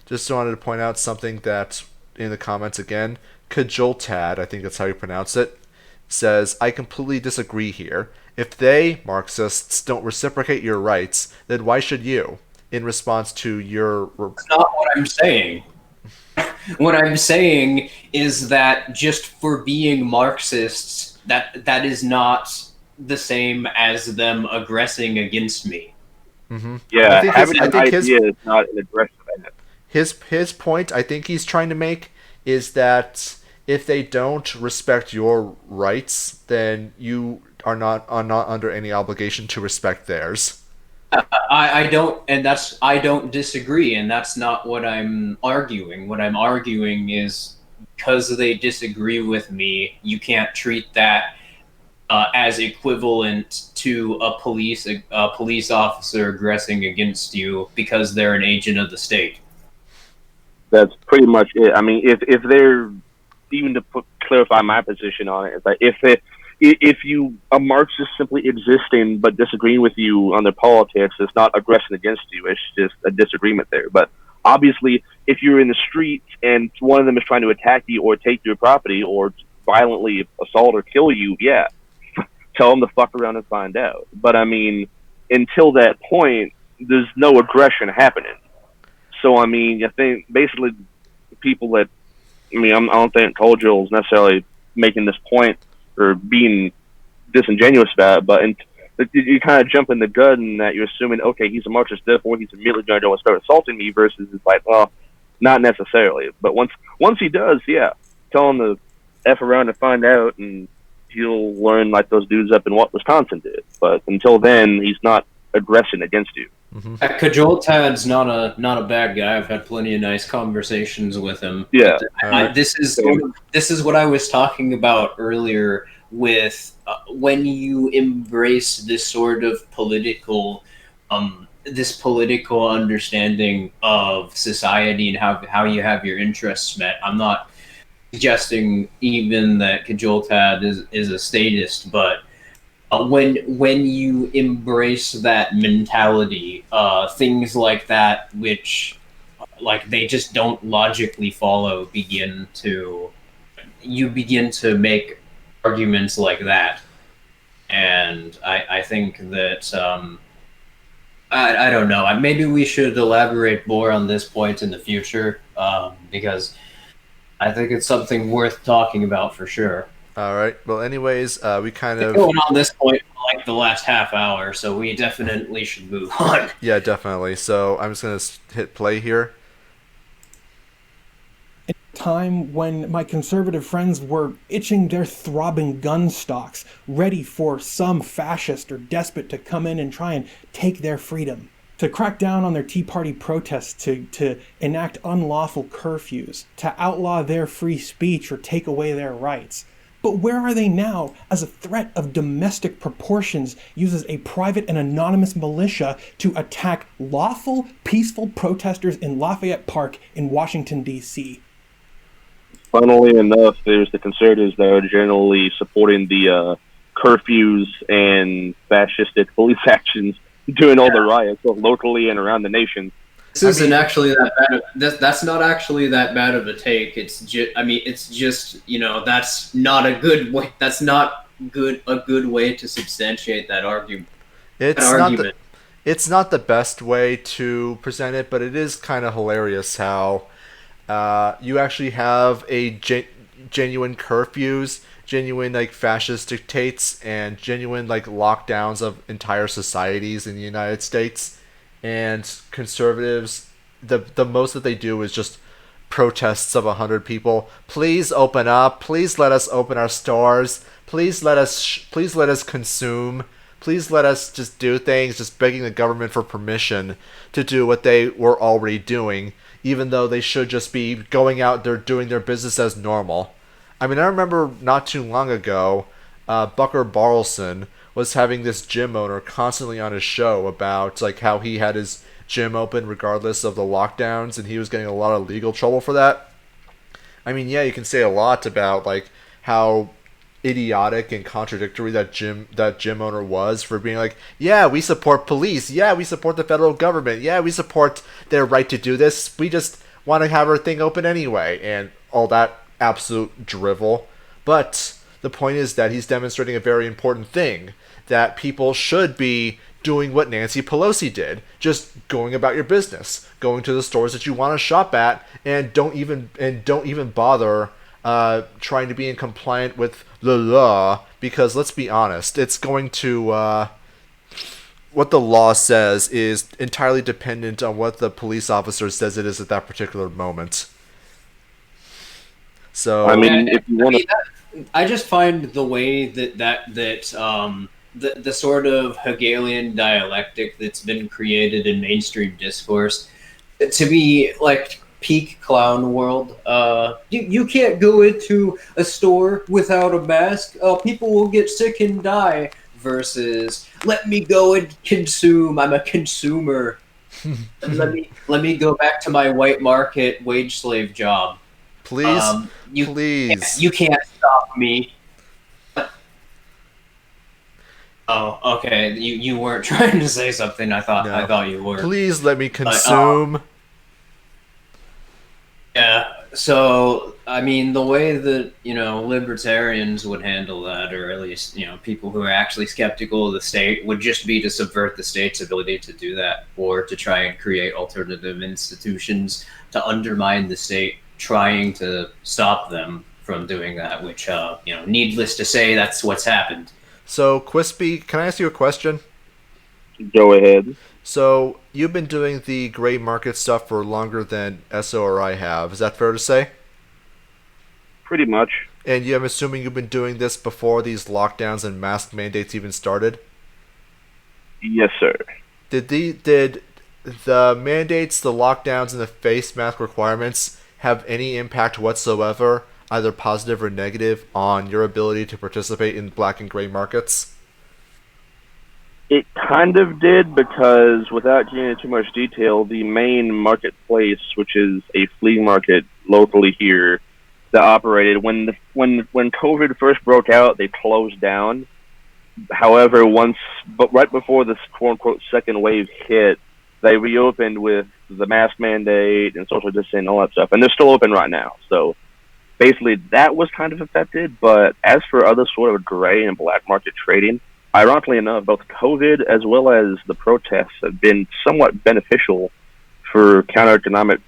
just wanted to point out something that in the comments again, Cajoltad, I think that's how you pronounce it, says, I completely disagree here. If they, Marxists, don't reciprocate your rights, then why should you? In response to your... That's not what I'm saying. What I'm saying is that just for being Marxists, that is not the same as them aggressing against me. Mm-hmm. Yeah, having an idea is not an aggressive act. His point, I think he's trying to make, is that if they don't respect your rights, then you are not under any obligation to respect theirs. I don't disagree, and that's not what I'm arguing. What I'm arguing is because they disagree with me, you can't treat that as equivalent to a police officer aggressing against you because they're an agent of the state. That's pretty much it. I mean, if they're, even to clarify my position on it, is that if a Marxist simply existing but disagreeing with you on their politics, it's not aggression against you. It's just a disagreement there. But obviously, if you're in the streets and one of them is trying to attack you or take your property or violently assault or kill you, yeah, tell them to fuck around and find out. But I mean, until that point, there's no aggression happening. So I mean, I think basically people that, I don't think Colgil is necessarily making this point or being disingenuous about it, but you kind of jump in the gun that you're assuming, okay, he's a Marxist, therefore he's immediately going to start assaulting me, versus it's like, well, not necessarily. But once he does, yeah, tell him to F around and find out, and he'll learn like those dudes up in Wisconsin did. But until then, he's not aggressing against you. Mm-hmm. Cajoltad's not a bad guy. I've had plenty of nice conversations with him. Yeah, this is what I was talking about earlier with when you embrace this sort of political understanding of society and how you have your interests met. I'm not suggesting even that Cajoltad is a statist, but when you embrace that mentality, things like that, which like they just don't logically follow, begin to make arguments like that. And I think that I don't know. Maybe we should elaborate more on this point in the future, because I think it's something worth talking about for sure. All right. Well, anyways, we kind of going on this point for like the last half hour, so we definitely should move on. Yeah, definitely. So I'm just gonna hit play here. time when my conservative friends were itching their throbbing gun stocks, ready for some fascist or despot to come in and try and take their freedom, to crack down on their Tea Party protests, to enact unlawful curfews, to outlaw their free speech or take away their rights. But where are they now as a threat of domestic proportions uses a private and anonymous militia to attack lawful, peaceful protesters in Lafayette Park in Washington, D.C.? Funnily enough, there's the conservatives that are generally supporting the curfews and fascistic police actions doing all the riots, both locally and around the nation. This isn't actually that bad. That's not actually that bad of a take. It's just, it's just, that's not a good way. That's not a good way to substantiate that argument. It's not the best way to present it, but it is kind of hilarious how you actually have a genuine curfews, genuine like fascist dictates, and genuine like lockdowns of entire societies in the United States. And conservatives, the most that they do is just protests of 100 people. Please open up. Please let us open our stores. Please let us consume. Please let us just do things. Just begging the government for permission to do what they were already doing, even though they should just be going out there doing their business as normal. I mean, I remember not too long ago, Bucker Barlson was having this gym owner constantly on his show about like how he had his gym open regardless of the lockdowns, and he was getting a lot of legal trouble for that. I mean, yeah, you can say a lot about like how idiotic and contradictory that gym owner was for being like, yeah, we support police, yeah, we support the federal government, yeah, we support their right to do this, we just want to have our thing open anyway, and all that absolute drivel. But the point is that he's demonstrating a very important thing, that people should be doing what Nancy Pelosi did, just going about your business, going to the stores that you want to shop at, and don't even bother trying to be in compliant with the law, because let's be honest, it's going to what the law says is entirely dependent on what the police officer says it is at that particular moment. So I mean, if you want to, I just find the way that the sort of Hegelian dialectic that's been created in mainstream discourse to be like peak clown world. You can't go into a store without a mask. People will get sick and die. Versus, let me go and consume. I'm a consumer. let me go back to my white market wage slave job. Please, please. You can't stop me. Oh, okay. You weren't trying to say something. I thought you were. Please let me consume. Yeah. So, I mean, the way that, libertarians would handle that, or at least, people who are actually skeptical of the state, would just be to subvert the state's ability to do that, or to try and create alternative institutions to undermine the state, trying to stop them from doing that, which, needless to say, that's what's happened. So, Quispy, can I ask you a question? Go ahead. So, you've been doing the gray market stuff for longer than SO or I have. Is that fair to say? Pretty much. And I'm assuming you've been doing this before these lockdowns and mask mandates even started? Yes, sir. Did the mandates, the lockdowns, and the face mask requirements have any impact whatsoever, either positive or negative, on your ability to participate in black and gray markets? It kind of did, because without getting into too much detail, the main marketplace, which is a flea market locally here, that operated when COVID first broke out, they closed down. However, right before this quote unquote second wave hit, they reopened with the mask mandate and social distancing and all that stuff, and they're still open right now. So basically, that was kind of affected. But as for other sort of gray and black market trading, ironically enough, both COVID as well as the protests have been somewhat beneficial for counter-economic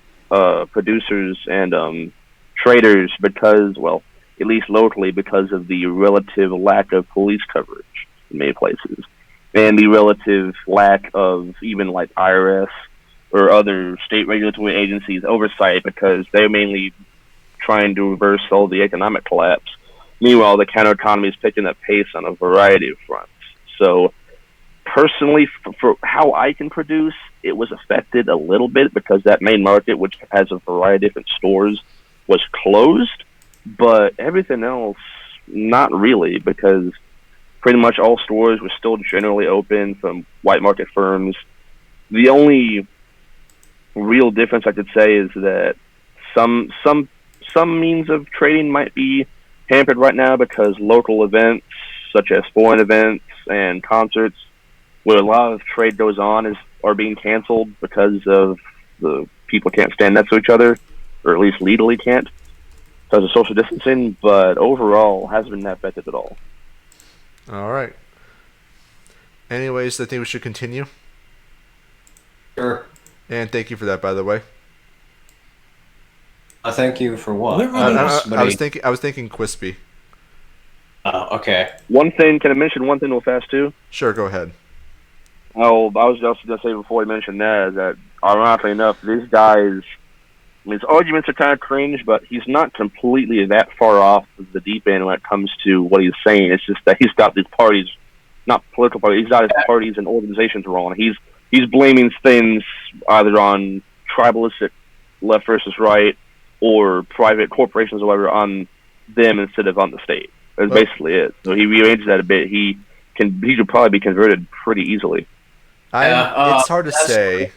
producers and traders because, well, at least locally, because of the relative lack of police coverage in many places and the relative lack of even like IRS or other state regulatory agencies oversight, because they're mainly trying to reverse all the economic collapse. Meanwhile, the counter economy is picking up pace on a variety of fronts. So, personally, for how I can produce, it was affected a little bit because that main market, which has a variety of different stores, was closed. But everything else, not really, because pretty much all stores were still generally open from white market firms. The only real difference I could say is that some means of trading might be hampered right now because local events, such as foreign events and concerts, where a lot of trade goes on, are being canceled because of the people can't stand next to each other, or at least legally can't, because of social distancing. But overall, hasn't been that affected at all. All right. Anyways, I think we should continue. Sure. And thank you for that, by the way. Thank you for what? I was thinking Quispy. Okay. One thing, can I mention one thing real fast too? Sure, go ahead. Oh, I was also going to say before I mentioned that ironically enough, these guys, I mean, his arguments are kind of cringe, but he's not completely that far off of the deep end when it comes to what he's saying. It's just that he's got these parties, not political parties, he's got his parties and organizations wrong. He's blaming things either on tribalistic left versus right or private corporations or whatever on them instead of on the state. That's basically it. So he rearranges that a bit. He could probably be converted pretty easily. It's hard to say.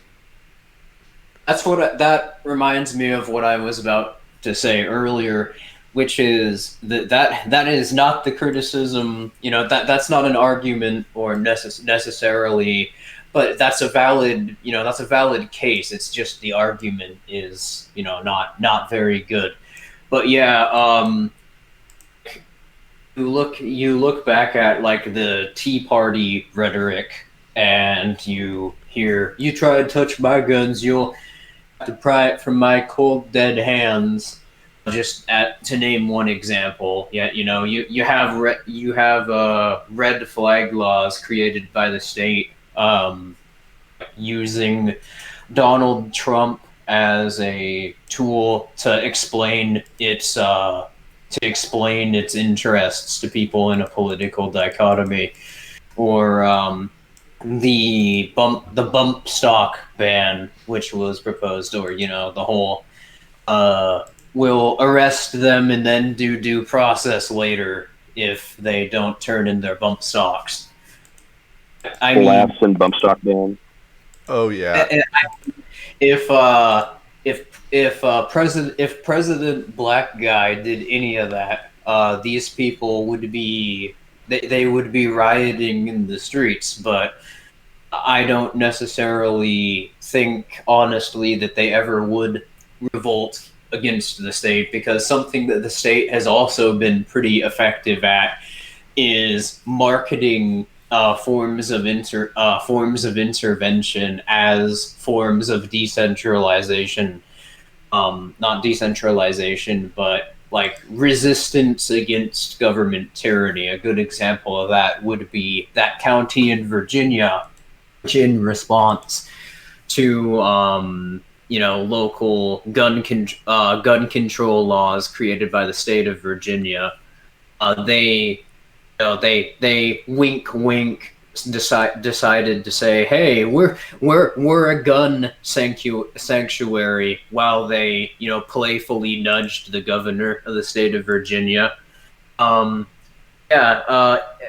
That reminds me of what I was about to say earlier, which is that is not the criticism. That's not an argument or necessarily, but that's a valid case. It's just the argument is not very good. But yeah, you look back at like the Tea Party rhetoric, and you hear, "You try to touch my guns, you'll have to pry it from my cold dead hands." Just to name one example, you have red flag laws created by the state, using Donald Trump as a tool to explain its interests to people in a political dichotomy, or the bump stock ban, which was proposed, or the whole will arrest them and then do due process later if they don't turn in their bump stocks. Collapse and bump stock ban. Oh yeah. If President Black Guy did any of that, these people would be they would be rioting in the streets. But I don't necessarily think, honestly, that they ever would revolt against the state, because something that the state has also been pretty effective at is marketing forms of intervention as forms of decentralization. Not decentralization, but like resistance against government tyranny. A good example of that would be that county in Virginia, which in response to local gun control laws created by the state of Virginia, they wink decided to say, "Hey, we're a gun sanctuary," while they playfully nudged the governor of the state of Virginia.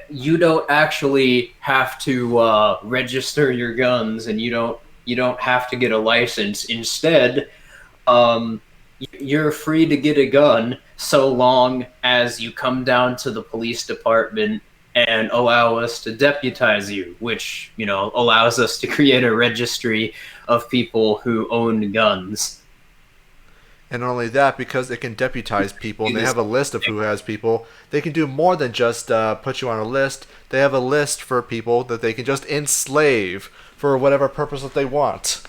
You don't actually have to register your guns, and you don't have to get a license. Instead, you're free to get a gun so long as you come down to the police department and allow us to deputize you, which allows us to create a registry of people who own guns. And not only that, because they can deputize people and they have a list of who has people, they can do more than just put you on a list. They have a list for people that they can just enslave for whatever purpose that they want.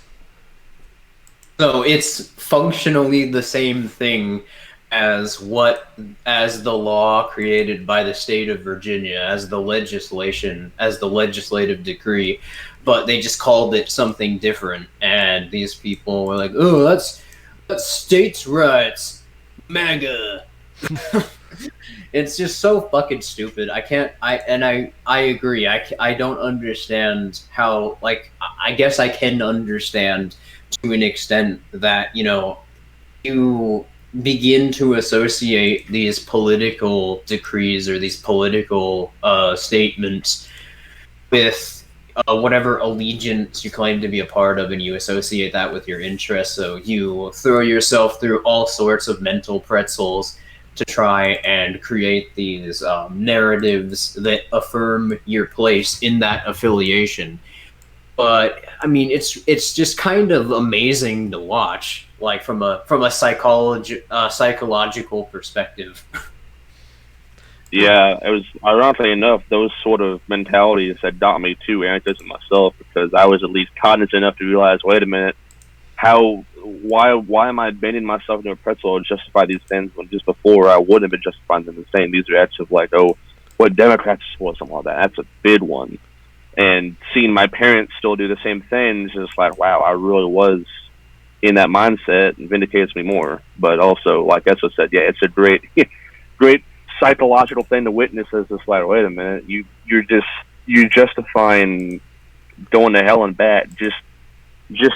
So it's functionally the same thing as the law created by the state of Virginia, as the legislative decree, but they just called it something different. And these people were like, "Oh, that's states' rights. MAGA. It's just so fucking stupid. I agree. I don't understand how, like, I guess I can understand to an extent that, you begin to associate these political decrees or these political statements with whatever allegiance you claim to be a part of, and you associate that with your interests. So you throw yourself through all sorts of mental pretzels to try and create these narratives that affirm your place in that affiliation. But I mean, it's just kind of amazing to watch, like from a psychological perspective. Yeah, it was ironically enough those sort of mentalities that got me to anarchism myself, because I was at least cognizant enough to realize, wait a minute, why am I bending myself into a pretzel to justify these things when just before I wouldn't have been justifying them the same? These are acts of like, oh, what Democrats support, something like that. That's a big one. And seeing my parents still do the same things is like, wow, I really was in that mindset, and vindicates me more. But also, like Esso said, yeah, it's a great great psychological thing to witness, as this like, wait a minute, you're justifying going to hell and back just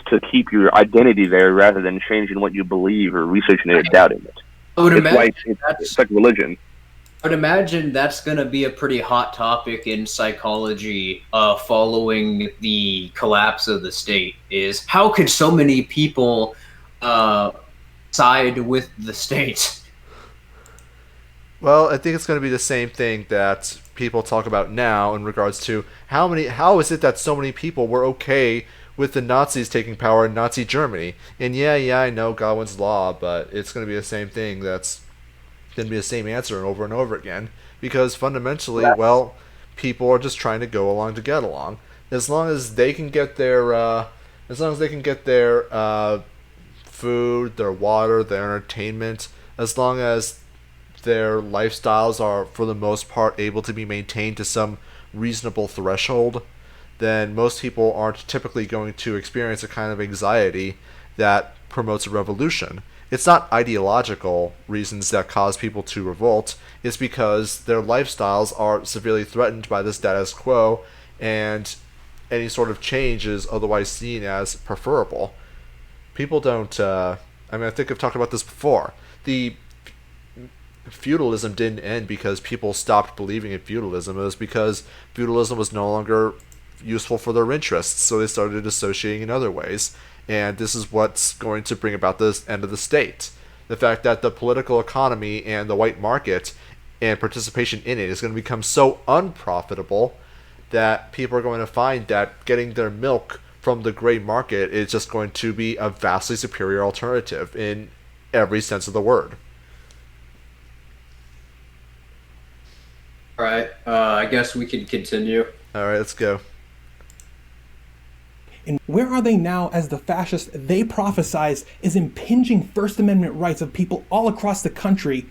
to keep your identity there rather than changing what you believe or researching it or doubting it. It's like religion. I would imagine that's going to be a pretty hot topic in psychology following the collapse of the state, is how could so many people side with the state? Well, I think it's going to be the same thing that people talk about now in regards to how is it that so many people were okay with the Nazis taking power in Nazi Germany. And yeah, I know Godwin's law, but it's going to be the same thing. That's going to be the same answer over and over again, because fundamentally, well, people are just trying to go along to get along. As long as they can get their food, their water, their entertainment, as long as their lifestyles are for the most part able to be maintained to some reasonable threshold, then most people aren't typically going to experience a kind of anxiety that promotes a revolution. It's not ideological reasons that cause people to revolt. It's because their lifestyles are severely threatened by the status quo, and any sort of change is otherwise seen as preferable. People don't, I think I've talked about this before. The feudalism didn't end because people stopped believing in feudalism. It was because feudalism was no longer useful for their interests, so they started associating in other ways. And this is what's going to bring about this end of the state. The fact that the political economy and the white market and participation in it is going to become so unprofitable that people are going to find that getting their milk from the gray market is just going to be a vastly superior alternative in every sense of the word. All right, I guess we can continue. All right, let's go. And where are they now as the fascists they prophesied is impinging First Amendment rights of people all across the country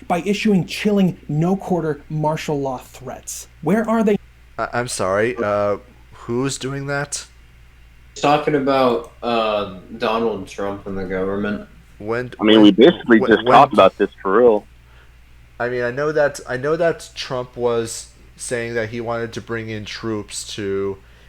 by issuing chilling no-quarter martial law threats? Where are they? I'm sorry, who's doing that? He's talking about Donald Trump and the government. We basically just talked about this for real. I mean, I know that Trump was saying that he wanted to bring in troops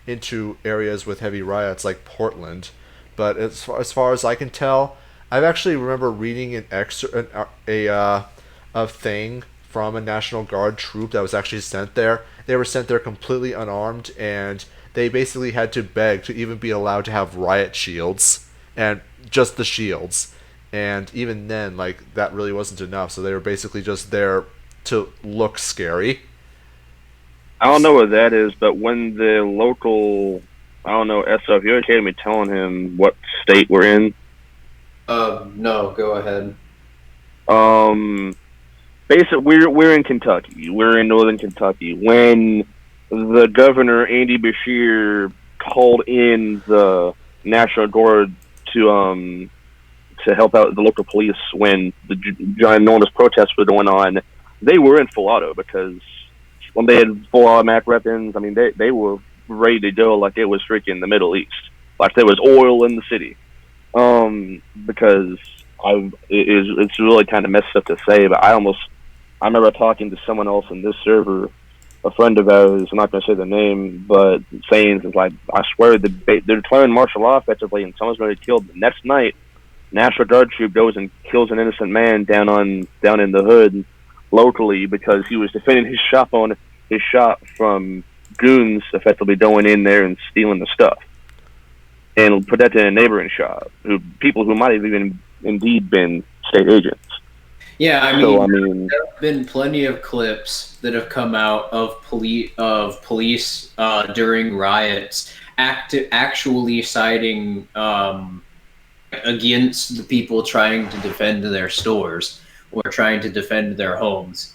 into areas with heavy riots like Portland, but as far as I can tell, I've actually remember reading an excerpt, a thing from a National Guard troop that was actually sent there. They were sent there completely unarmed, and they basically had to beg to even be allowed to have riot shields, and just the shields. And even then, like, that really wasn't enough, so they were basically just there to look scary. I don't know what that is, but when the local, I don't know, SF, you okay with me telling him what state we're in? No, go ahead. Basically, we're in Kentucky. We're in northern Kentucky. When the governor, Andy Beshear, called in the National Guard to help out the local police when the ginormous protests were going on, they were in full auto, because when they had full automatic weapons, I mean, they were ready to go like it was freaking the Middle East. Like there was oil in the city. Because it's really kind of messed up to say, but I remember talking to someone else in this server, a friend of ours. I'm not going to say the name, but saying it's like, I swear they're declaring martial law effectively, and someone's going to get killed. The next night, National Guard troop goes and kills an innocent man down in the hood locally because he was defending his shop from goons effectively going in there and stealing the stuff and put that to a neighboring shop, people who might have even indeed been state agents. Yeah, I mean, there have been plenty of clips that have come out of police during riots actually siding against the people trying to defend their stores or trying to defend their homes.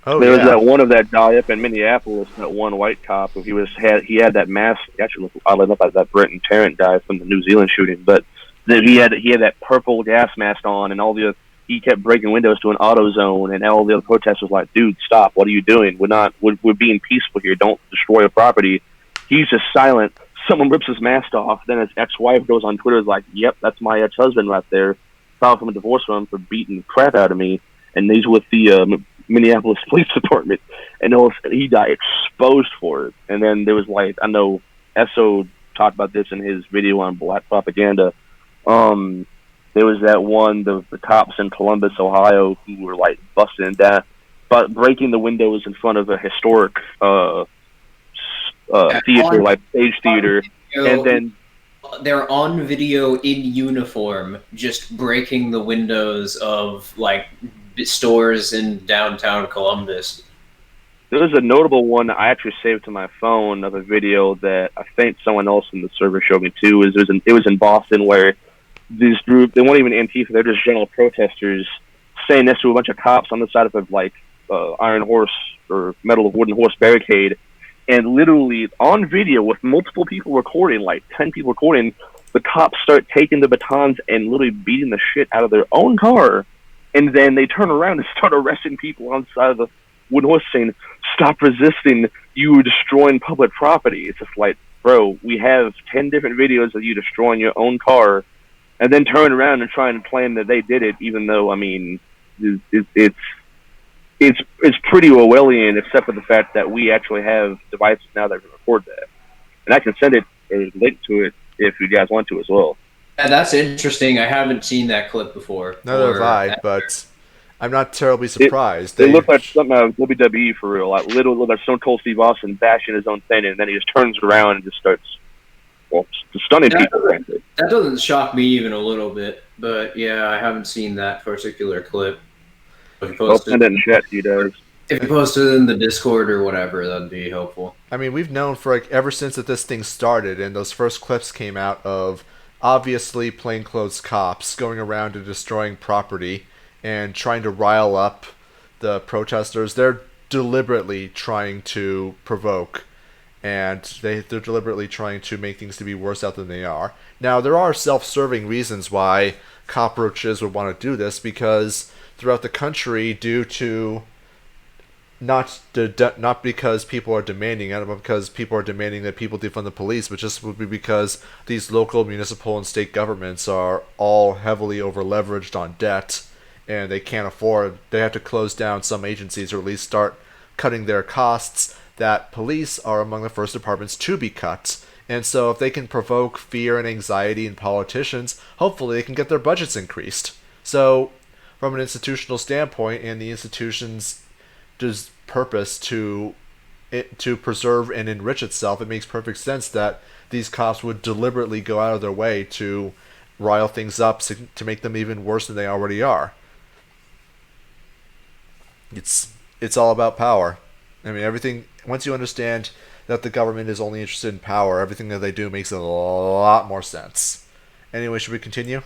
Oh, there was that one of that guy up in Minneapolis, that one white cop who he had that mask. Actually, looked oddly enough like that Brenton Tarrant guy from the New Zealand shooting, but he had that purple gas mask on, and he kept breaking windows to an auto zone, and all the other protesters were like, "Dude, stop! What are you doing? We're being peaceful here. Don't destroy a property." He's just silent. Someone rips his mask off. Then his ex-wife goes on Twitter, is like, "Yep, that's my ex-husband right there. Filed from a divorce from him for beating the crap out of me." And he's with the Minneapolis Police Department, and he got exposed for it. And then there was I know Esso talked about this in his video on Black Propaganda. There was that one, the cops in Columbus, Ohio, who were busting down, but breaking the windows in front of a historic theater, stage theater, and then they're on video in uniform, just breaking the windows of stores in downtown Columbus. There was a notable one I actually saved to my phone of a video that I think someone else in the server showed me too. It was in Boston, where this group, they weren't even Antifa, they're just general protesters, saying this to a bunch of cops on the side of a iron horse or wooden horse barricade, and literally on video with multiple people recording, 10 people recording, the cops start taking the batons and literally beating the shit out of their own car. And then they turn around and start arresting people on the side of the wooden horse, saying, "Stop resisting, you are destroying public property." It's just bro, we have 10 different videos of you destroying your own car, and then turn around and try and claim that they did it, even though, I mean, it's pretty Orwellian, except for the fact that we actually have devices now that can record that. And I can send a link to it if you guys want to as well. Yeah, that's interesting. I haven't seen that clip before. Neither have I, but I'm not terribly surprised. They look like something out of WWE for real. Literally like Stone Cold Steve Austin bashing his own thing, and then he just turns around and just starts stunning people. That doesn't shock me even a little bit, but yeah, I haven't seen that particular clip. I'll send it in chat to you guys. If you post it in the Discord or whatever, that'd be helpful. I mean, we've known for ever since that this thing started, and those first clips came out of obviously plainclothes cops going around and destroying property and trying to rile up the protesters. They're deliberately trying to provoke, and they're deliberately trying to make things to be worse out than they are. Now, there are self-serving reasons why cockroaches would want to do this, because throughout the country, due to not because people are demanding it, but because people are demanding that people defund the police, but just would be because these local, municipal, and state governments are all heavily over-leveraged on debt, and they have to close down some agencies or at least start cutting their costs, that police are among the first departments to be cut. And so if they can provoke fear and anxiety in politicians, hopefully they can get their budgets increased. So from an institutional standpoint, and the institution's purpose to preserve and enrich itself, it makes perfect sense that these cops would deliberately go out of their way to rile things up to make them even worse than they already are. It's all about power. I mean, everything, once you understand that the government is only interested in power, everything that they do makes a lot more sense. Anyway, should we continue?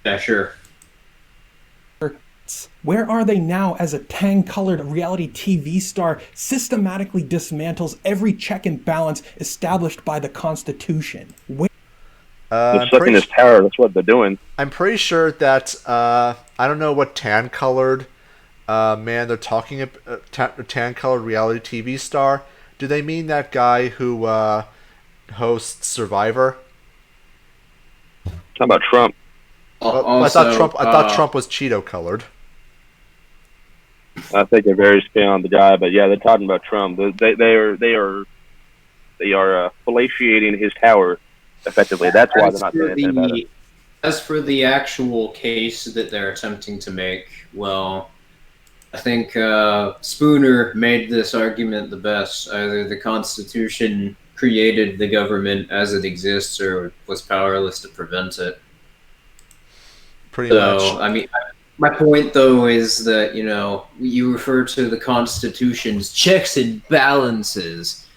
Yeah, sure. Where are they now as a tan-colored reality TV star systematically dismantles every check and balance established by the Constitution? They're sucking his power, that's what they're doing. I'm pretty sure that, I don't know what tan-colored man they're talking about, tan-colored reality TV star. Do they mean that guy who hosts Survivor? How about Trump? Also, I thought Trump was Cheeto colored. I think it varies depending on the guy, but yeah, they're talking about Trump. They are fellatiating his tower effectively. That's why they're not saying anything about it. As for the actual case that they're attempting to make, well, I think Spooner made this argument the best. Either the Constitution created the government as it exists or was powerless to prevent it. Pretty much. I mean, my point, though, is that, you refer to the Constitution's checks and balances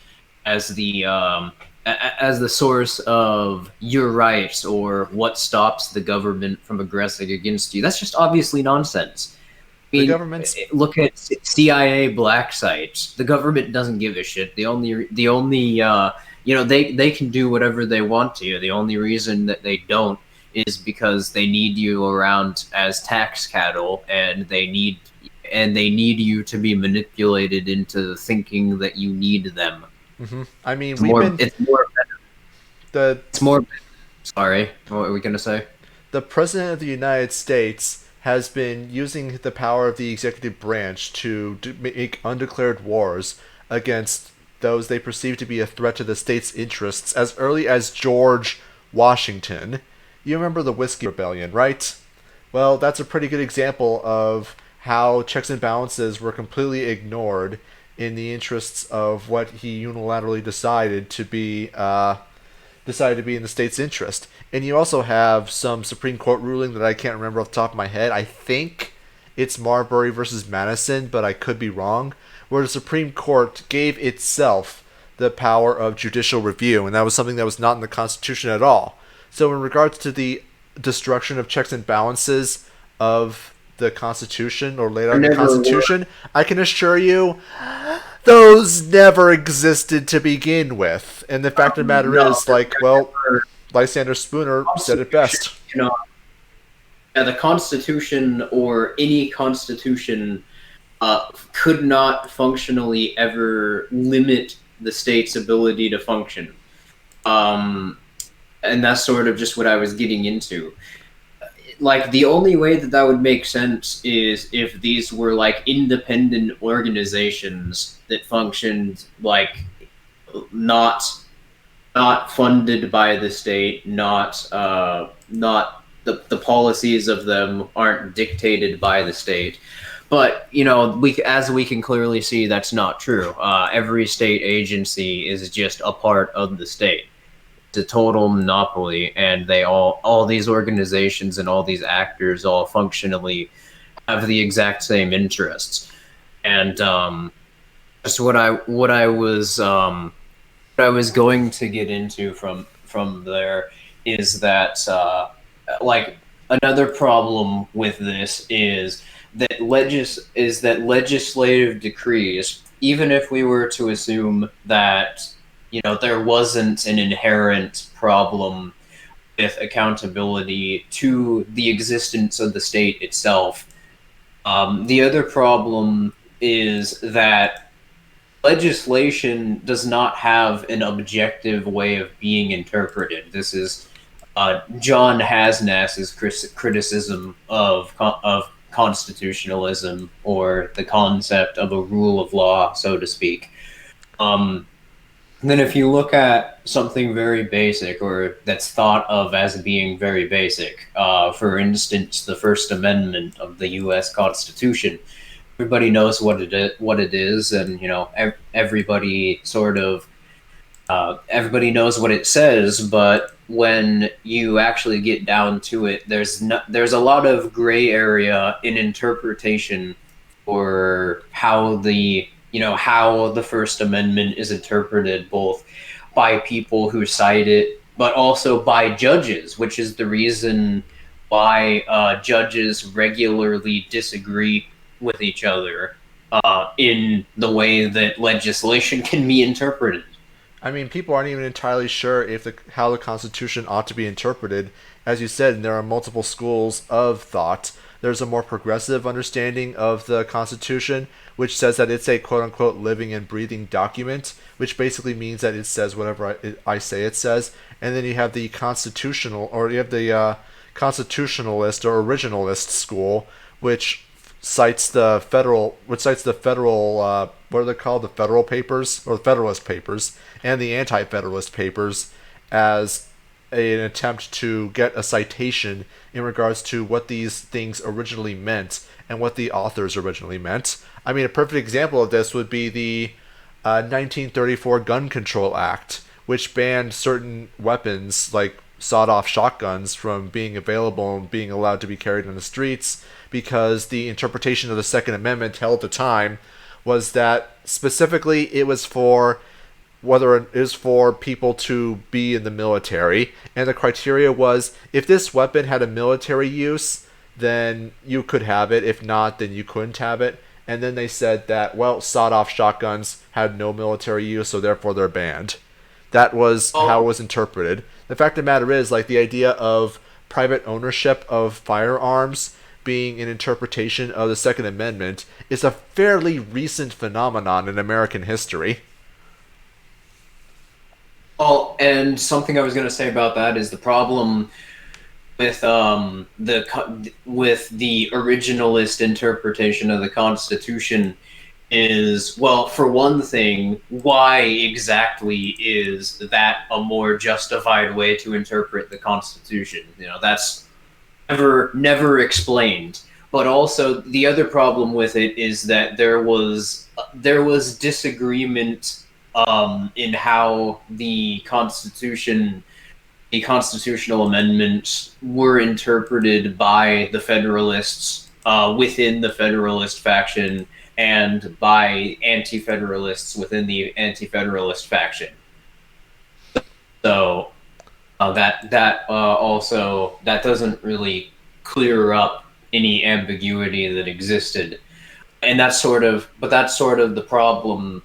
as the source of your rights or what stops the government from aggressing against you. That's just obviously nonsense. I mean, look at CIA black sites. The government doesn't give a shit. They can do whatever they want to. The only reason that they don't is because they need you around as tax cattle, and they need you to be manipulated into thinking that you need them. Mm-hmm. I mean, Sorry, what were we gonna say? The President of the United States has been using the power of the executive branch to make undeclared wars against those they perceive to be a threat to the state's interests as early as George Washington. You remember the Whiskey Rebellion, right? Well, that's a pretty good example of how checks and balances were completely ignored in the interests of what he unilaterally decided to be in the state's interest. And you also have some Supreme Court ruling that I can't remember off the top of my head. I think it's Marbury versus Madison, but I could be wrong, where the Supreme Court gave itself the power of judicial review, and that was something that was not in the Constitution at all. So in regards to the destruction of checks and balances of the Constitution, or laid out in the Constitution, I can assure you those never existed to begin with. And the fact of the matter is, Lysander Spooner said it best. The Constitution, or any Constitution, could not functionally ever limit the state's ability to function. And that's sort of just what I was getting into. Like, the only way that would make sense is if these were, independent organizations that functioned, not funded by the state, not the policies of them aren't dictated by the state. But, as we can clearly see, that's not true. Every state agency is just a part of the state. It's a total monopoly, and all these organizations and all these actors all functionally have the exact same interests. And just what I was going to get into from there is that another problem with this is that legislative decrees, even if we were to assume that there wasn't an inherent problem with accountability to the existence of the state itself. The other problem is that legislation does not have an objective way of being interpreted. This is John Hasnass's criticism of constitutionalism, or the concept of a rule of law, so to speak. Then if you look at something very basic, or that's thought of as being very basic, for instance, the First Amendment of the U.S. Constitution, everybody knows what it is, and everybody knows what it says. But when you actually get down to it, there's a lot of gray area in interpretation for how the First Amendment is interpreted, both by people who cite it, but also by judges, which is the reason why judges regularly disagree with each other in the way that legislation can be interpreted. I mean, people aren't even entirely sure how the Constitution ought to be interpreted. As you said, there are multiple schools of thought. There's a more progressive understanding of the Constitution, which says that it's a quote-unquote living and breathing document, which basically means that it says whatever I say it says. And then you have the constitutionalist or originalist school, which cites the federal, what are they called, the Federal Papers or the Federalist Papers, and the Anti-Federalist Papers as an attempt to get a citation in regards to what these things originally meant and what the authors originally meant. I mean, a perfect example of this would be the 1934 Gun Control Act, which banned certain weapons like sawed-off shotguns from being available and being allowed to be carried in the streets, because the interpretation of the Second Amendment held at the time was that specifically it was for whether it is for people to be in the military, and the criteria was if this weapon had a military use, then you could have it. If not, then you couldn't have it. And then they said that, well, sawed-off shotguns had no military use, so therefore they're banned. That was how it was interpreted. The fact of the matter is, like, the idea of private ownership of firearms being an interpretation of the Second Amendment is a fairly recent phenomenon in American history. Well, and something I was going to say about that is the problem with with the originalist interpretation of the Constitution is, well, for one thing, why exactly is that a more justified way to interpret the Constitution? You know, that's never explained. But also, the other problem with it is that there was disagreement in how the constitutional amendments were interpreted by the Federalists within the Federalist faction and by anti-Federalists within the anti-Federalist faction. So that doesn't really clear up any ambiguity that existed, and that's sort of the problem.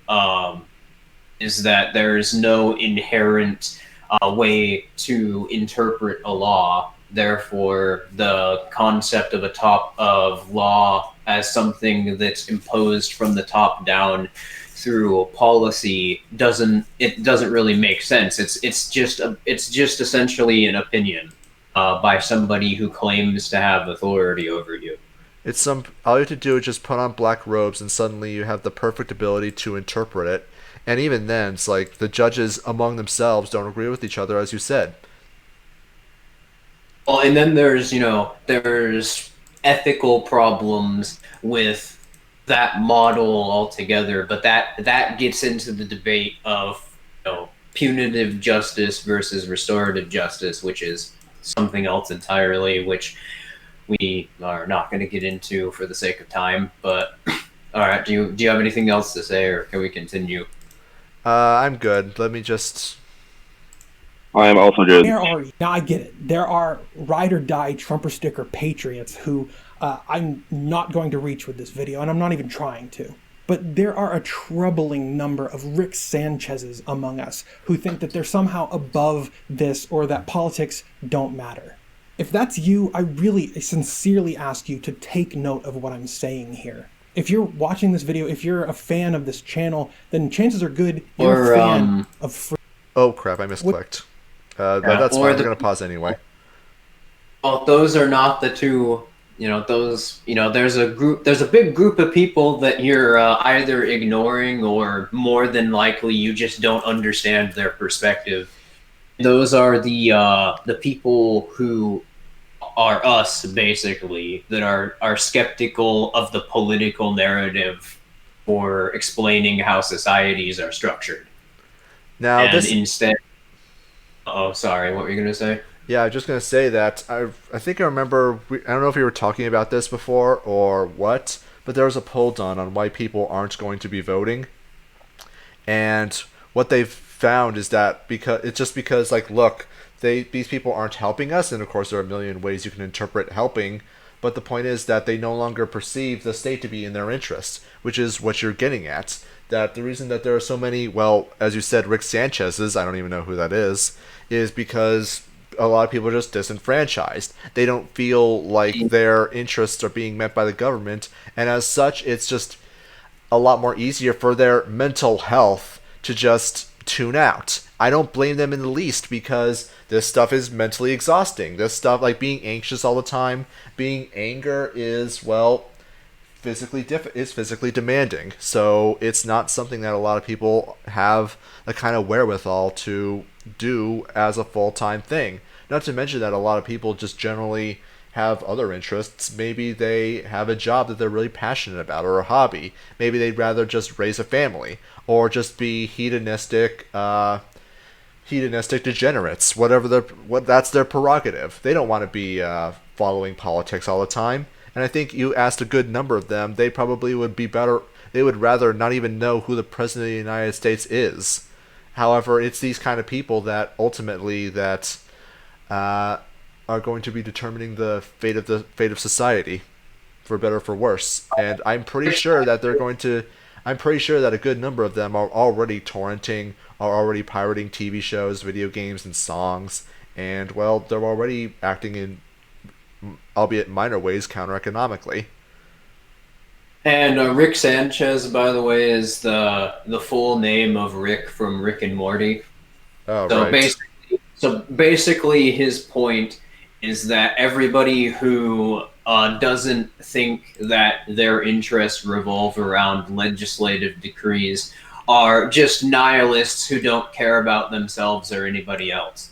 Is that there is no inherent way to interpret a law. Therefore, the concept of law as something that's imposed from the top down through policy doesn't really make sense. It's just essentially an opinion by somebody who claims to have authority over you. All you have to do is just put on black robes, and suddenly you have the perfect ability to interpret it. And even then, it's like the judges among themselves don't agree with each other, as you said. Well, and then there's ethical problems with that model altogether, but that gets into the debate of punitive justice versus restorative justice, which is something else entirely, which we are not going to get into for the sake of time. But all right, do you have anything else to say, or can we continue? I'm good. Let me just... I am also good. Now I get it. There are ride or die Trumper sticker patriots who I'm not going to reach with this video, and I'm not even trying to. But there are a troubling number of Rick Sanchez's among us who think that they're somehow above this, or that politics don't matter. If that's you, I sincerely ask you to take note of what I'm saying here. If you're watching this video, if you're a fan of this channel, then chances are good you're a fan of free... Oh crap, I misclicked. But that's fine, we're going to pause anyway. Well, those are not the two, there's a big group of people that you're either ignoring, or more than likely you just don't understand their perspective. Those are the people who are us, basically, that are skeptical of the political narrative for explaining how societies are structured. Now, and instead... Oh, sorry, what were you going to say? Yeah, I was just going to say that I think I remember, I don't know if we were talking about this before or what, but there was a poll done on why people aren't going to be voting. And what they've found is that because like, look, these people aren't helping us, and of course there are a million ways you can interpret helping, but the point is that they no longer perceive the state to be in their interest, which is what you're getting at. That the reason that there are so many, well, as you said, Rick Sanchez's, I don't even know who that is because a lot of people are just disenfranchised. They don't feel like their interests are being met by the government, and as such, it's just a lot more easier for their mental health to just tune out. I don't blame them in the least, because this stuff is mentally exhausting. This stuff, like being anxious all the time, being anger is, well, physically demanding. So it's not something that a lot of people have the kind of wherewithal to do as a full-time thing. Not to mention that a lot of people just generally have other interests. Maybe they have a job that they're really passionate about, or a hobby. Maybe they'd rather just raise a family, or just be hedonistic degenerates. That's their prerogative. They don't want to be following politics all the time. And I think you asked a good number of them, they probably would be better. They would rather not even know who the president of the United States is. However, it's these kind of people that ultimately are going to be determining the fate of society, for better or for worse. And I'm pretty sure that a good number of them are already torrenting, are already pirating TV shows, video games, and songs, and, well, they're already acting in, albeit minor ways, counter-economically. And Rick Sanchez, by the way, is the full name of Rick from Rick and Morty. Oh, So right. basically, his point is that everybody who doesn't think that their interests revolve around legislative decrees are just nihilists who don't care about themselves or anybody else.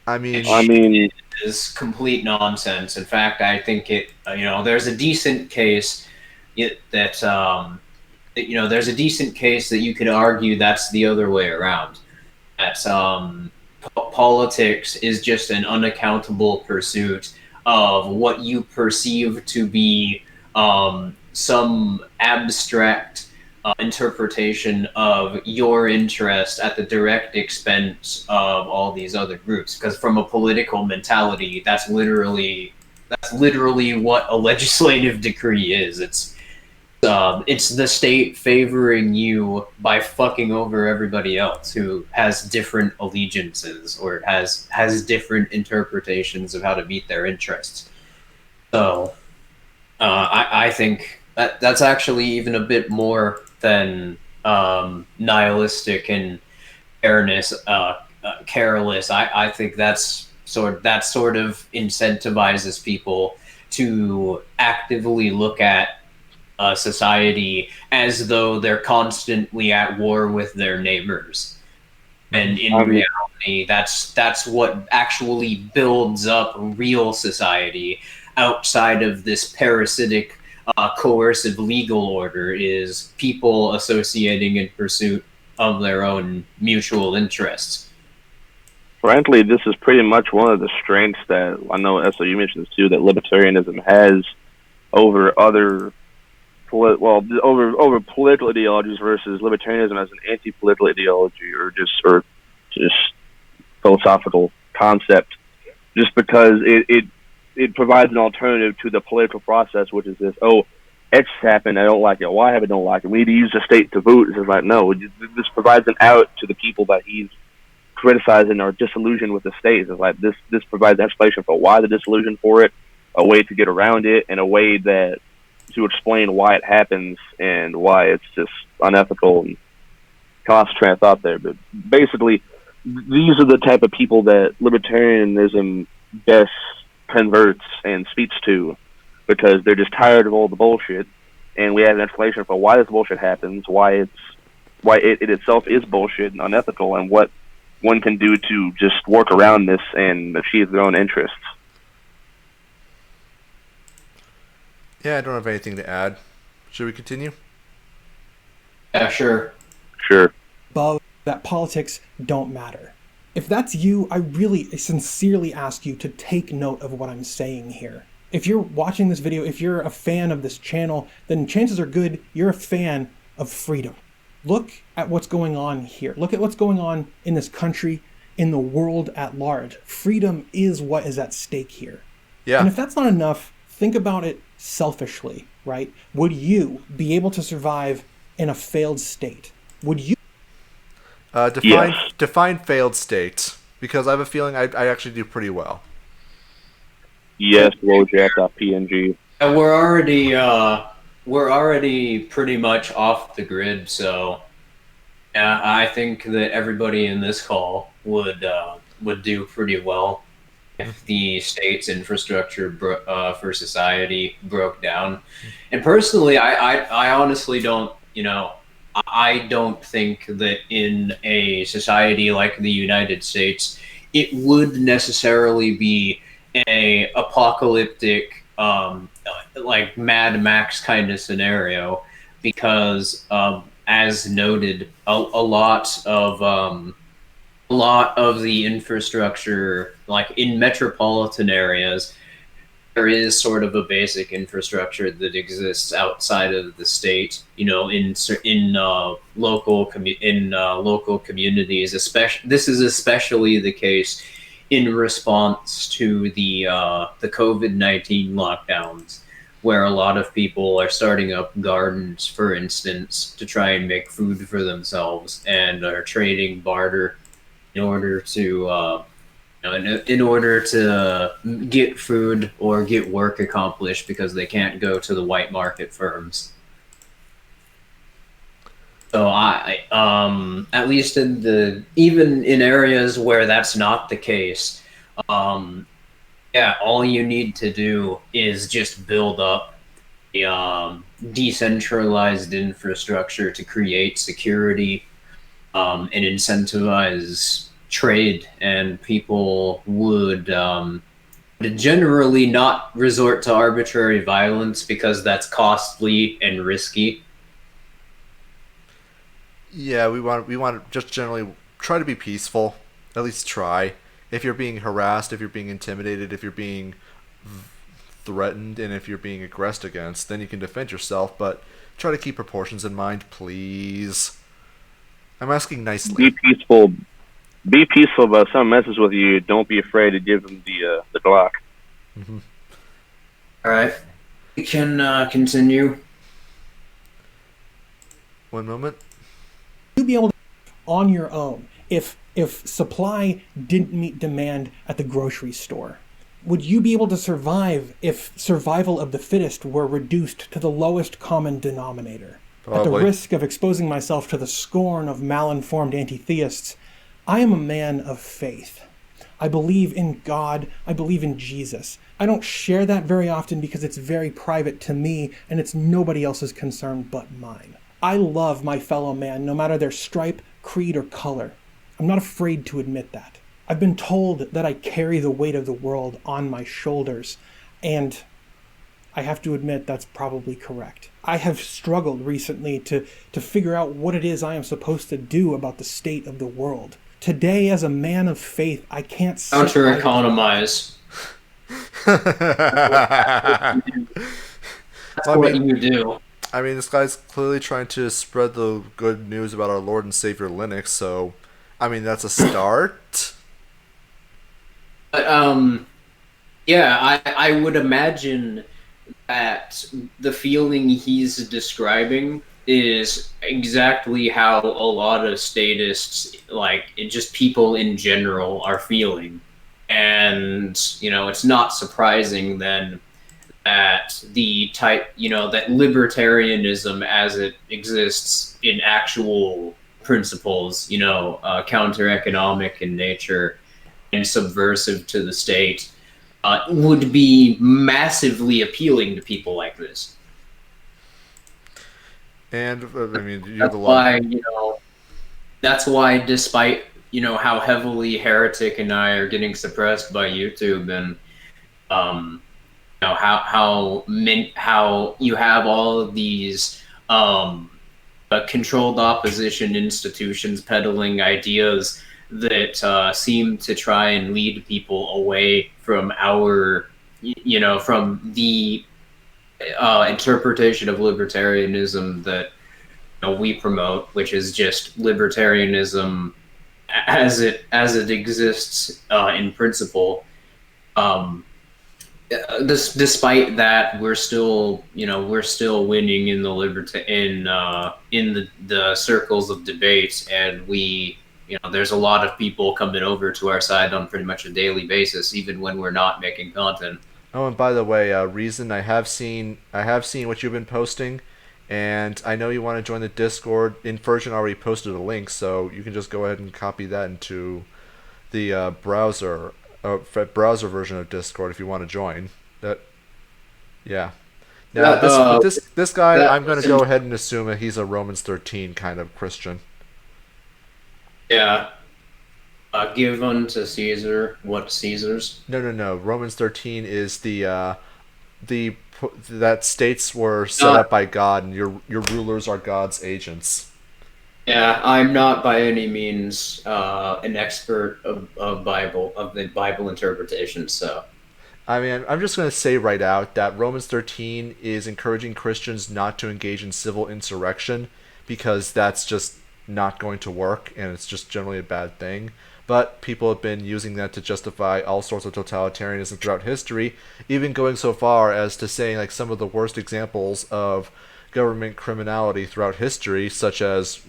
I mean, It is complete nonsense. In fact, I think there's a decent case that there's a decent case that you could argue that's the other way around. That politics is just an unaccountable pursuit of what you perceive to be some abstract interpretation of your interest at the direct expense of all these other groups. Because from a political mentality, that's literally what a legislative decree is. It's the state favoring you by fucking over everybody else who has different allegiances or has different interpretations of how to meet their interests. So I think that's actually even a bit more than nihilistic and careless. I think that sort of incentivizes people to actively look at society as though they're constantly at war with their neighbors, and in reality, that's what actually builds up real society outside of this parasitic, coercive legal order. Is people associating in pursuit of their own mutual interests. Frankly, this is pretty much one of the strengths that I know, Esso, you mentioned this too, that libertarianism has over other over political ideologies versus libertarianism as an anti-political ideology or just philosophical concept, just because it provides an alternative to the political process, which is this, X happened, I don't like it. Why have I don't like it? We need to use the state to vote. It's like, no, this provides an out to the people that he's criticizing or disillusioned with the state. It's like this provides an explanation for why the disillusion for it, a way to get around it, and a way that to explain why it happens and why it's just unethical and cost train of thought there. But basically, these are the type of people that libertarianism best converts and speaks to, because they're just tired of all the bullshit, and we have an explanation for why this bullshit happens, why it itself is bullshit and unethical, and what one can do to just work around this and achieve their own interests. yeah, I don't have anything to add. Should we continue? Yeah, sure. Sure. Above that politics don't matter. If that's you, I really sincerely ask you to take note of what I'm saying here. If you're watching this video, if you're a fan of this channel, then chances are good you're a fan of freedom. Look at what's going on here. Look at what's going on in this country, in the world at large. Freedom is what is at stake here. Yeah. And if that's not enough, think about it selfishly, right? Would you be able to survive in a failed state? Would you? Define failed state, because I have a feeling I actually do pretty well. Yes, Wojak.png. And we're already pretty much off the grid, so Yeah, I think that everybody in this call would do pretty well if the state's infrastructure for society broke down. And personally, I honestly don't, I don't think that in a society like the United States, it would necessarily be a apocalyptic, like Mad Max kind of scenario, because as noted, a lot of the infrastructure, like in metropolitan areas, there is sort of a basic infrastructure that exists outside of the state. In local communities. Especially, this is especially the case in response to the COVID-19 lockdowns, where a lot of people are starting up gardens, for instance, to try and make food for themselves, and are trading barter in order to in order to get food or get work accomplished because they can't go to the white market firms. So at least even in areas where that's not the case, yeah, all you need to do is just build up the decentralized infrastructure to create security, and incentivize trade, and people would generally not resort to arbitrary violence because that's costly and risky. Yeah, we want to just generally try to be peaceful. At least try. If you're being harassed, if you're being intimidated, if you're being threatened, and if you're being aggressed against, then you can defend yourself. But try to keep proportions in mind, please. I'm asking nicely. Be peaceful. Be peaceful, but if someone messes with you, don't be afraid to give them the Glock. Mm-hmm. All right, we can continue. One moment. You'd be able to on your own if supply didn't meet demand at the grocery store. Would you be able to survive if survival of the fittest were reduced to the lowest common denominator? Probably. At the risk of exposing myself to the scorn of malinformed anti-theists, I am a man of faith. I believe in God. I believe in Jesus. I don't share that very often because it's very private to me and it's nobody else's concern but mine. I love my fellow man, no matter their stripe, creed, or color. I'm not afraid to admit that. I've been told that I carry the weight of the world on my shoulders, and I have to admit that's probably correct. I have struggled recently to figure out what it is I am supposed to do about the state of the world. Today, as a man of faith, I can't counter-economize. That's what you do. I mean, this guy's clearly trying to spread the good news about our Lord and Savior Linux, so, I mean, that's a start. But, yeah, I would imagine that the feeling he's describing is exactly how a lot of statists, like, just people in general, are feeling. And, it's not surprising then that that libertarianism as it exists in actual principles, counter-economic in nature and subversive to the state, would be massively appealing to people like this. And, I mean, you have That's the why, that's why despite, how heavily Heretic and I are getting suppressed by YouTube, and, how you have all of these controlled opposition institutions peddling ideas that seem to try and lead people away from from the interpretation of libertarianism that we promote, which is just libertarianism as it exists in principle. Despite that, we're still winning in the in the circles of debate, and there's a lot of people coming over to our side on pretty much a daily basis, even when we're not making content. Oh, and by the way, Reason, I have seen what you've been posting, And I know you want to join the Discord. Inversion already posted a link, so you can just go ahead and copy that into the browser version of Discord if you want to join. Yeah. Now this guy, I'm going to go ahead and assume that he's a Romans 13 kind of Christian. Yeah. Give unto Caesar what Caesar's. No. Romans 13 is that states were set up by God, and your rulers are God's agents. Yeah, I'm not by any means an expert of the Bible interpretation, so. I mean, I'm just going to say right out that Romans 13 is encouraging Christians not to engage in civil insurrection because that's just not going to work, and it's just generally a bad thing. But people have been using that to justify all sorts of totalitarianism throughout history, even going so far as to saying like some of the worst examples of government criminality throughout history, such as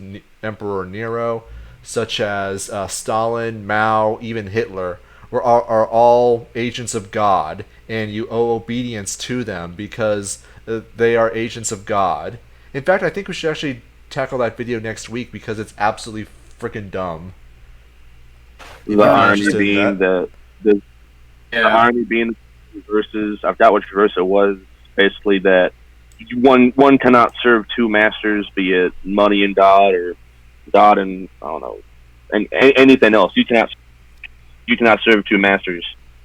Emperor Nero, such as Stalin, Mao, even Hitler, are all agents of God, and you owe obedience to them because they are agents of God. In fact, I think we should actually tackle that video next week because it's absolutely freaking dumb. The irony being the irony being the verses. I forgot which verse it was. Basically, that one cannot serve two masters, be it money and God, or God and I don't know, and anything else. You cannot serve two masters.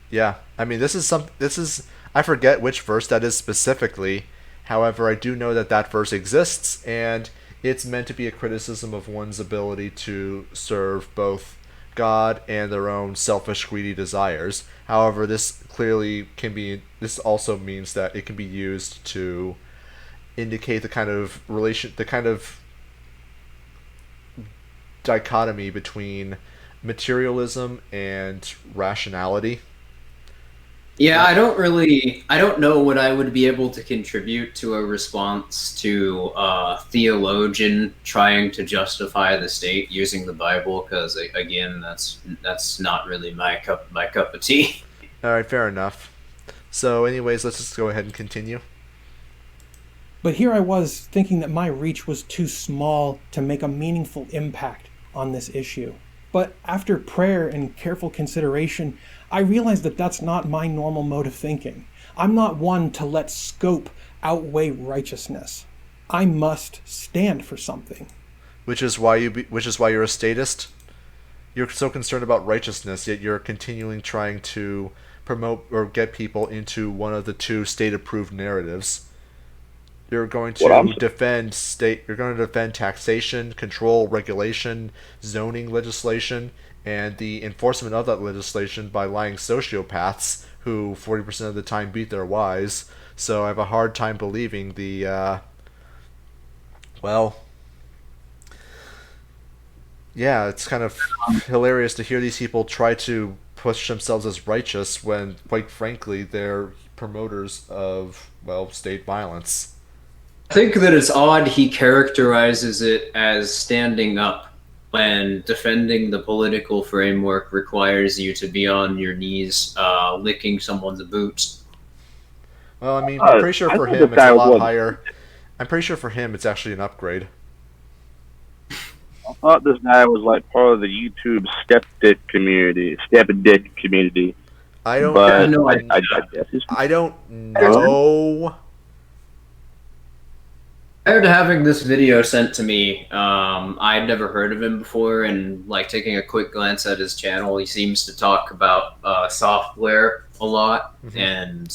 Yeah, I mean, this is I forget which verse that is specifically. However, I do know that verse exists, and it's meant to be a criticism of one's ability to serve both God and their own selfish, greedy desires. However, this also means that it can be used to indicate the kind of dichotomy between materialism and rationality. Yeah, I don't know what I would be able to contribute to a response to a theologian trying to justify the state using the Bible, because again, that's not really my cup of tea. All right, fair enough. So, anyways, let's just go ahead and continue. But here I was thinking that my reach was too small to make a meaningful impact on this issue. But after prayer and careful consideration, I realized that that's not my normal mode of thinking. I'm not one to let scope outweigh righteousness. I must stand for something. Which is why you're a statist. You're so concerned about righteousness, yet you're continually trying to promote or get people into one of the two state-approved narratives. You're going to defend taxation, control, regulation, zoning legislation, and the enforcement of that legislation by lying sociopaths who 40% of the time beat their wives. So I have a hard time believing it's kind of hilarious to hear these people try to push themselves as righteous when, quite frankly, they're promoters of, state violence. I think that it's odd he characterizes it as standing up when defending the political framework requires you to be on your knees licking someone's boots. Well, I mean, I'm pretty sure for him it's a lot higher. I'm pretty sure for him it's actually an upgrade. I thought this guy was like part of the YouTube skeptic community. I don't know. I don't know. Prior to having this video sent to me, I'd never heard of him before, and taking a quick glance at his channel, he seems to talk about software a lot, and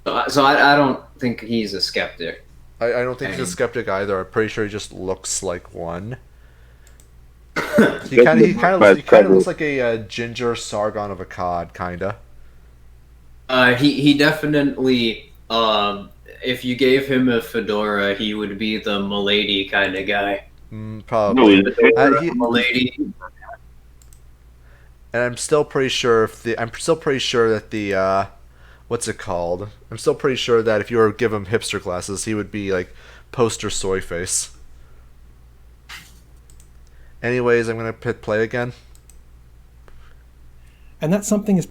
so I don't think he's a skeptic. I don't think he's a skeptic either. I'm pretty sure he just looks like one. He kind of looks like a ginger Sargon of Akkad, kinda. He definitely. If you gave him a fedora, he would be the milady kind of guy. Probably. Milady. And I'm still pretty sure that the what's it called? I'm still pretty sure that if you were to give him hipster glasses, he would be like poster soy face. Anyways, I'm gonna hit play again. And that something is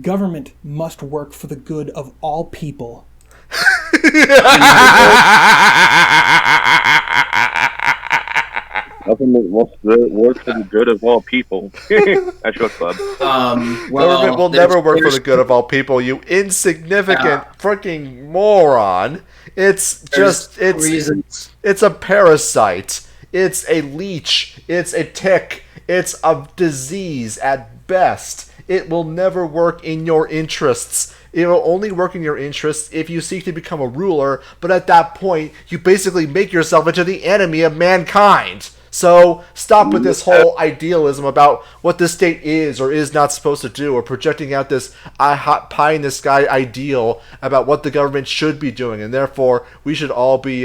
government must work for the good of all people. Government will work for the good of all people. That's your club. Government will never work for the good of all people, you insignificant freaking moron. It's just it's a parasite. It's a leech. It's a tick. It's a disease at best. It will never work in your interests. It will only work in your interests if you seek to become a ruler, but at that point, you basically make yourself into the enemy of mankind. So stop with this whole idealism about what the state is or is not supposed to do, or projecting out this hot pie in the sky ideal about what the government should be doing, and therefore we should all be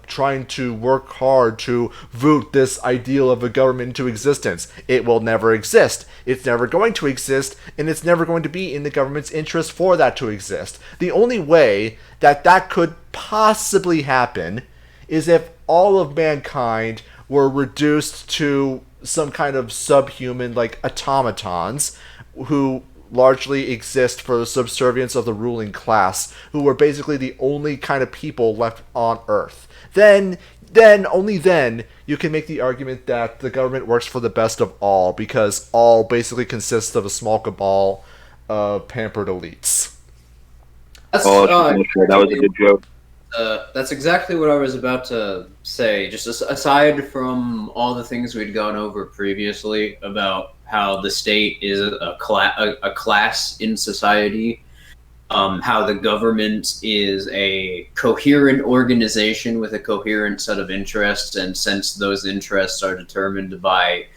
trying to work hard to voot this ideal of a government into existence. It will never exist. It's never going to exist, and it's never going to be in the government's interest for that to exist. The only way that that could possibly happen is if all of mankind were reduced to some kind of subhuman, like automatons, who largely exist for the subservience of the ruling class, who were basically the only kind of people left on Earth. Then, only then, you can make the argument that the government works for the best of all, because all basically consists of a small cabal of pampered elites. That was a good joke. That's exactly what I was about to say. Just aside from all the things we'd gone over previously about how the state is a class in society, how the government is a coherent organization with a coherent set of interests, and since those interests are determined by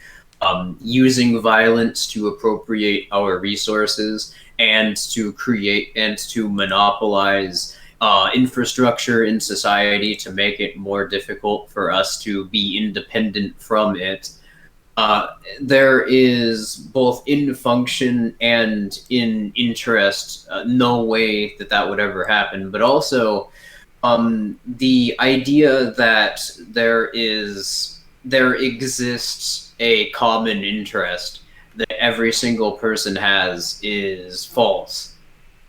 using violence to appropriate our resources and to create and to monopolize infrastructure in society to make it more difficult for us to be independent from it. There is both in function and in interest no way that would ever happen, but also the idea that there exists a common interest that every single person has is false.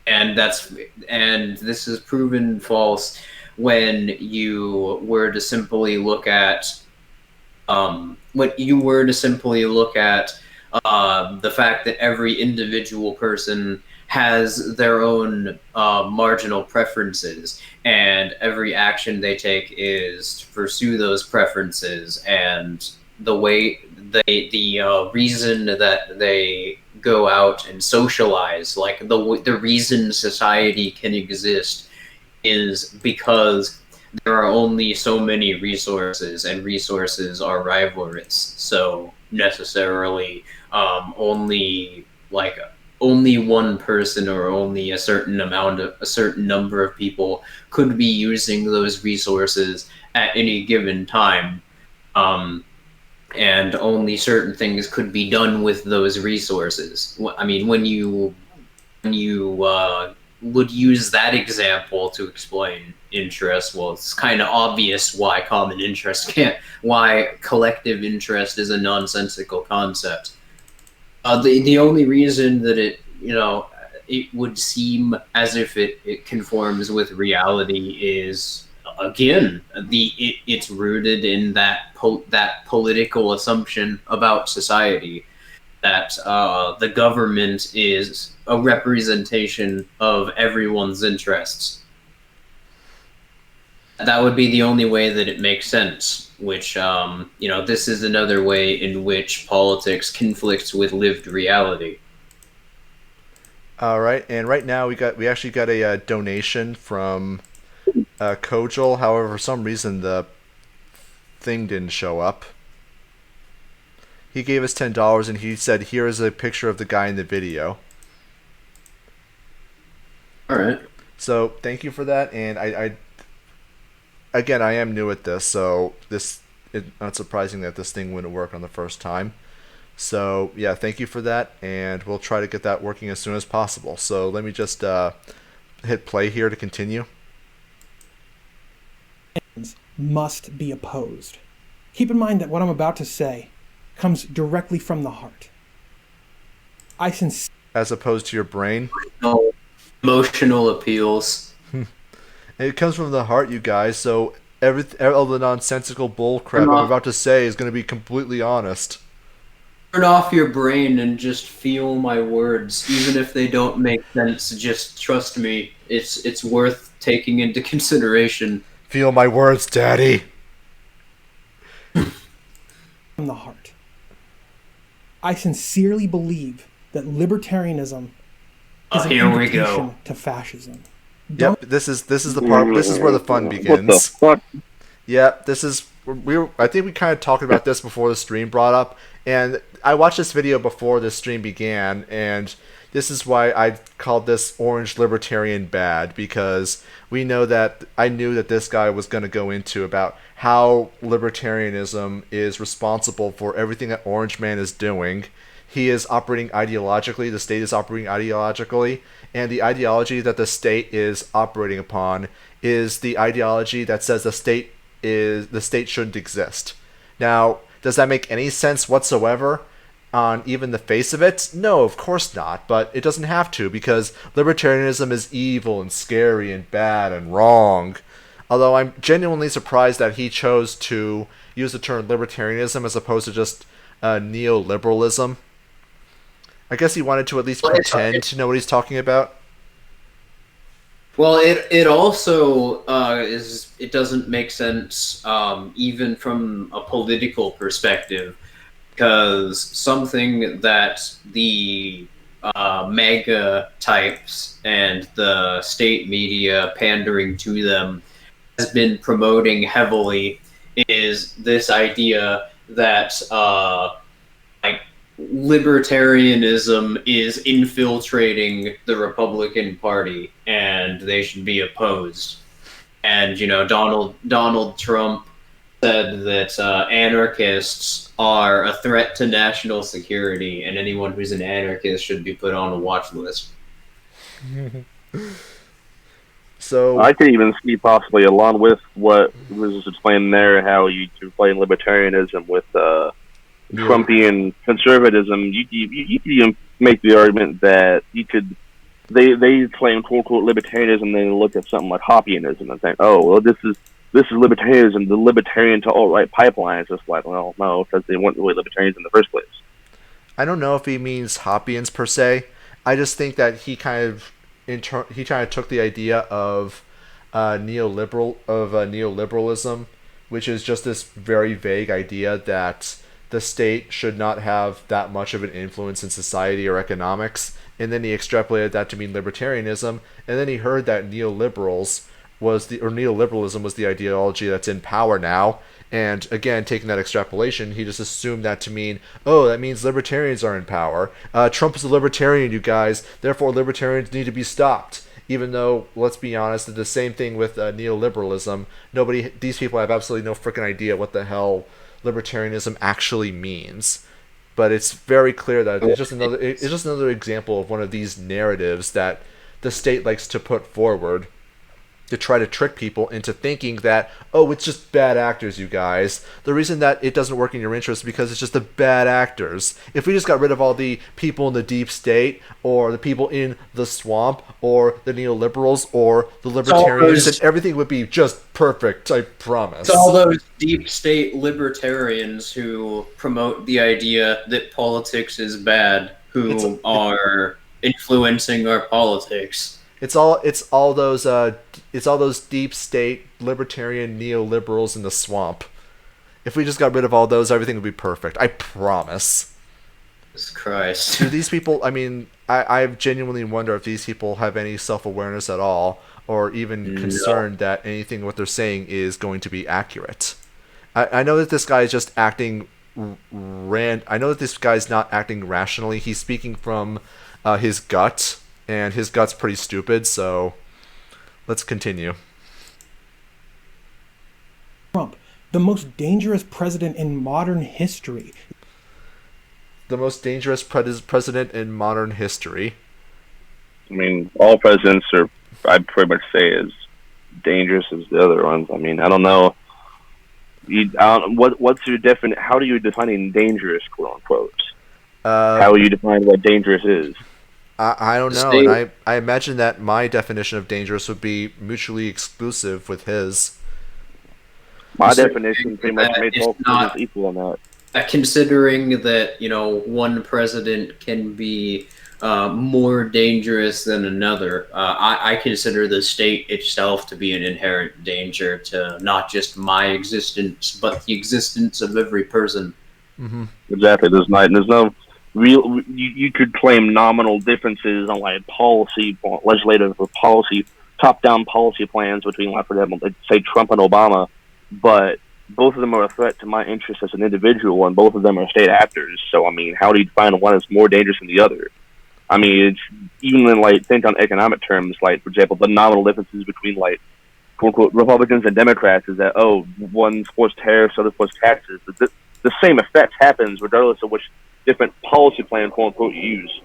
And this is proven false when you were to simply look at the fact that every individual person has their own marginal preferences, and every action they take is to pursue those preferences, and the reason that they go out and socialize, like the reason society can exist is because there are only so many resources, and resources are rivalrous. So necessarily only one person or only a certain number of people could be using those resources at any given time. And only certain things could be done with those resources. I mean, when you would use that example to explain interest, well, it's kind of obvious why why collective interest is a nonsensical concept. The only reason that it would seem as if it conforms with reality is, again, it's rooted in that political assumption about society that the government is a representation of everyone's interests. That would be the only way that it makes sense, which this is another way in which politics conflicts with lived reality. All right, and right now we actually got a donation from Kojal. However, for some reason the thing didn't show up. He gave us $10 and he said, "Here is a picture of the guy in the video." All right. So thank you for that. And I am new at this, so it's not surprising that this thing wouldn't work on the first time. So yeah, thank you for that, and we'll try to get that working as soon as possible. So let me just hit play here to continue. Must be opposed. Keep in mind that what I'm about to say comes directly from the heart. As opposed to your brain? No emotional appeals. And it comes from the heart, you guys. So all the nonsensical bull crap Turn I'm off, about to say is going to be completely honest. turn off your brain and just feel my words, even if they don't make sense. Just trust me, it's worth taking into consideration. Feel my words, Daddy. From the heart. I sincerely believe that libertarianism is an Here we invitation go. to fascism. Yep, this is the part. This is where the fun begins. What the fuck? Yeah, this is I think we kind of talked about this before the stream brought up, and I watched this video before the stream began, and this is why I called this Orange Libertarian bad, because I knew that this guy was going to go into about how libertarianism is responsible for everything that Orange Man is doing. He is operating ideologically, the state is operating ideologically, and the ideology that the state is operating upon is the ideology that says the state shouldn't exist. Now, does that make any sense whatsoever on even the face of it? No, of course not, but it doesn't have to, because libertarianism is evil and scary and bad and wrong. Although I'm genuinely surprised that he chose to use the term libertarianism as opposed to just neoliberalism. I guess he wanted to at least pretend to know what he's talking about. Well, it also it doesn't make sense even from a political perspective, because something that the mega types and the state media pandering to them has been promoting heavily is this idea that like libertarianism is infiltrating the Republican Party and they should be opposed. And Donald Trump said that anarchists are a threat to national security, and anyone who's an anarchist should be put on a watch list. So I could even see possibly, along with what was just explained there, how you explain libertarianism with Trumpian conservatism. You could even make the argument that they claim quote unquote libertarianism, and then look at something like Hoppianism and think, oh well, this is libertarianism, the libertarian to alt-right pipeline. It's just like, well, no, because they weren't really libertarians in the first place. I don't know if he means Hoppians per se. I just think that he kind of took the idea of neoliberalism, which is just this very vague idea that the state should not have that much of an influence in society or economics, and then he extrapolated that to mean libertarianism, and then he heard that neoliberalism was the ideology that's in power now, and again, taking that extrapolation, he just assumed that to mean, oh, that means libertarians are in power. Trump is a libertarian, you guys, therefore libertarians need to be stopped. Even though, let's be honest, the same thing with neoliberalism. These people have absolutely no freaking idea what the hell libertarianism actually means. But it's very clear that it's just another example of one of these narratives that the state likes to put forward to try to trick people into thinking that, oh, it's just bad actors, you guys. The reason that it doesn't work in your interest is because it's just the bad actors. If we just got rid of all the people in the deep state, or the people in the swamp, or the neoliberals, or the libertarians, then everything would be just perfect, I promise. It's all those deep state libertarians who promote the idea that politics is bad, who are influencing our politics. It's all those deep state libertarian neoliberals in the swamp. If we just got rid of all those, everything would be perfect. I promise. Jesus Christ. Do these people? I mean, I genuinely wonder if these people have any self-awareness at all, or even concerned that anything what they're saying is going to be accurate. I know that this guy is just acting I know that this guy's not acting rationally. He's speaking from his gut. And his gut's pretty stupid, so let's continue. Trump, the most dangerous president in modern history. The most dangerous president in modern history. I mean, all presidents are, I'd pretty much say, as dangerous as the other ones. I mean, I don't know. What's your how do you define dangerous, quote unquote? How do you define what dangerous is? I don't The know, and state, I imagine that my definition of dangerous would be mutually exclusive with his. My the state definition pretty much that makes if all prisoners not equal on that. considering that one president can be more dangerous than another, I consider the state itself to be an inherent danger to not just my existence, but the existence of every person. Hmm. Exactly. There's no real. You could claim nominal differences on like policy, legislative or policy, top-down policy plans between, like, for example, let's say Trump and Obama, but both of them are a threat to my interest as an individual, and both of them are state actors. So, I mean, how do you define one as more dangerous than the other? I mean, it's even in, like, think on economic terms, like, for example, the nominal differences between, like, quote unquote Republicans and Democrats is that, oh, one supports tariffs, other supports taxes. The same effect happens regardless of which different policy plan, quote unquote, you use.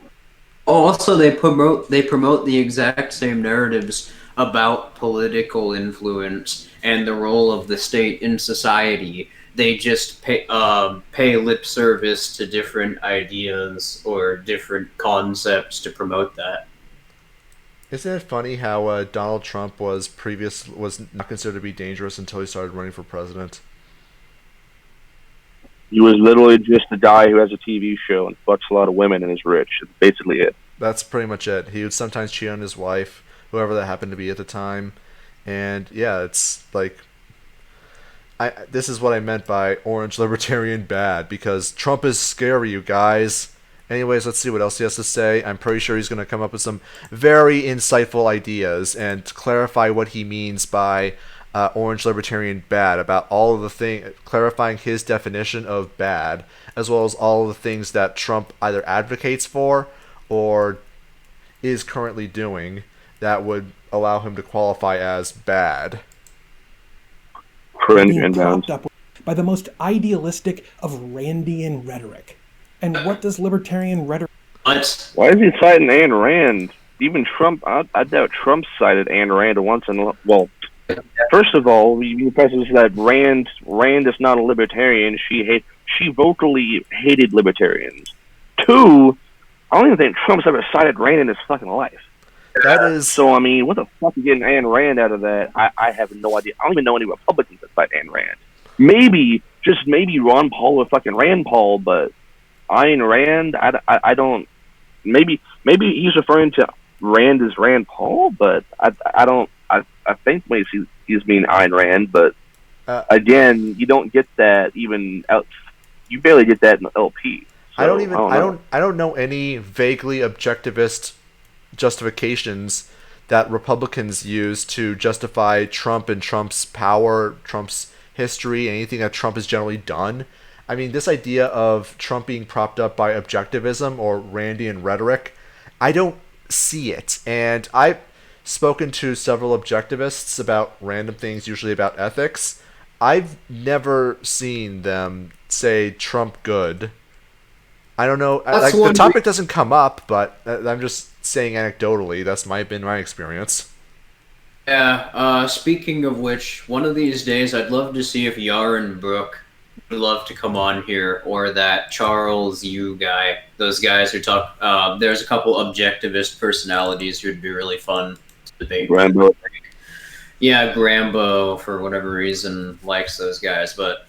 Also, they promote the exact same narratives about political influence and the role of the state in society. They just pay lip service to different ideas or different concepts to promote that. Isn't it funny how Donald Trump was not considered to be dangerous until he started running for president? He was literally just a guy who has a TV show and fucks a lot of women and is rich. That's basically it. That's pretty much it. He would sometimes cheat on his wife, whoever that happened to be at the time, and yeah, it's like this is what I meant by orange libertarian bad, because Trump is scary, you guys. Anyways, let's see what else he has to say. I'm pretty sure he's going to come up with some very insightful ideas and clarify what he means by orange libertarian bad, about all of the thing, clarifying his definition of bad, as well as all of the things that Trump either advocates for or is currently doing that would allow him to qualify as bad. Cringe Being and downs. propped up by the most idealistic of Randian rhetoric. And what does libertarian rhetoric? But Why is he citing Ayn Rand? Even Trump, I doubt Trump cited Ayn Rand once. And well, first of all, you preface that Rand is not a libertarian. She vocally hated libertarians. Two, I don't even think Trump's ever cited Rand in his fucking life. That is So, I mean, what the fuck is getting Ayn Rand out of that? I have no idea. I don't even know any Republicans that cite Ayn Rand. Maybe, just maybe Ron Paul or fucking Rand Paul, but Ayn Rand, I don't. Maybe he's referring to Rand as Rand Paul, but I don't. I think maybe he's mean Ayn Rand, but again, you don't get that even out. You barely get that in the LP. So, I don't know any vaguely objectivist justifications that Republicans use to justify Trump and Trump's power, Trump's history, anything that Trump has generally done. I mean, this idea of Trump being propped up by objectivism or Randian rhetoric, I don't see it. And I've spoken to several objectivists about random things, usually about ethics. I've never seen them say Trump good. I don't know. Like, the topic doesn't come up, but I'm just saying anecdotally. That's been my experience. yeah, speaking of which, one of these days I'd love to see if Yar and Brooke would love to come on here, or that Charles Yu guy. Those guys who talk. There's a couple objectivist personalities who'd be really fun to debate. Rambo. Yeah, Grambo, for whatever reason, likes those guys, but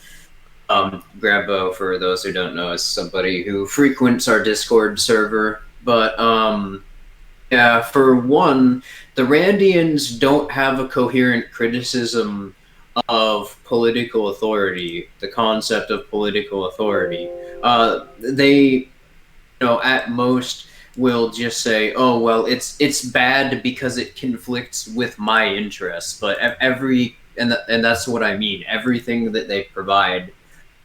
Grambo, for those who don't know, is somebody who frequents our Discord server. But yeah, for one, the Randians don't have a coherent criticism of political authority, the concept of political authority. They, at most will just say, "Oh well, it's bad because it conflicts with my interests." But and that's what I mean. Everything that they provide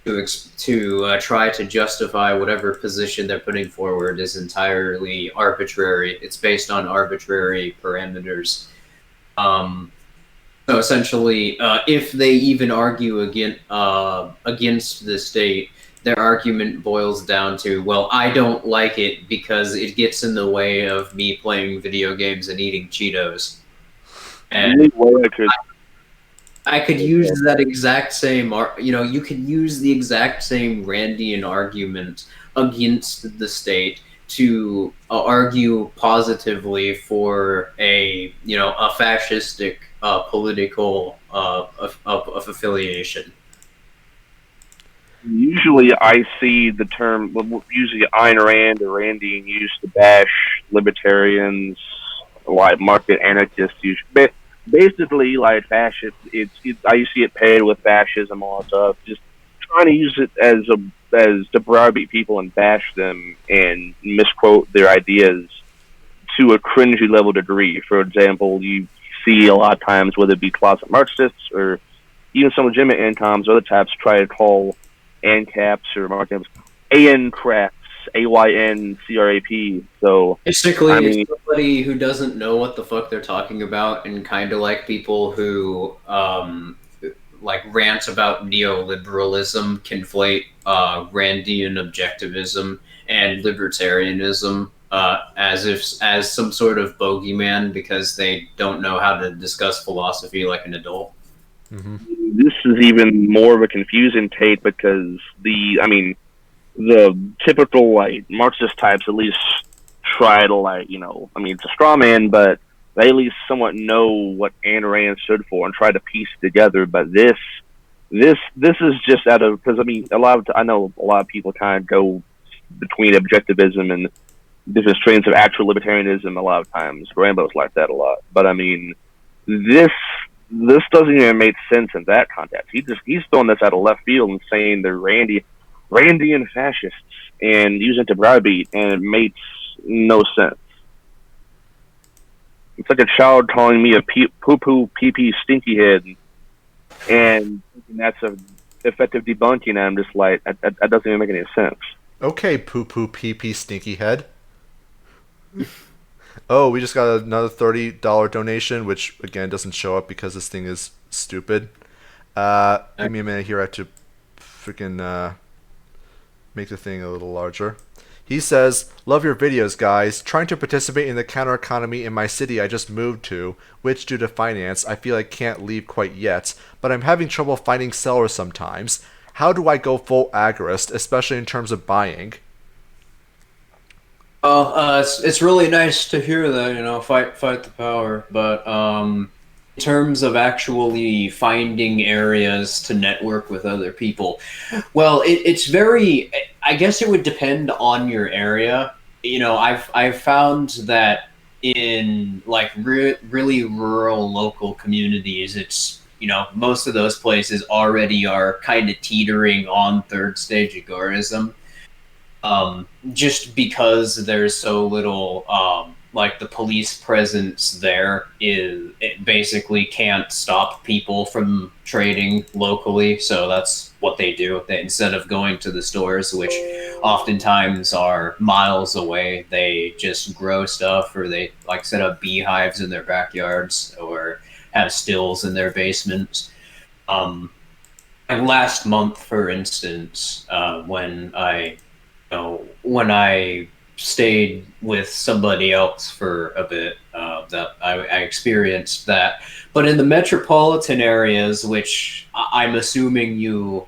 to try to justify whatever position they're putting forward is entirely arbitrary. It's based on arbitrary parameters. So essentially, if they even argue against the state, their argument boils down to, well, I don't like it because it gets in the way of me playing video games and eating Cheetos. And I could use that exact same, you could use the exact same Randian argument against the state to argue positively for a fascistic political of affiliation. Usually, I see the term, usually Ayn Rand or Randian used to bash libertarians, like market anarchists. Basically, like fascist. I see it paired with fascism, all that stuff. Just trying to use it as to browbeat people and bash them and misquote their ideas to a cringy level degree. For example, you see a lot of times, whether it be closet Marxists or even some legitimate ancoms, other types try to call ANCAPs or market ANCRAPs, AYNCRAP. So basically, I mean, it's somebody who doesn't know what the fuck they're talking about, and kind of like people who like rant about neoliberalism, conflate Randian objectivism and libertarianism as some sort of bogeyman because they don't know how to discuss philosophy like an adult. this is even more of a confusing take because the typical like Marxist types at least try to it's a straw man, but they at least somewhat know what Ayn Rand stood for and try to piece it together. But this is just out of, because I know a lot of people kind of go between objectivism and different strains of actual libertarianism a lot of times. Rambo's like that a lot, but I mean this doesn't even make sense in that context. He's throwing this out of left field and saying they're Randian fascists and using it to browbeat, and it makes no sense. It's like a child calling me a poo-poo pee-pee stinky head, and thinking that's a effective debunking. And I'm just like, that doesn't even make any sense. Okay, poo-poo pee-pee stinky head. Oh, we just got another $30 donation, which again doesn't show up because this thing is stupid. Give me a minute here. I have to freaking make the thing a little larger. He says, "Love your videos, guys. Trying to participate in the counter economy in my city I just moved to, which due to finance I feel I can't leave quite yet, but I'm having trouble finding sellers sometimes. How do I go full agorist, especially in terms of buying?" Well, it's really nice to hear that, fight the power, but in terms of actually finding areas to network with other people, well, it's very, I guess it would depend on your area. I've found that in like really rural local communities, it's, most of those places already are kind of teetering on third stage agorism. Just because there's so little, like the police presence there it basically can't stop people from trading locally. So that's what they do. Instead of going to the stores, which oftentimes are miles away, they just grow stuff, or they like set up beehives in their backyards or have stills in their basements. Like last month, for instance, when I stayed with somebody else for a bit, that I experienced that. But in the metropolitan areas, which I'm assuming you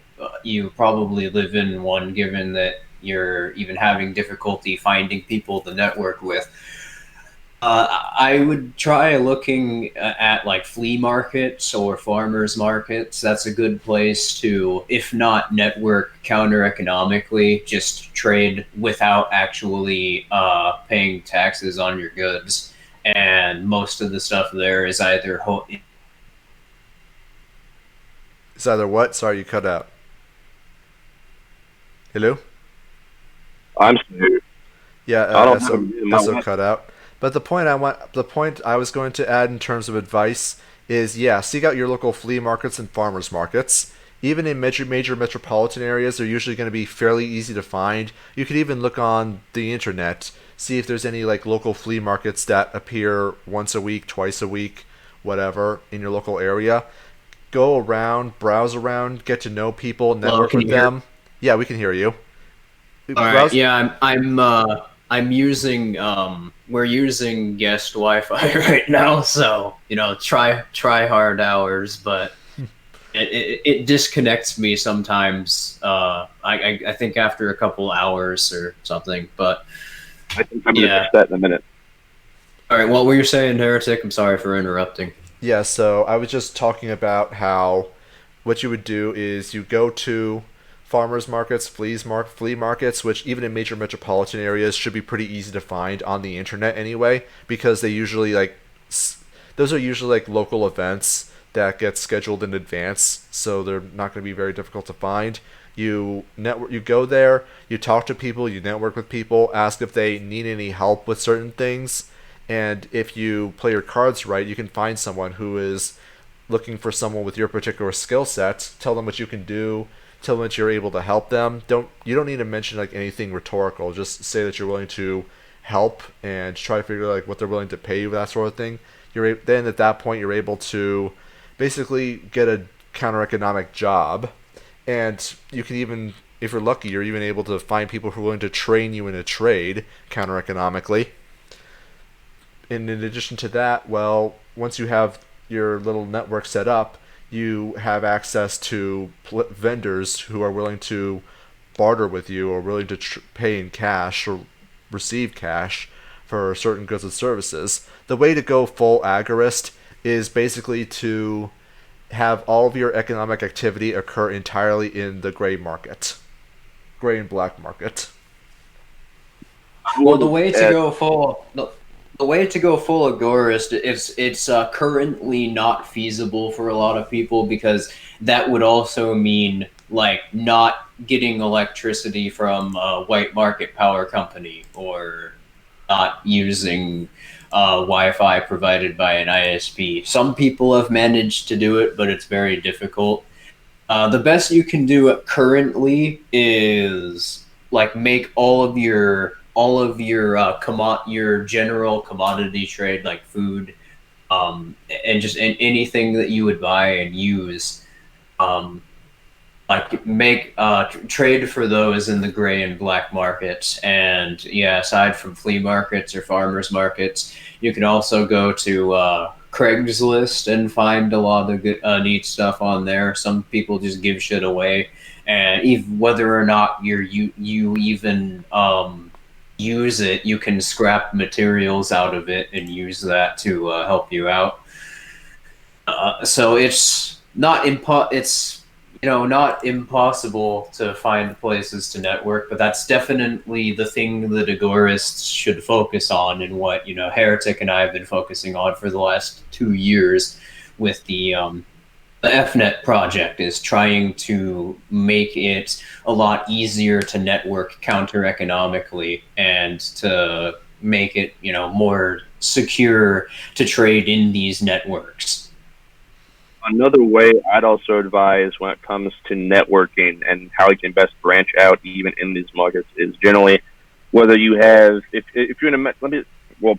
probably live in one, given that you're even having difficulty finding people to network with, I would try looking at like flea markets or farmers markets. That's a good place to, if not network counter economically, just trade without actually paying taxes on your goods. And most of the stuff there is either It's either what? Sorry, you cut out. Hello? I'm scared. Yeah, I don't also have cut out. But the point I was going to add in terms of advice is, yeah, seek out your local flea markets and farmers markets. Even in major metropolitan areas, they're usually going to be fairly easy to find. You could even look on the internet, see if there's any like local flea markets that appear once a week, twice a week, whatever, in your local area. Go around, browse around, get to know people, network with them. Yeah, we can hear you. All right. Yeah, I'm using we're using guest Wi-Fi right now, so try hard hours, but it disconnects me sometimes. I think after a couple hours or something, but I think I'm going to fix that in a minute. All right, what were you saying, Heretic? I'm sorry for interrupting. Yeah, so I was just talking about how what you would do is you go to farmers markets, flea markets, which even in major metropolitan areas should be pretty easy to find on the internet anyway, because they usually those are usually like local events that get scheduled in advance, so they're not going to be very difficult to find. You go there, you talk to people, you network with people, ask if they need any help with certain things, and if you play your cards right, you can find someone who is looking for someone with your particular skill set. Tell them what you can do. Tell them that you're able to help them. You don't need to mention like anything rhetorical. Just say that you're willing to help and try to figure out like what they're willing to pay you, that sort of thing. Then at that point you're able to basically get a counter economic job, and you can even, if you're lucky, you're even able to find people who are willing to train you in a trade counter economically. And in addition to that, well, once you have your little network set up, you have access to vendors who are willing to barter with you or willing to pay in cash or receive cash for certain goods and services. The way to go full agorist is basically to have all of your economic activity occur entirely in the gray and black market. Well, the way to go full agorist, it's currently not feasible for a lot of people, because that would also mean like not getting electricity from a white market power company, or not using Wi-Fi provided by an ISP. Some people have managed to do it, but it's very difficult. The best you can do currently is like make all of your general commodity trade, like food, and just anything that you would buy and use, like make trade for those in the gray and black markets. And yeah, aside from flea markets or farmers markets, you can also go to Craigslist and find a lot of good, neat stuff on there. Some people just give shit away, and even whether or not you even use it, you can scrap materials out of it and use that to help you out. So it's not not impossible to find places to network, but that's definitely the thing that agorists should focus on, and what Heretic and I have been focusing on for the last 2 years with the FNet project, is trying to make it a lot easier to network counter economically, and to make it more secure to trade in these networks. Another way I'd also advise when it comes to networking and how you can best branch out even in these markets is generally whether you have, if you're in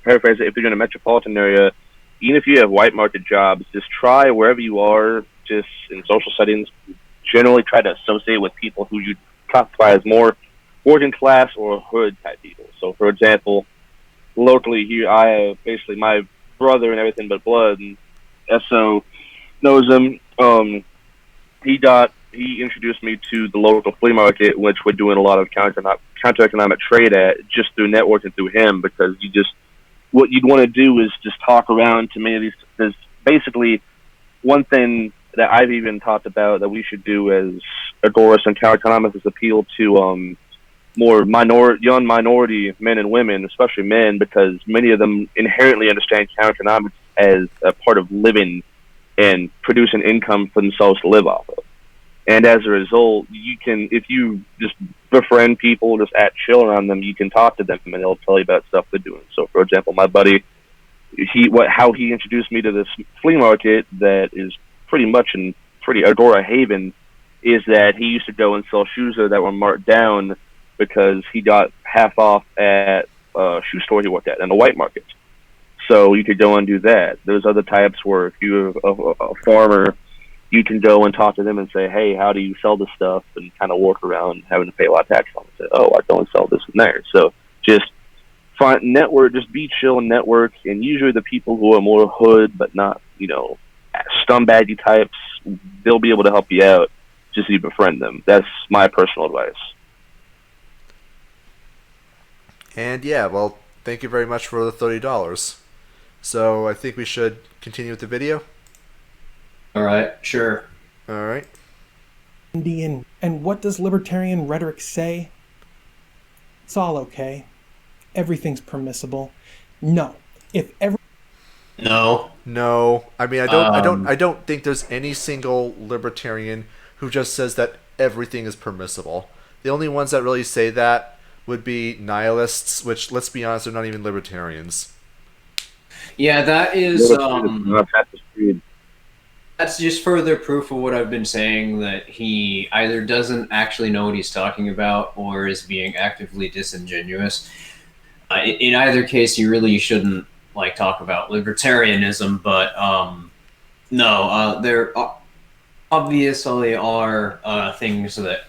paraphrase it, if you're in a metropolitan area, even if you have white market jobs, just try wherever you are, just in social settings, generally try to associate with people who you classify as more working class or hood type people. So, for example, locally here, I have basically my brother and everything but blood, and SO knows him. He introduced me to the local flea market, which we're doing a lot of counter economic trade at, just through networking through him, because what you'd want to do is just talk around to many of these. There's basically one thing that I've even talked about that we should do as agorists and counter economics is appeal to more young minority men and women, especially men, because many of them inherently understand counter economics as a part of living and producing income for themselves to live off of. And as a result, you can, if you just befriend people, just chill around them, you can talk to them and they'll tell you about stuff they're doing. So, for example, my buddy, how he introduced me to this flea market that is pretty much in pretty Agora haven, is that he used to go and sell shoes there that were marked down because he got half off at a shoe store he worked at in the white market. So you could go and do that. There's other types where if you're a farmer, you can go and talk to them and say, hey, how do you sell this stuff? And kind of work around having to pay a lot of tax on it. Say, oh, I go and sell this and there. So just network, just be chill and network. And usually the people who are more hood but not, scumbaggy types, they'll be able to help you out just so you befriend them. That's my personal advice. And yeah, well, thank you very much for the $30. So I think we should continue with the video. All right, sure. All right. Indian. And what does libertarian rhetoric say? It's all okay. Everything's permissible. No. If ever No. No, I mean I don't think there's any single libertarian who just says that everything is permissible. The only ones that really say that would be nihilists, which, let's be honest, they're not even libertarians. Yeah, that is Not Assassin's Creed. that's just further proof of what I've been saying, that he either doesn't actually know what he's talking about or is being actively disingenuous. In either case, you really shouldn't talk about libertarianism, but no, there obviously are things that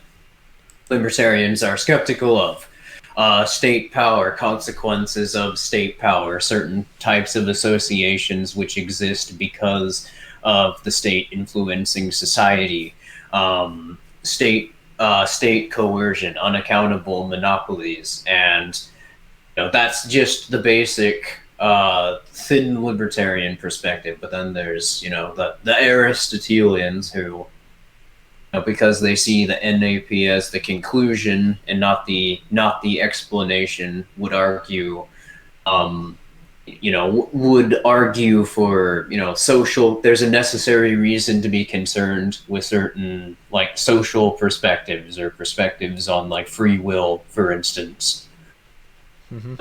libertarians are skeptical of. State power, consequences of state power, certain types of associations which exist because of the state influencing society, state coercion, unaccountable monopolies, and that's just the basic thin libertarian perspective. But then there's the Aristotelians who, because they see the NAP as the conclusion and not the explanation, would argue would argue for social, there's a necessary reason to be concerned with certain social perspectives or perspectives on free will, for instance. Mm-hmm.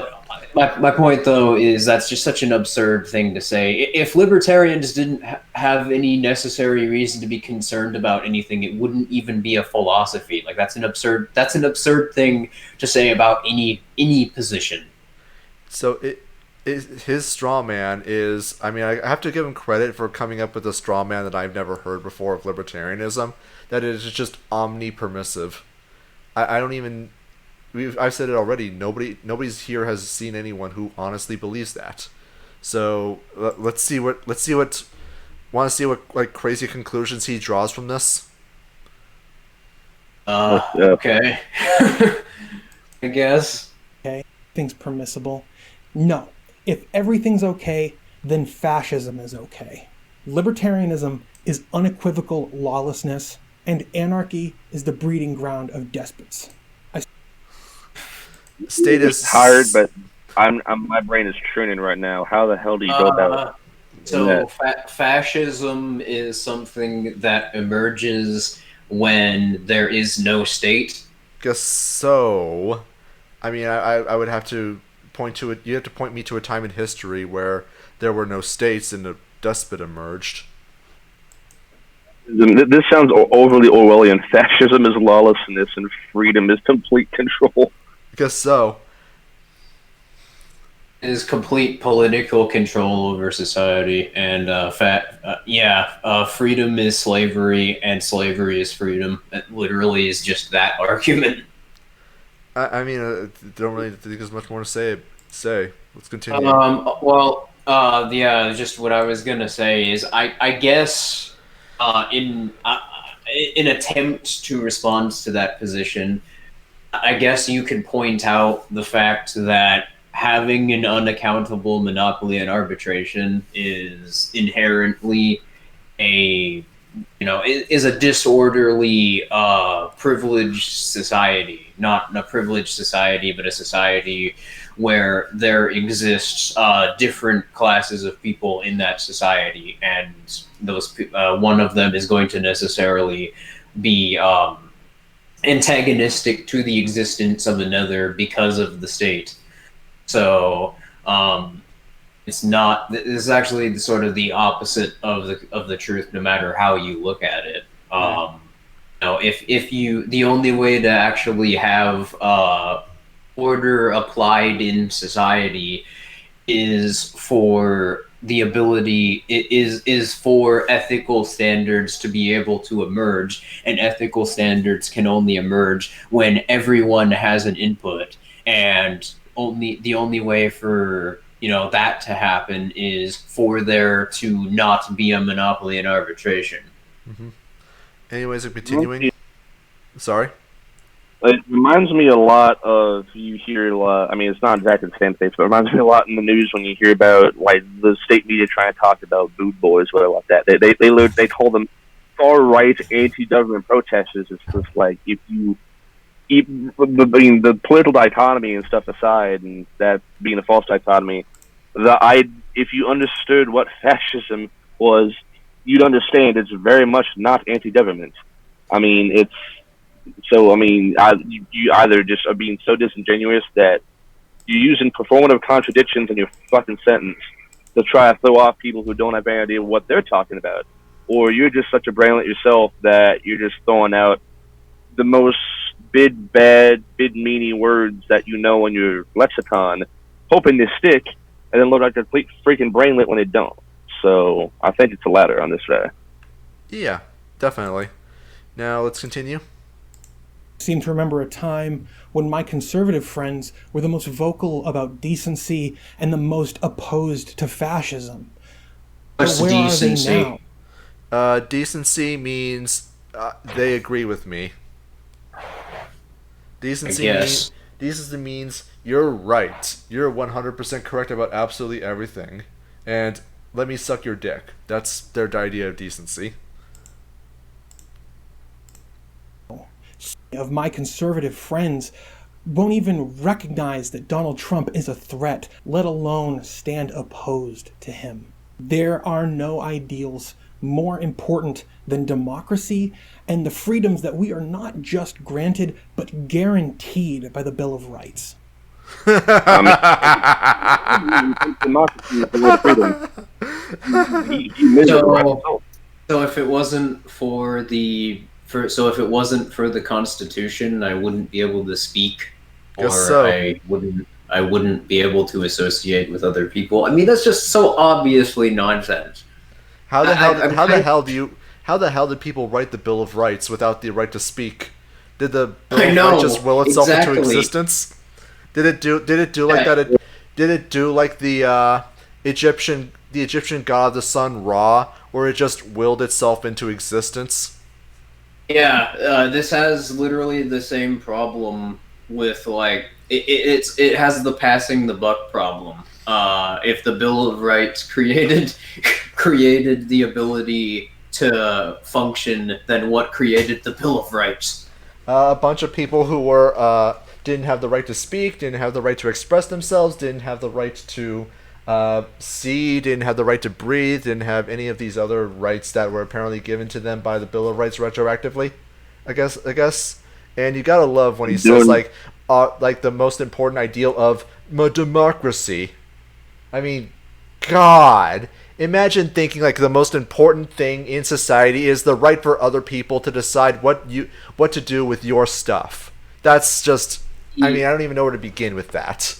My point, though, is that's just such an absurd thing to say. If libertarians didn't have any necessary reason to be concerned about anything, it wouldn't even be a philosophy. That's an absurd thing to say about any position. So his straw man is, I mean, I have to give him credit for coming up with a straw man that I've never heard before of libertarianism, that it is just omnipermissive. I don't even... I've said it already. Nobody's here has seen anyone who honestly believes that. So let's see what crazy conclusions he draws from this. Okay. I guess. okay, everything's permissible. No. If everything's okay, then fascism is okay. Libertarianism is unequivocal lawlessness, and anarchy is the breeding ground of despots. State is tired, but my brain is churning right now. How the hell do you go about it? So fascism is something that emerges when there is no state. Guess so. I mean, I would have to point to it. You have to point me to a time in history where there were no states and a despot emerged. This sounds overly Orwellian. Fascism is lawlessness, and freedom is complete control. Guess so. Is complete political control over society, and freedom is slavery, and slavery is freedom. It literally is just that argument. I mean, don't really think there's much more to say. Let's continue. Just what I was gonna say is, I guess, in an attempt to respond to that position, I guess you could point out the fact that having an unaccountable monopoly and arbitration is inherently is a disorderly, privileged society. Not a privileged society, but a society where there exists different classes of people in that society, and those one of them is going to necessarily be antagonistic to the existence of another because of the state. So it's not. This is actually the opposite of the truth, no matter how you look at it. The only way to actually have order applied in society is for the ability is for ethical standards to be able to emerge, and ethical standards can only emerge when everyone has an input, and the only way for that to happen is for there to not be a monopoly in arbitration. Mm-hmm. Anyways, I'm continuing. Sorry. It reminds me a lot of, you hear a lot, I mean, it's not exactly the same thing, but it reminds me a lot in the news when you hear about, like, the state media trying to talk about boot boys, whatever like that. They call them far-right anti-government protesters. It's just like, if you, the political dichotomy and stuff aside, and that being a false dichotomy, if you understood what fascism was, you'd understand it's very much not anti-government. I mean, you either just are being so disingenuous that you're using performative contradictions in your fucking sentence to try to throw off people who don't have any idea what they're talking about, or you're just such a brainlet yourself that you're just throwing out the most big bad, big meanie words that you know in your lexicon, hoping they stick, and then look like a complete freaking brainlet when they don't. So I think it's the latter on this guy. Yeah, definitely. Now let's continue. I seem to remember a time when my conservative friends were the most vocal about decency and the most opposed to fascism. What's Where decency? are they now? Decency means they agree with me. Decency means you're right. You're 100% correct about absolutely everything. And let me suck your dick. That's their idea of decency. Of my conservative friends won't even recognize that Donald Trump is a threat, let alone stand opposed to him. There are no ideals more important than democracy and the freedoms that we are not just granted, but guaranteed by the Bill of Rights. Democracy is the word freedom. So if it wasn't for the Constitution, I wouldn't be able to speak, or so. I wouldn't be able to associate with other people. I mean, that's just so obviously nonsense. How the hell did people write the Bill of Rights without the right to speak? Did the Bill of Rights just will itself into existence? Did it do like that? Did it do like the Egyptian god of the sun Ra, or it just willed itself into existence? Yeah, this has literally the same problem with, like, it has the passing the buck problem. If the Bill of Rights created the ability to function, then what created the Bill of Rights? A bunch of people who were didn't have the right to speak, didn't have the right to express themselves, didn't have the right to see, didn't have the right to breathe, didn't have any of these other rights that were apparently given to them by the Bill of Rights retroactively. I guess. And you gotta love when he says like the most important ideal of democracy. I mean, God, imagine thinking like the most important thing in society is the right for other people to decide what to do with your stuff. That's just, I mean, I don't even know where to begin with that.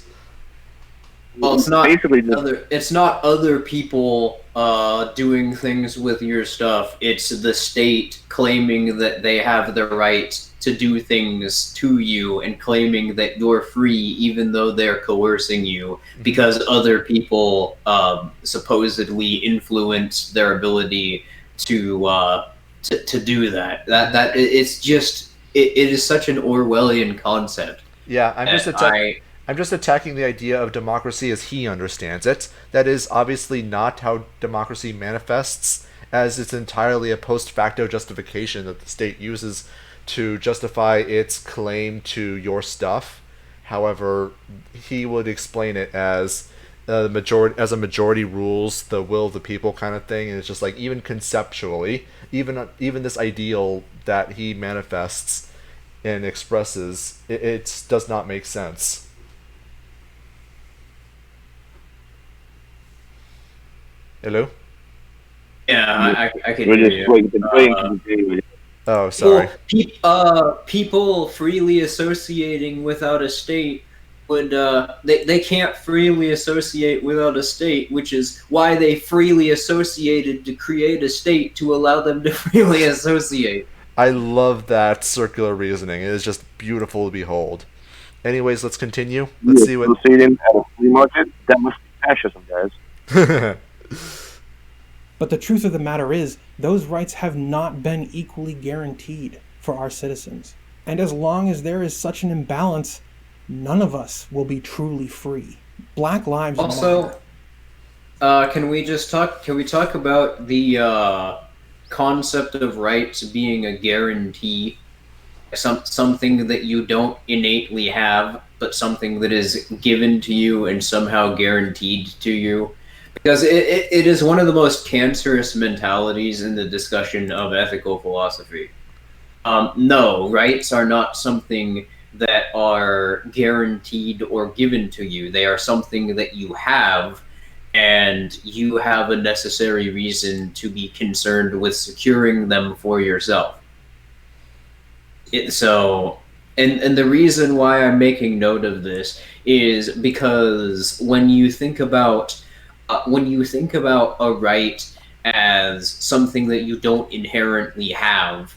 Well, it's not other people doing things with your stuff. It's the state claiming that they have the right to do things to you and claiming that you're free, even though they're coercing you, because other people supposedly influence their ability to do that. That it's just it is such an Orwellian concept. Yeah, I'm just attacking the idea of democracy as he understands it. That is obviously not how democracy manifests, as it's entirely a post facto justification that the state uses to justify its claim to your stuff. However, he would explain it as a majority rules the will of the people kind of thing, and it's just like, even conceptually, even this ideal that he manifests and expresses, it does not make sense. Hello? Yeah, I can hear you. Oh, sorry. People freely associating without a state would they can't freely associate without a state, which is why they freely associated to create a state to allow them to freely associate. I love that circular reasoning. It is just beautiful to behold. Anyways, let's continue. Let's see what. Associating at a flea market, that must be fascism, guys. But the truth of the matter is, those rights have not been equally guaranteed for our citizens. And as long as there is such an imbalance, none of us will be truly free. Black lives Also, matter. can we talk about the concept of rights being a guarantee, something that you don't innately have, but something that is given to you and somehow guaranteed to you? Because it is one of the most cancerous mentalities in the discussion of ethical philosophy. No, rights are not something that are guaranteed or given to you. They are something that you have, and you have a necessary reason to be concerned with securing them for yourself. And the reason why I'm making note of this is because when you think about a right as something that you don't inherently have,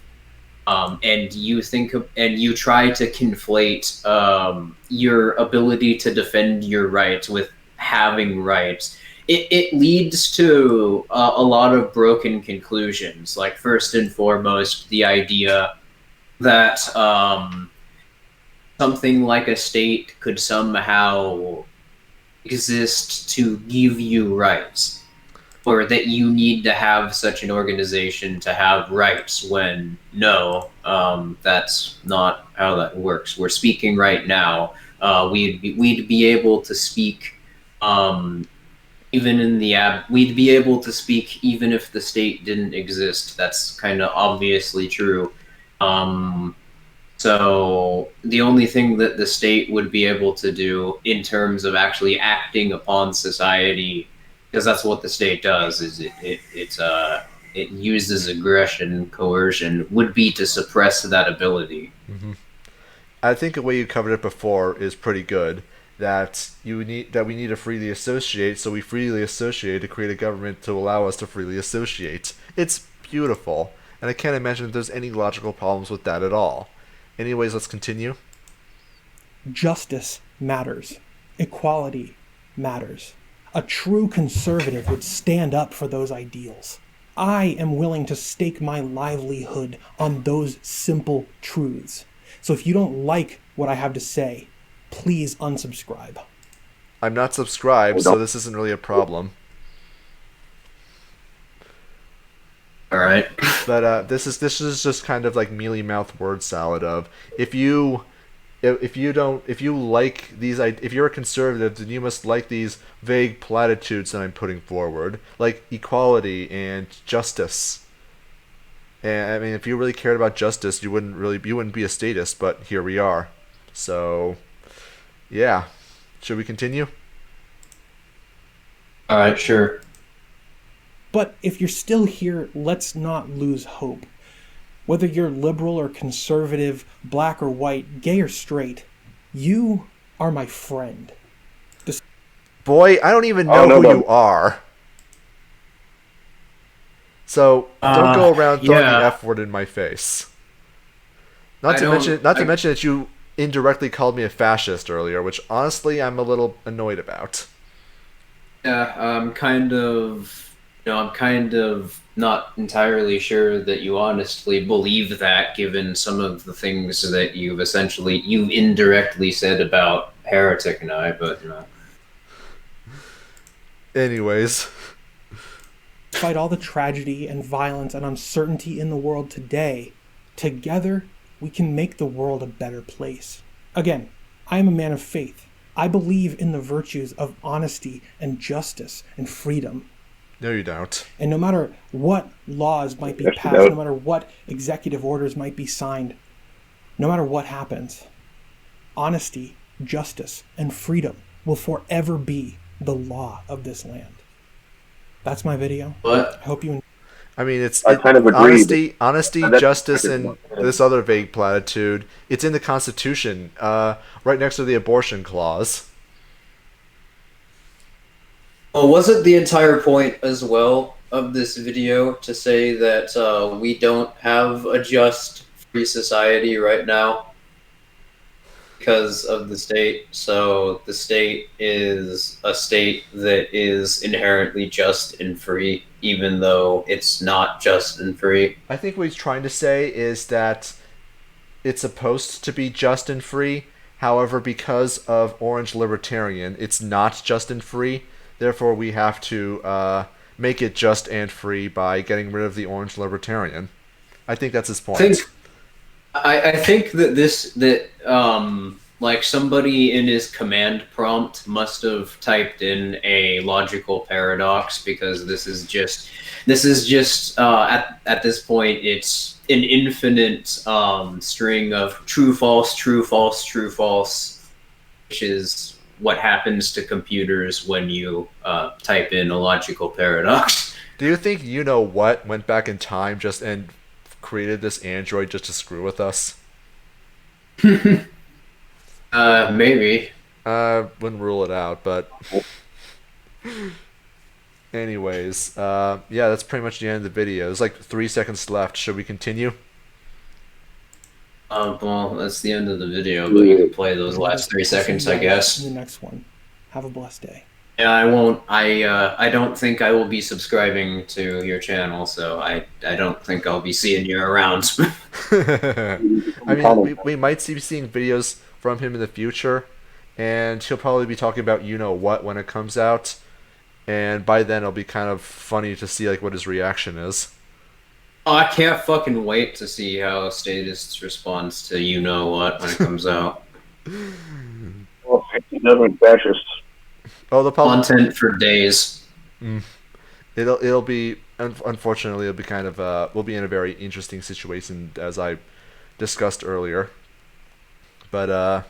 and you try to conflate your ability to defend your rights with having rights, it leads to a lot of broken conclusions. Like, first and foremost, the idea that something like a state could somehow exist to give you rights, or that you need to have such an organization to have rights, when no, that's not how that works. We're speaking right now. We'd be able to speak we'd be able to speak even if the state didn't exist. That's kind of obviously true. So the only thing that the state would be able to do in terms of actually acting upon society, because that's what the state does, is it uses aggression, coercion, would be to suppress that ability. Mm-hmm. I think the way you covered it before is pretty good. That we need to freely associate, so we freely associate to create a government to allow us to freely associate. It's beautiful, and I can't imagine that there's any logical problems with that at all. Anyways, let's continue. Justice matters. Equality matters. A true conservative would stand up for those ideals. I am willing to stake my livelihood on those simple truths. So if you don't like what I have to say, please unsubscribe. I'm not subscribed, so this isn't really a problem. All right. But this is just kind of like mealy mouth word salad of if you're a conservative, then you must like these vague platitudes that I'm putting forward, like equality and justice. And I mean, if you really cared about justice, you wouldn't be a statist, but here we are. So, yeah. Should we continue? All right, sure. But if you're still here, let's not lose hope. Whether you're liberal or conservative, black or white, gay or straight, you are my friend. Boy, I don't even know who you are. So don't go around throwing the F word in my face. Not to mention that you indirectly called me a fascist earlier, which honestly I'm a little annoyed about. Yeah, I'm kind of not entirely sure that you honestly believe that, given some of the things that you've indirectly said about Heretic and I, but Anyways. Despite all the tragedy and violence and uncertainty in the world today, together we can make the world a better place. Again, I am a man of faith. I believe in the virtues of honesty and justice and freedom. No, you don't. And no matter what laws might be passed, no matter what executive orders might be signed, no matter what happens, honesty, justice, and freedom will forever be the law of this land. That's my video. What? I hope you. I mean, I kind of agreed. Honesty, justice, and this other vague platitude. It's in the Constitution, right next to the abortion clause. Well, wasn't the entire point as well of this video to say that we don't have a just, free society right now because of the state? So the state is a state that is inherently just and free, even though it's not just and free. I think what he's trying to say is that it's supposed to be just and free. However, because of Orange Libertarian, it's not just and free. Therefore, we have to make it just and free by getting rid of the Orange Libertarian. I think that's his point. I think that like somebody in his command prompt must have typed in a logical paradox, because this is just at this point it's an infinite string of true false true false true false, which is what happens to computers when you type in a logical paradox. Do you think you know what went back in time just and created this android just to screw with us? Maybe. Wouldn't rule it out, but anyways, yeah, that's pretty much the end of the video. There's like 3 seconds left. Should we continue? Well, that's the end of the video, but you can play those last 3 seconds, I guess. In the next one. Have a blessed day. Yeah, I won't. I don't think I will be subscribing to your channel, so I don't think I'll be seeing you around. I mean, we might be seeing videos from him in the future, and he'll probably be talking about you know what when it comes out, and by then it'll be kind of funny to see like what his reaction is. Oh, I can't fucking wait to see how Statist responds to you know what when it comes out. Well, he doesn't fascist. Oh, the problem. Content for days. It'll be unfortunately it'll be kind of we'll be in a very interesting situation as I discussed earlier. But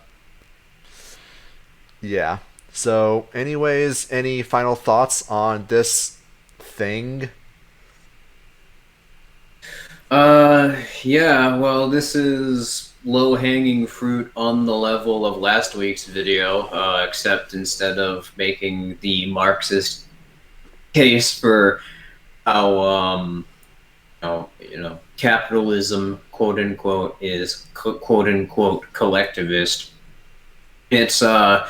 yeah. So anyways, any final thoughts on this thing? Yeah, well, this is low-hanging fruit on the level of last week's video, except instead of making the Marxist case for how, capitalism, quote-unquote, is quote-unquote collectivist. It's, the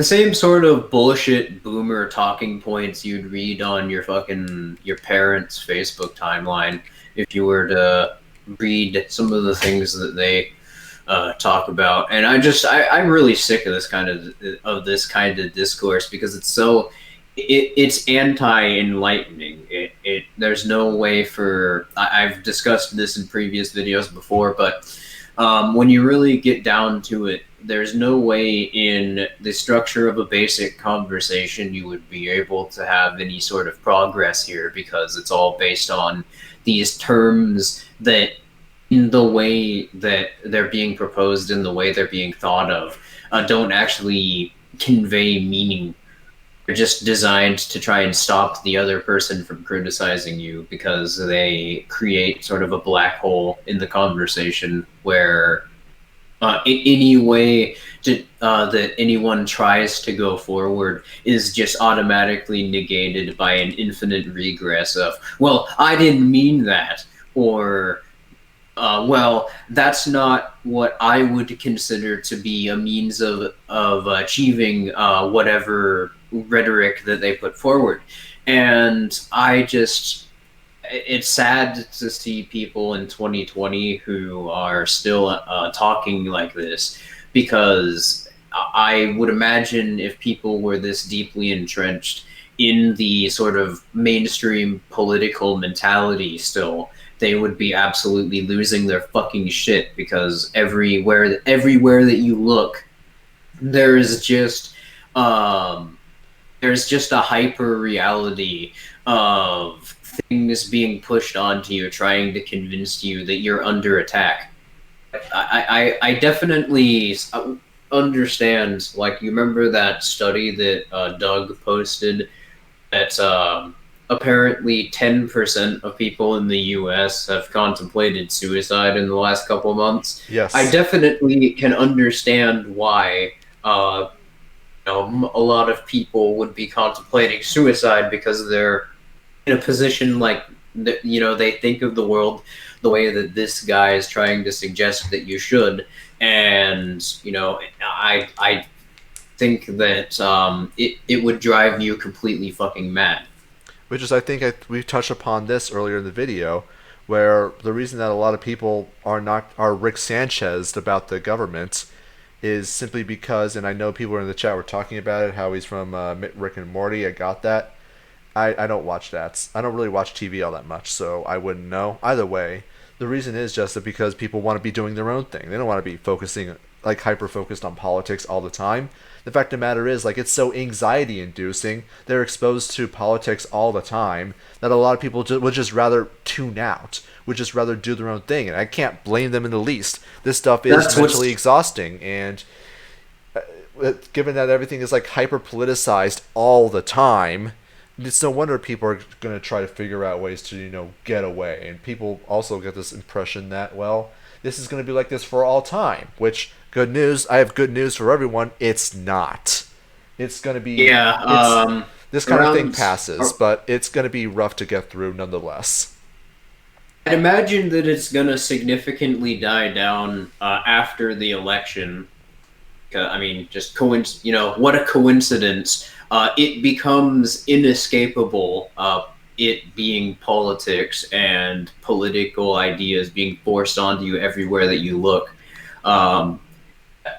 same sort of bullshit boomer talking points you'd read on your parents' Facebook timeline if you were to read some of the things that they talk about. And I'm really sick of this kind of discourse, because it's anti-enlightening. There's no way for, I've discussed this in previous videos before, but when you really get down to it, there's no way in the structure of a basic conversation you would be able to have any sort of progress here, because it's all based on these terms that, in the way that they're being proposed, in the way they're being thought of, don't actually convey meaning. They're just designed to try and stop the other person from criticizing you, because they create sort of a black hole in the conversation where any way that anyone tries to go forward is just automatically negated by an infinite regress of, well, I didn't mean that, or well, that's not what I would consider to be a means of achieving whatever rhetoric that they put forward. And it's sad to see people in 2020 who are still talking like this, because I would imagine if people were this deeply entrenched in the sort of mainstream political mentality still, they would be absolutely losing their fucking shit, because everywhere that you look, there's just a hyper reality of things being pushed onto you, trying to convince you that you're under attack. I definitely understand. Like, you remember that study that Doug posted that apparently 10% of people in the U.S. have contemplated suicide in the last couple of months? Yes. I definitely can understand why a lot of people would be contemplating suicide, because they're in a position like, they think of the world the way that this guy is trying to suggest that you should. And, I think that it would drive you completely fucking mad. Which is, I think we touched upon this earlier in the video, where the reason that a lot of people are Rick Sanchez about the government is simply because, and I know people in the chat were talking about it, how he's from Rick and Morty. I got that. I don't watch that. I don't really watch TV all that much, so I wouldn't know. Either way, the reason is just that because people want to be doing their own thing. They don't want to be focusing, like, hyper-focused on politics all the time. The fact of the matter is, like, it's so anxiety-inducing. They're exposed to politics all the time that a lot of people would just rather tune out, would just rather do their own thing. And I can't blame them in the least. This stuff is mentally exhausting. And given that everything is, like, hyper-politicized all the time, it's no wonder people are going to try to figure out ways to, get away. And people also get this impression that, well, this is going to be like this for all time, which... Good news. I have good news for everyone. It's not. It's going to be... Yeah. This kind of thing passes, but it's going to be rough to get through nonetheless. I'd imagine that it's going to significantly die down after the election. I mean, just what a coincidence. It becomes inescapable, it being politics and political ideas being forced onto you everywhere that you look.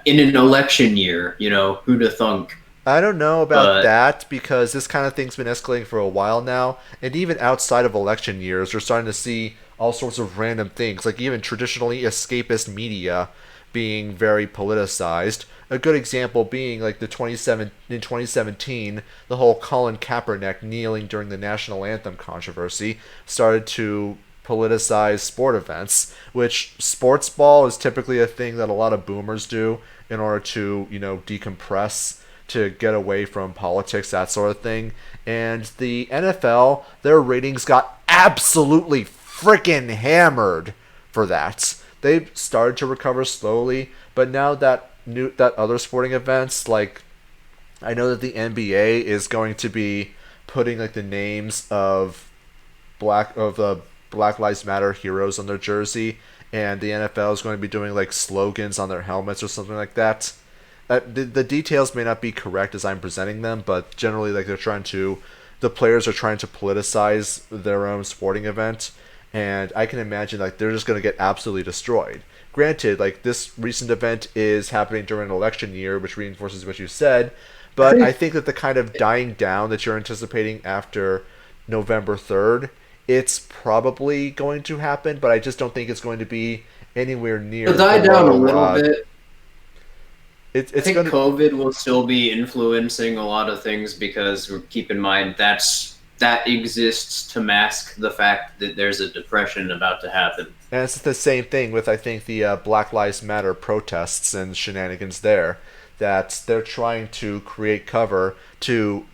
In an election year, who'd have thunk? I don't know about that, because this kind of thing's been escalating for a while now, and even outside of election years, we're starting to see all sorts of random things, like even traditionally escapist media being very politicized. A good example being like in 2017, the whole Colin Kaepernick kneeling during the national anthem controversy started to politicized sport events, which sports ball is typically a thing that a lot of boomers do in order to, decompress, to get away from politics, that sort of thing. And the NFL, their ratings got absolutely freaking hammered for that. They've started to recover slowly, but now that other sporting events, like, I know that the NBA is going to be putting like the names of the Black Lives Matter heroes on their jersey, and the NFL is going to be doing like slogans on their helmets or something like that. The details may not be correct as I'm presenting them, but generally, like, the players are trying to politicize their own sporting event, and I can imagine like they're just going to get absolutely destroyed. Granted, like, this recent event is happening during an election year, which reinforces what you said, but I think that the kind of dying down that you're anticipating after November 3rd, it's probably going to happen, but I just don't think it's going to be anywhere near. It'll die down a little bit. I think COVID will still be influencing a lot of things, because keep in mind that exists to mask the fact that there's a depression about to happen. And it's the same thing with, I think, the Black Lives Matter protests and shenanigans there, that they're trying to create cover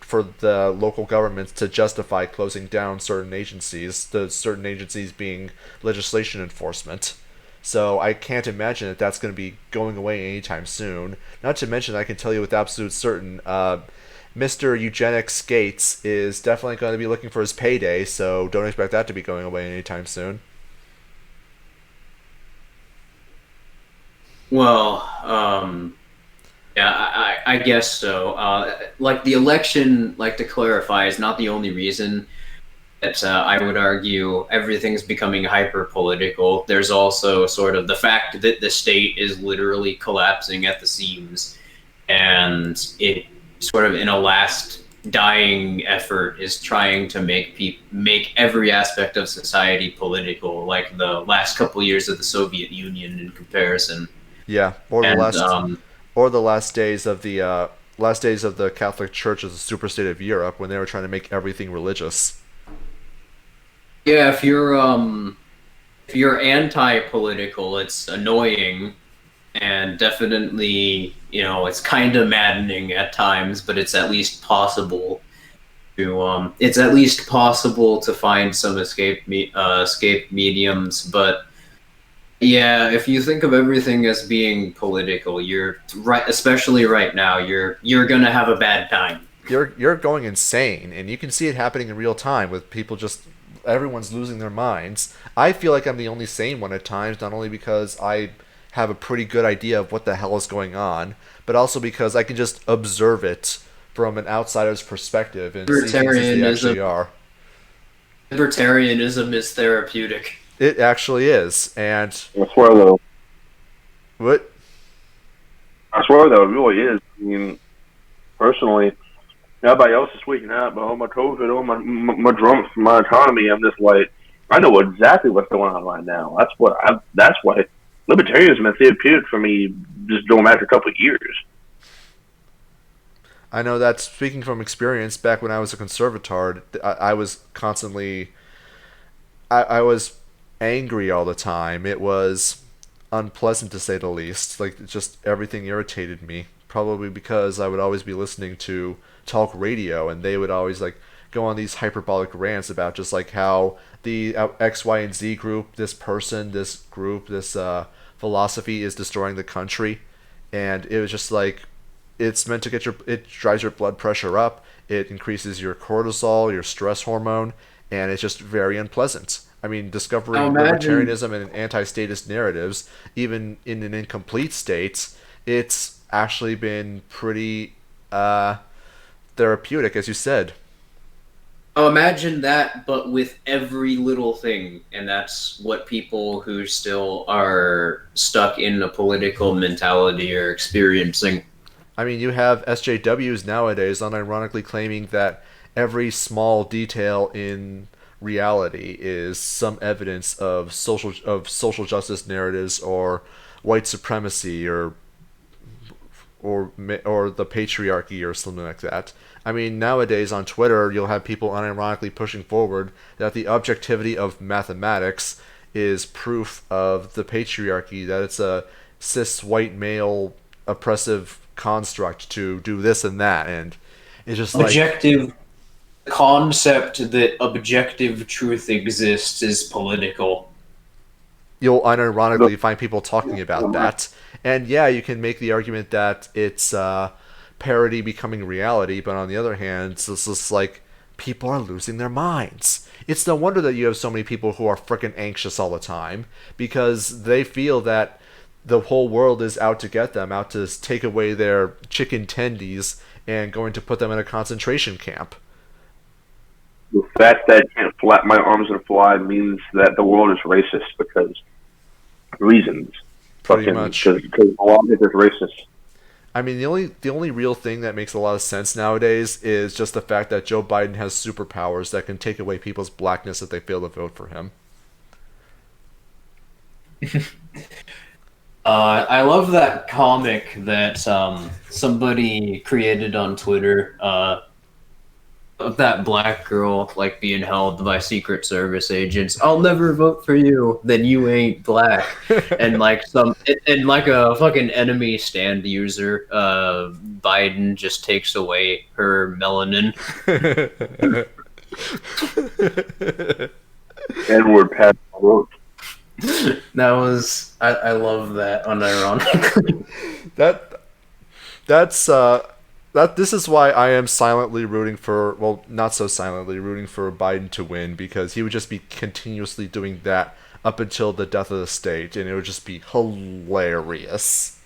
for the local governments to justify closing down certain agencies, the certain agencies being legislation enforcement. So I can't imagine that that's going to be going away anytime soon. Not to mention, I can tell you with absolute certain, Mr. Eugenics Gates is definitely going to be looking for his payday, so don't expect that to be going away anytime soon. Well, yeah, I guess so. Like, the election, like, to clarify, is not the only reason that I would argue everything's becoming hyper-political. There's also sort of the fact that the state is literally collapsing at the seams, and it sort of, in a last dying effort, is trying to make every aspect of society political, like the last couple years of the Soviet Union in comparison. Yeah, or the last days of the Catholic Church as a superstate of Europe, when they were trying to make everything religious. Yeah, if you're anti-political, it's annoying, and definitely, it's kind of maddening at times, but it's at least possible to find some escape mediums. But yeah, if you think of everything as being political, you're right, especially right now, you're gonna have a bad time. You're going insane, and you can see it happening in real time with people everyone's losing their minds. I feel like I'm the only sane one at times, not only because I have a pretty good idea of what the hell is going on, but also because I can just observe it from an outsider's perspective and see things as they actually are. Libertarianism is therapeutic. It actually is. And I swear though, what? it really is. I mean, personally, everybody else is freaking out about my COVID, my drums, my economy. I'm just like, I know exactly what's going on right now. That's why libertarianism has been therapeutic for me. Just going back a couple of years. I know that speaking from experience, back when I was a conservatard, I was constantly, I was angry all the time. It was unpleasant to say the least. Like, just everything irritated me. Probably because I would always be listening to talk radio, and they would always like go on these hyperbolic rants about just like how the X, Y, and Z group, this person, this group, this philosophy is destroying the country, and it was just like it's meant to it drives your blood pressure up, it increases your cortisol, your stress hormone, and it's just very unpleasant. I mean, discovering libertarianism and anti-statist narratives, even in an incomplete state, it's actually been pretty therapeutic, as you said. Oh, imagine that, but with every little thing, and that's what people who still are stuck in a political mentality are experiencing. I mean, you have SJWs nowadays unironically claiming that every small detail in reality is some evidence of social justice narratives or white supremacy or the patriarchy or something like that. I mean, nowadays on Twitter, you'll have people unironically pushing forward that the objectivity of mathematics is proof of the patriarchy, that it's a cis white male oppressive construct to do this and that, and it's just objective concept that objective truth exists is political. You'll unironically find people talking about that. And yeah, you can make the argument that it's parody becoming reality, but on the other hand, it's just like people are losing their minds. It's no wonder that you have so many people who are freaking anxious all the time, because they feel that the whole world is out to get them, out to take away their chicken tendies and going to put them in a concentration camp. The fact that I can't flap my arms and fly means that the world is racist because reasons. Pretty much. Because a lot of it is racist. I mean, the only real thing that makes a lot of sense nowadays is just the fact that Joe Biden has superpowers that can take away people's blackness if they fail to vote for him. I love that comic that somebody created on Twitter of that black girl like being held by Secret Service agents. I'll never vote for you, then you ain't black. And like a fucking enemy stand user, Biden just takes away her melanin. N-word passed the vote. That was I love that unironically. This is why I am silently rooting for, well, not so silently rooting for Biden to win, because he would just be continuously doing that up until the death of the state, and it would just be hilarious.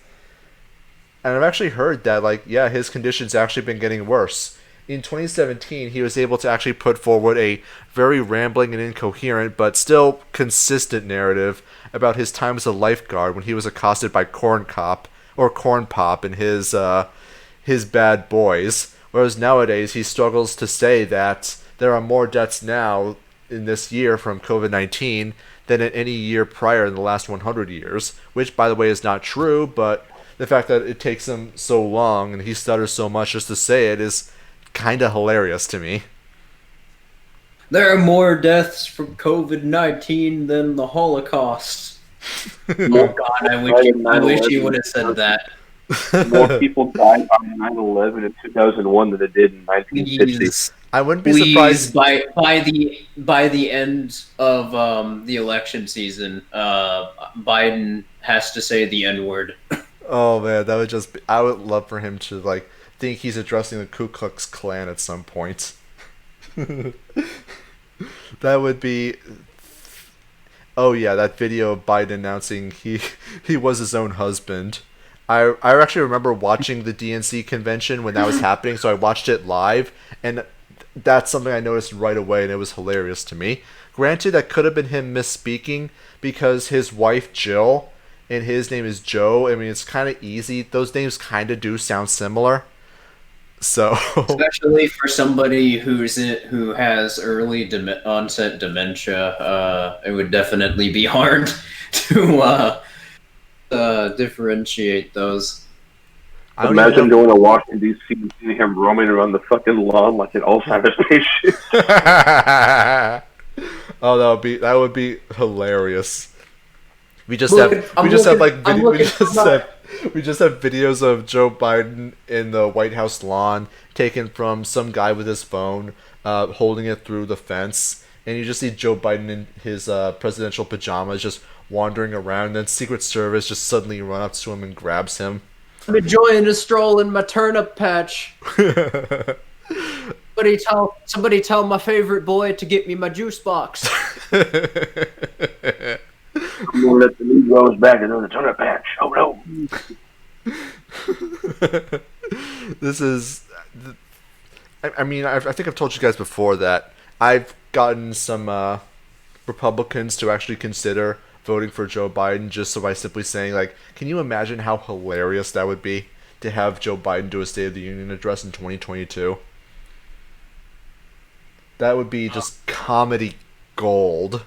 And I've actually heard that, like, yeah, his condition's actually been getting worse. In 2017, he was able to actually put forward a very rambling and incoherent, but still consistent narrative about his time as a lifeguard when he was accosted by Corn Pop and his bad boys. Whereas nowadays, he struggles to say that there are more deaths now in this year from COVID-19 than in any year prior in the last 100 years, which, by the way, is not true, but the fact that it takes him so long and he stutters so much just to say it is kind of hilarious to me. There are more deaths from COVID-19 than the Holocaust. Oh God, I wish you would have said that. More people died on 9/11 in 2001 than it did in 1960. Please. I wouldn't be surprised. By the end of the election season, Biden has to say the N-word. Oh man, that would just be, I would love for him to like think he's addressing the Ku Klux Klan at some point. That would be. Oh yeah, that video of Biden announcing he was his own husband. I actually remember watching the DNC convention when that was happening, so I watched it live, and that's something I noticed right away, and it was hilarious to me. Granted, that could have been him misspeaking because his wife Jill and his name is Joe. I mean, it's kind of easy. Those names kind of do sound similar. So, especially for somebody who has early onset dementia, it would definitely be hard to differentiate those. Imagine going to Washington D.C. and seeing him roaming around the fucking lawn like an Alzheimer's patient. Oh, that would be hilarious. We just have videos of Joe Biden in the White House lawn taken from some guy with his phone, holding it through the fence, and you just see Joe Biden in his presidential pajamas just wandering around, and then Secret Service just suddenly run up to him and grabs him. I'm enjoying a stroll in my turnip patch. Somebody tell my favorite boy to get me my juice box. I'm gonna let the Negroes back into the turnip patch. Oh no. This is... I mean, I think I've told you guys before that I've gotten some Republicans to actually consider voting for Joe Biden just so by simply saying, like, can you imagine how hilarious that would be to have Joe Biden do a State of the Union address in 2022? That would be just comedy gold.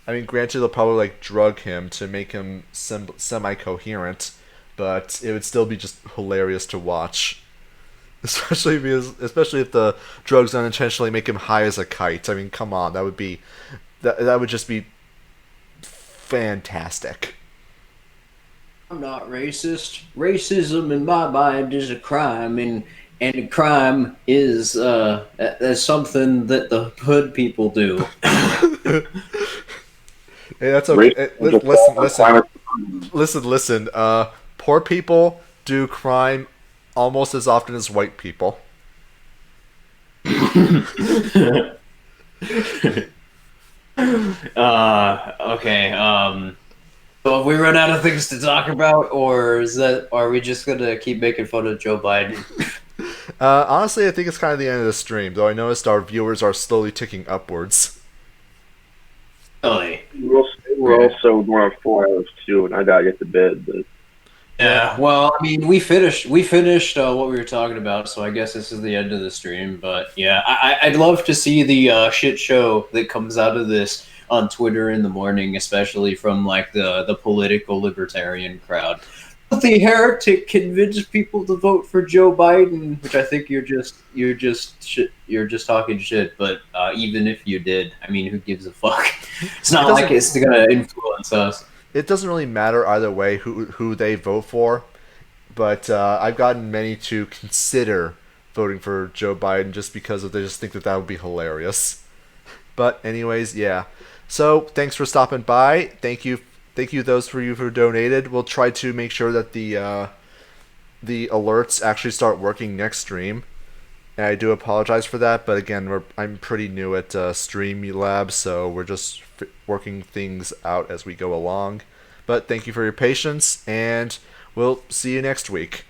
I mean, granted, they'll probably, like, drug him to make him semi-coherent, but it would still be just hilarious to watch. Especially if the drugs unintentionally make him high as a kite. I mean, come on, that would just be fantastic. I'm not racist. Racism in my mind is a crime, and a crime is something that the hood people do. Hey, that's okay. Listen. Poor people do crime almost as often as white people. Okay. So have we run out of things to talk about, or are we just gonna keep making fun of Joe Biden? Honestly, I think it's kind of the end of the stream, though I noticed our viewers are slowly ticking upwards. Really? We're also going on 4 hours too, and I gotta get to bed. But yeah, well, I mean, we finished what we were talking about, so I guess this is the end of the stream. But yeah, I'd love to see the shit show that comes out of this on Twitter in the morning, especially from like the political libertarian crowd. The heretic convinced people to vote for Joe Biden, which I think you're just talking shit. But even if you did, I mean, who gives a fuck? It's not like it's gonna influence us. It doesn't really matter either way who they vote for, but I've gotten many to consider voting for Joe Biden just because they just think that would be hilarious. But anyways, yeah. So thanks for stopping by. Thank you those for you who donated. We'll try to make sure that the alerts actually start working next stream. And I do apologize for that, but again, I'm pretty new at Streamlabs, so we're just working things out as we go along. But thank you for your patience, and we'll see you next week.